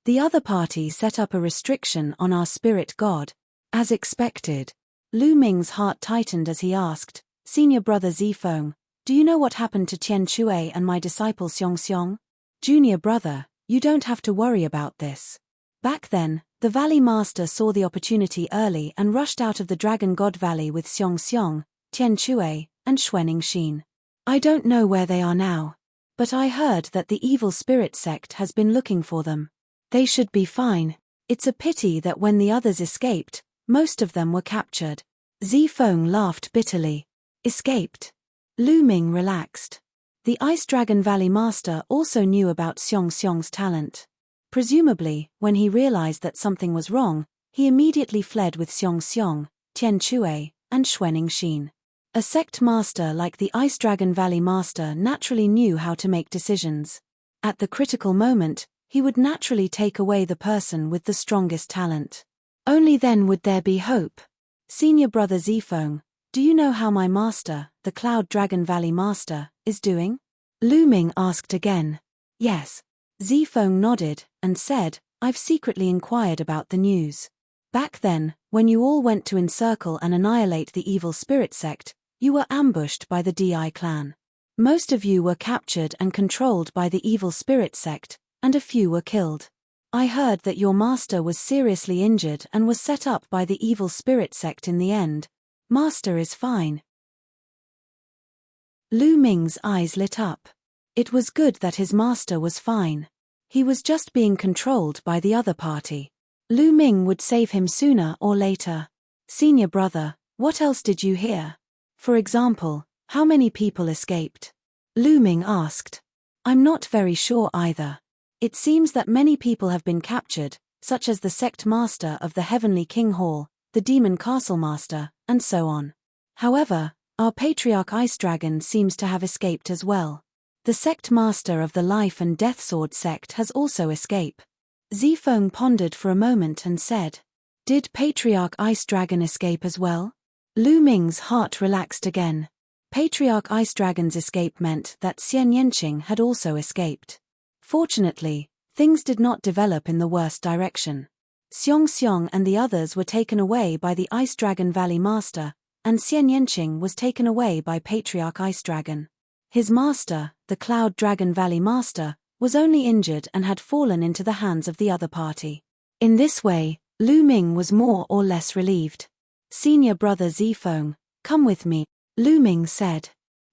[SPEAKER 1] The other party set up a restriction on our spirit god. As expected. Lu Ming's heart tightened as he asked, Senior brother Zifeng, do you know what happened to Tian Chui and my disciple Xiong Xiong? Junior brother, you don't have to worry about this. Back then, the Valley Master saw the opportunity early and rushed out of the Dragon God Valley with Xiong Xiong, Tian Chui, and Xuening Xin. I don't know where they are now. But I heard that the Evil Spirit sect has been looking for them. They should be fine. It's a pity that when the others escaped, most of them were captured. Zifeng laughed bitterly. Escaped. Lu Ming relaxed. The Ice Dragon Valley Master also knew about Xiong Xiong's talent. Presumably, when he realized that something was wrong, he immediately fled with Xiong Xiong, Tian Chui, and Xuening Xin. A sect master like the Ice Dragon Valley Master naturally knew how to make decisions. At the critical moment, he would naturally take away the person with the strongest talent. Only then would there be hope. Senior brother Zifeng, do you know how my master, the Cloud Dragon Valley Master, is doing? Lu Ming asked again. Yes. Zifeng nodded and said, I've secretly inquired about the news. Back then, when you all went to encircle and annihilate the Evil Spirit sect, you were ambushed by the Di clan. Most of you were captured and controlled by the Evil Spirit sect, and a few were killed. I heard that your master was seriously injured and was set up by the Evil Spirit sect in the end. Master is fine. Lu Ming's eyes lit up. It was good that his master was fine. He was just being controlled by the other party. Lu Ming would save him sooner or later. Senior brother, what else did you hear? For example, how many people escaped? Lu Ming asked. I'm not very sure either. It seems that many people have been captured, such as the sect master of the Heavenly King Hall, the Demon Castle Master, and so on. However, our Patriarch Ice Dragon seems to have escaped as well. The sect master of the Life and Death Sword sect has also escaped. Zifeng pondered for a moment and said, Did Patriarch Ice Dragon escape as well? Lu Ming's heart relaxed again. Patriarch Ice Dragon's escape meant that Xian Yanqing had also escaped. Fortunately, things did not develop in the worst direction. Xiong Xiong and the others were taken away by the Ice Dragon Valley Master, and Xian Yanqing was taken away by Patriarch Ice Dragon. His master, the Cloud Dragon Valley Master, was only injured and had fallen into the hands of the other party. In this way, Lu Ming was more or less relieved. Senior brother Zifeng, come with me, Lu Ming said.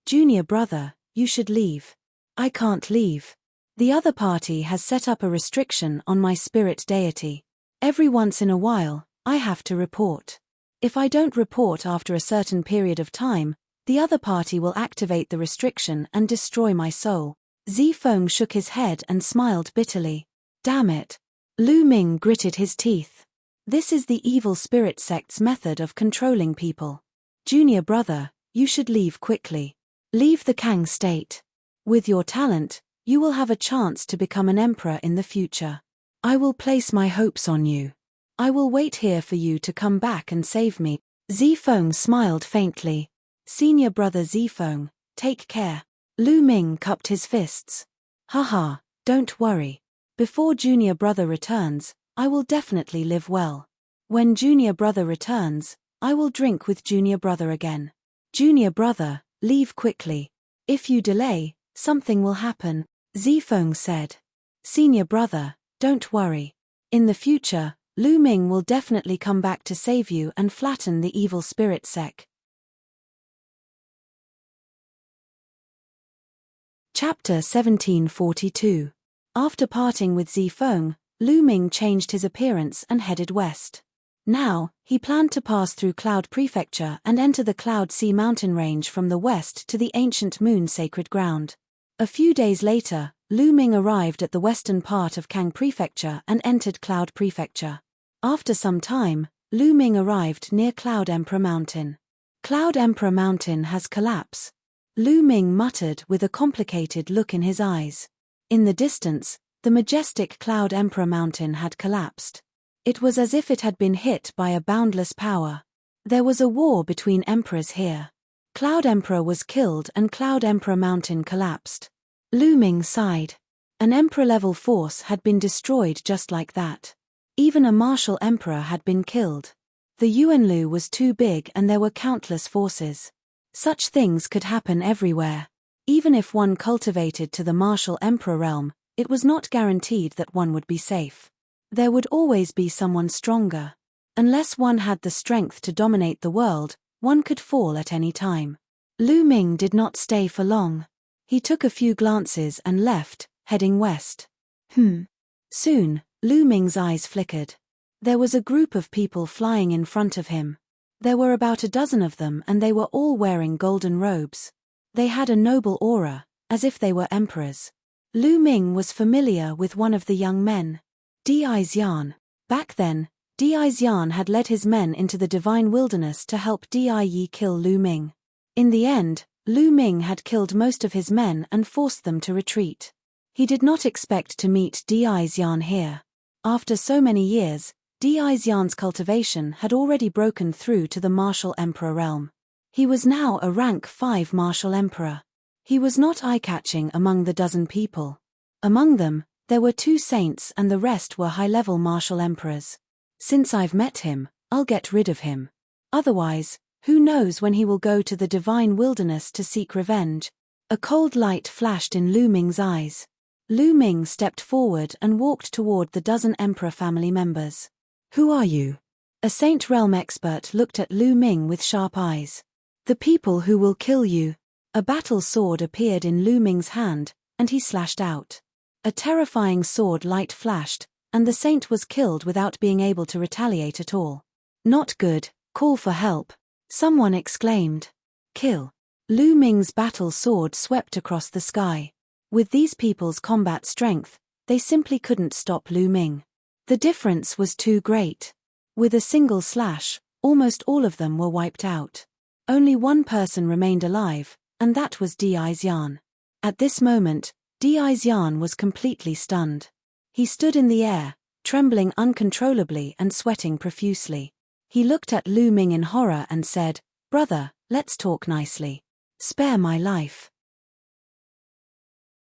[SPEAKER 1] Junior brother, you should leave. I can't leave. The other party has set up a restriction on my spirit deity. Every once in a while, I have to report. If I don't report after a certain period of time, The other party will activate the restriction and destroy my soul. Zifeng shook his head and smiled bitterly. Damn it. Lu Ming gritted his teeth. This is the evil spirit sect's method of controlling people. Junior brother, you should leave quickly. Leave the Kang state. With your talent, you will have a chance to become an emperor in the future. I will place my hopes on you. I will wait here for you to come back and save me. Zifeng smiled faintly. Senior brother Zifeng, take care. Lu Ming cupped his fists. Haha, don't worry. Before junior brother returns, I will definitely live well. When junior brother returns, I will drink with junior brother again. Junior brother, leave quickly. If you delay, something will happen, Zifeng said. Senior brother, don't worry. In the future, Lu Ming will definitely come back to save you and flatten the evil spirit sect. Chapter 1742. After parting with Zifeng, Lu Ming changed his appearance and headed west. Now, he planned to pass through Cloud Prefecture and enter the Cloud Sea mountain range from the west to the ancient moon sacred ground. A few days later, Lu Ming arrived at the western part of Kang Prefecture and entered Cloud Prefecture. After some time, Lu Ming arrived near Cloud Emperor Mountain. Cloud Emperor Mountain has collapsed. Lu Ming muttered with a complicated look in his eyes. In the distance, the majestic Cloud Emperor Mountain had collapsed. It was as if it had been hit by a boundless power. There was a war between emperors here. Cloud Emperor was killed and Cloud Emperor Mountain collapsed. Lu Ming sighed. An emperor-level force had been destroyed just like that. Even a martial emperor had been killed. The Yuanlu was too big and there were countless forces. Such things could happen everywhere. Even if one cultivated to the martial emperor realm, it was not guaranteed that one would be safe. There would always be someone stronger. Unless one had the strength to dominate the world, one could fall at any time. Lu Ming did not stay for long. He took a few glances and left, heading west. Soon, Lu Ming's eyes flickered. There was a group of people flying in front of him. There were about a dozen of them and they were all wearing golden robes. They had a noble aura, as if they were emperors. Lu Ming was familiar with one of the young men. Di Xian. Back then, Di Xian had led his men into the divine wilderness to help Di Yi kill Lu Ming. In the end, Lu Ming had killed most of his men and forced them to retreat. He did not expect to meet Di Xian here. After so many years, Di Xian's cultivation had already broken through to the martial emperor realm. He was now a rank 5 martial emperor. He was not eye-catching among the dozen people. Among them, there were 2 saints and the rest were high-level martial emperors. Since I've met him, I'll get rid of him. Otherwise, who knows when he will go to the divine wilderness to seek revenge. A cold light flashed in Lu Ming's eyes. Lu Ming stepped forward and walked toward the dozen emperor family members. Who are you? A Saint Realm expert looked at Lu Ming with sharp eyes. The people who will kill you. A battle sword appeared in Lu Ming's hand, and he slashed out. A terrifying sword light flashed, and the saint was killed without being able to retaliate at all. Not good, call for help. Someone exclaimed. Kill. Lu Ming's battle sword swept across the sky. With these people's combat strength, they simply couldn't stop Lu Ming. The difference was too great. With a single slash, almost all of them were wiped out. Only one person remained alive, and that was Di Xian. At this moment, Di Xian was completely stunned. He stood in the air, trembling uncontrollably and sweating profusely. He looked at Lu Ming in horror and said, "Brother, let's talk nicely. Spare my life."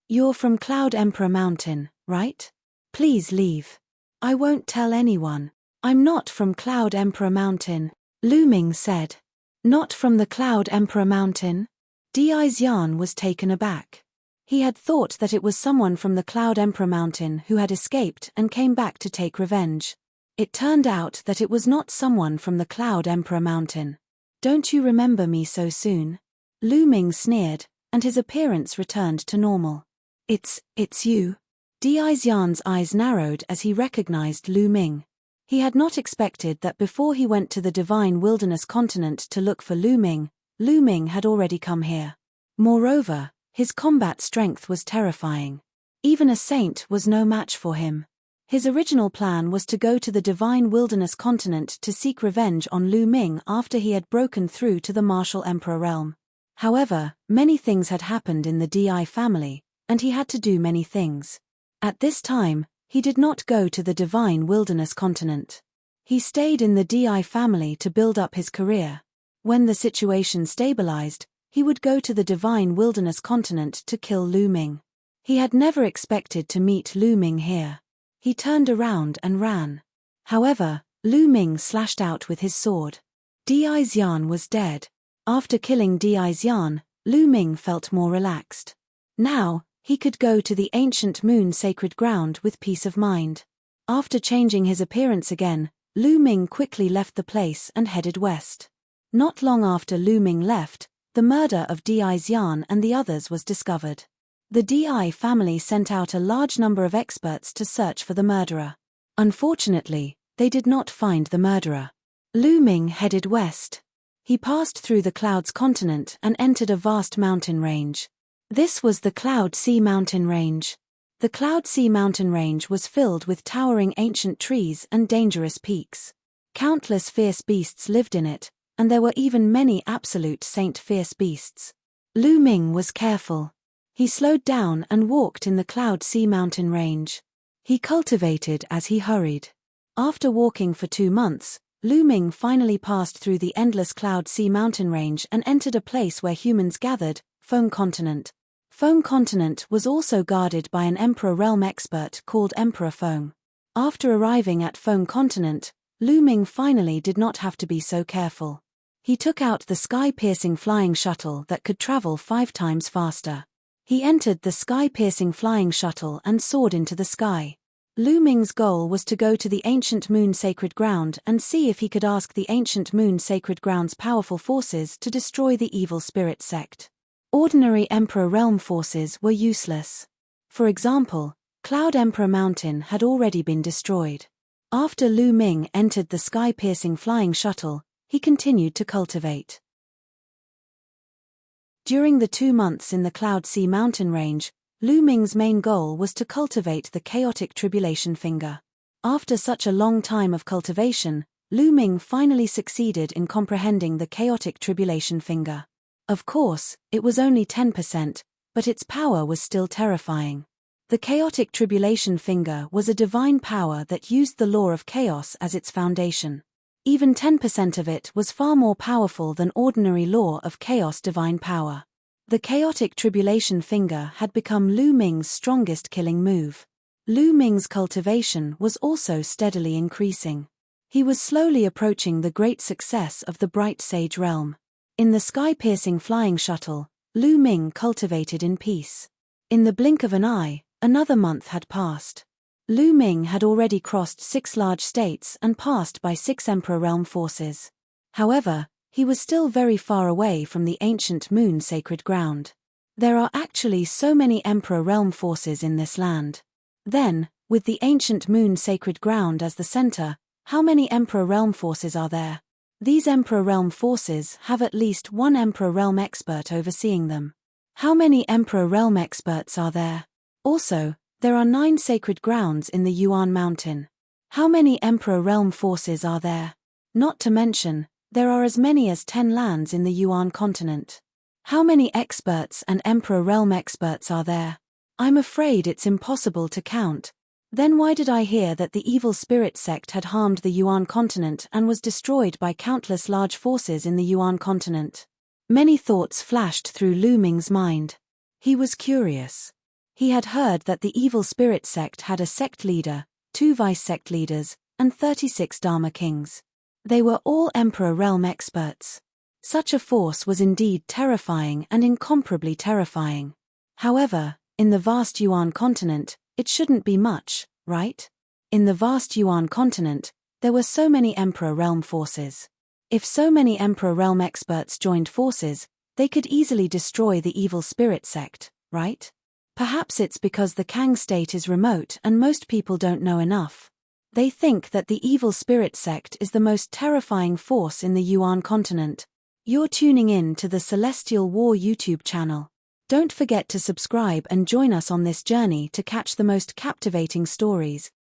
[SPEAKER 1] You're from Cloud Emperor Mountain, right? Please leave. I won't tell anyone. I'm not from Cloud Emperor Mountain, Lu Ming said. Not from the Cloud Emperor Mountain? Di Xian was taken aback. He had thought that it was someone from the Cloud Emperor Mountain who had escaped and came back to take revenge. It turned out that it was not someone from the Cloud Emperor Mountain. Don't you remember me so soon? Lu Ming sneered, and his appearance returned to normal. It's you. Di Xian's eyes narrowed as he recognized Lu Ming. He had not expected that before he went to the divine wilderness continent to look for Lu Ming, Lu Ming had already come here. Moreover, his combat strength was terrifying. Even a saint was no match for him. His original plan was to go to the divine wilderness continent to seek revenge on Lu Ming after he had broken through to the martial emperor realm. However, many things had happened in the Di family, and he had to do many things. At this time, he did not go to the divine wilderness continent. He stayed in the Di family to build up his career. When the situation stabilized, he would go to the divine wilderness continent to kill Lu Ming. He had never expected to meet Lu Ming here. He turned around and ran. However, Lu Ming slashed out with his sword. Di Xian was dead. After killing Di Xian, Lu Ming felt more relaxed. Now, he could go to the ancient moon sacred ground with peace of mind. After changing his appearance again, Lu Ming quickly left the place and headed west. Not long after Lu Ming left, the murder of Di Xian and the others was discovered. The Di family sent out a large number of experts to search for the murderer. Unfortunately, they did not find the murderer. Lu Ming headed west. He passed through the Clouds continent and entered a vast mountain range. This was the Cloud Sea mountain range. The Cloud Sea mountain range was filled with towering ancient trees and dangerous peaks. Countless fierce beasts lived in it, and there were even many absolute saint fierce beasts. Lu Ming was careful. He slowed down and walked in the Cloud Sea mountain range. He cultivated as he hurried. After walking for 2 months, Lu Ming finally passed through the endless Cloud Sea mountain range and entered a place where humans gathered, Foam Continent. Foam Continent was also guarded by an Emperor Realm expert called Emperor Foam. After arriving at Foam Continent, Lu Ming finally did not have to be so careful. He took out the sky-piercing flying shuttle that could travel 5 times faster. He entered the sky-piercing flying shuttle and soared into the sky. Lu Ming's goal was to go to the ancient moon sacred ground and see if he could ask the ancient moon sacred ground's powerful forces to destroy the evil spirit sect. Ordinary Emperor Realm forces were useless. For example, Cloud Emperor Mountain had already been destroyed. After Lu Ming entered the sky-piercing flying shuttle, he continued to cultivate. During the 2 months in the Cloud Sea mountain range, Lu Ming's main goal was to cultivate the chaotic tribulation finger. After such a long time of cultivation, Lu Ming finally succeeded in comprehending the chaotic tribulation finger. Of course, it was only 10%, but its power was still terrifying. The chaotic tribulation finger was a divine power that used the law of chaos as its foundation. Even 10% of it was far more powerful than ordinary law of chaos divine power. The chaotic tribulation finger had become Lu Ming's strongest killing move. Lu Ming's cultivation was also steadily increasing. He was slowly approaching the great success of the bright sage realm. In the sky-piercing flying shuttle, Lu Ming cultivated in peace. In the blink of an eye, another month had passed. Lu Ming had already crossed 6 large states and passed by 6 Emperor Realm forces. However, he was still very far away from the ancient moon sacred ground. There are actually so many Emperor Realm forces in this land. Then, with the ancient moon sacred ground as the center, how many Emperor Realm forces are there? These Emperor Realm forces have at least 1 Emperor Realm expert overseeing them. How many Emperor Realm experts are there? Also, there are 9 sacred grounds in the Yuan Mountain. How many Emperor Realm forces are there? Not to mention, there are as many as 10 lands in the Yuan continent. How many experts and Emperor Realm experts are there? I'm afraid it's impossible to count. Then why did I hear that the evil spirit sect had harmed the Yuan continent and was destroyed by countless large forces in the Yuan continent? Many thoughts flashed through Lu Ming's mind. He was curious. He had heard that the evil spirit sect had a sect leader, 2 vice-sect leaders, and 36 Dharma kings. They were all Emperor Realm experts. Such a force was indeed terrifying and incomparably terrifying. However, in the vast Yuan continent, it shouldn't be much, right? In the vast Yuan continent, there were so many Emperor Realm forces. If so many Emperor Realm experts joined forces, they could easily destroy the evil spirit sect, right? Perhaps it's because the Kang state is remote and most people don't know enough. They think that the evil spirit sect is the most terrifying force in the Yuan continent. You're tuning in to the Celestial War YouTube channel. Don't forget to subscribe and join us on this journey to catch the most captivating stories.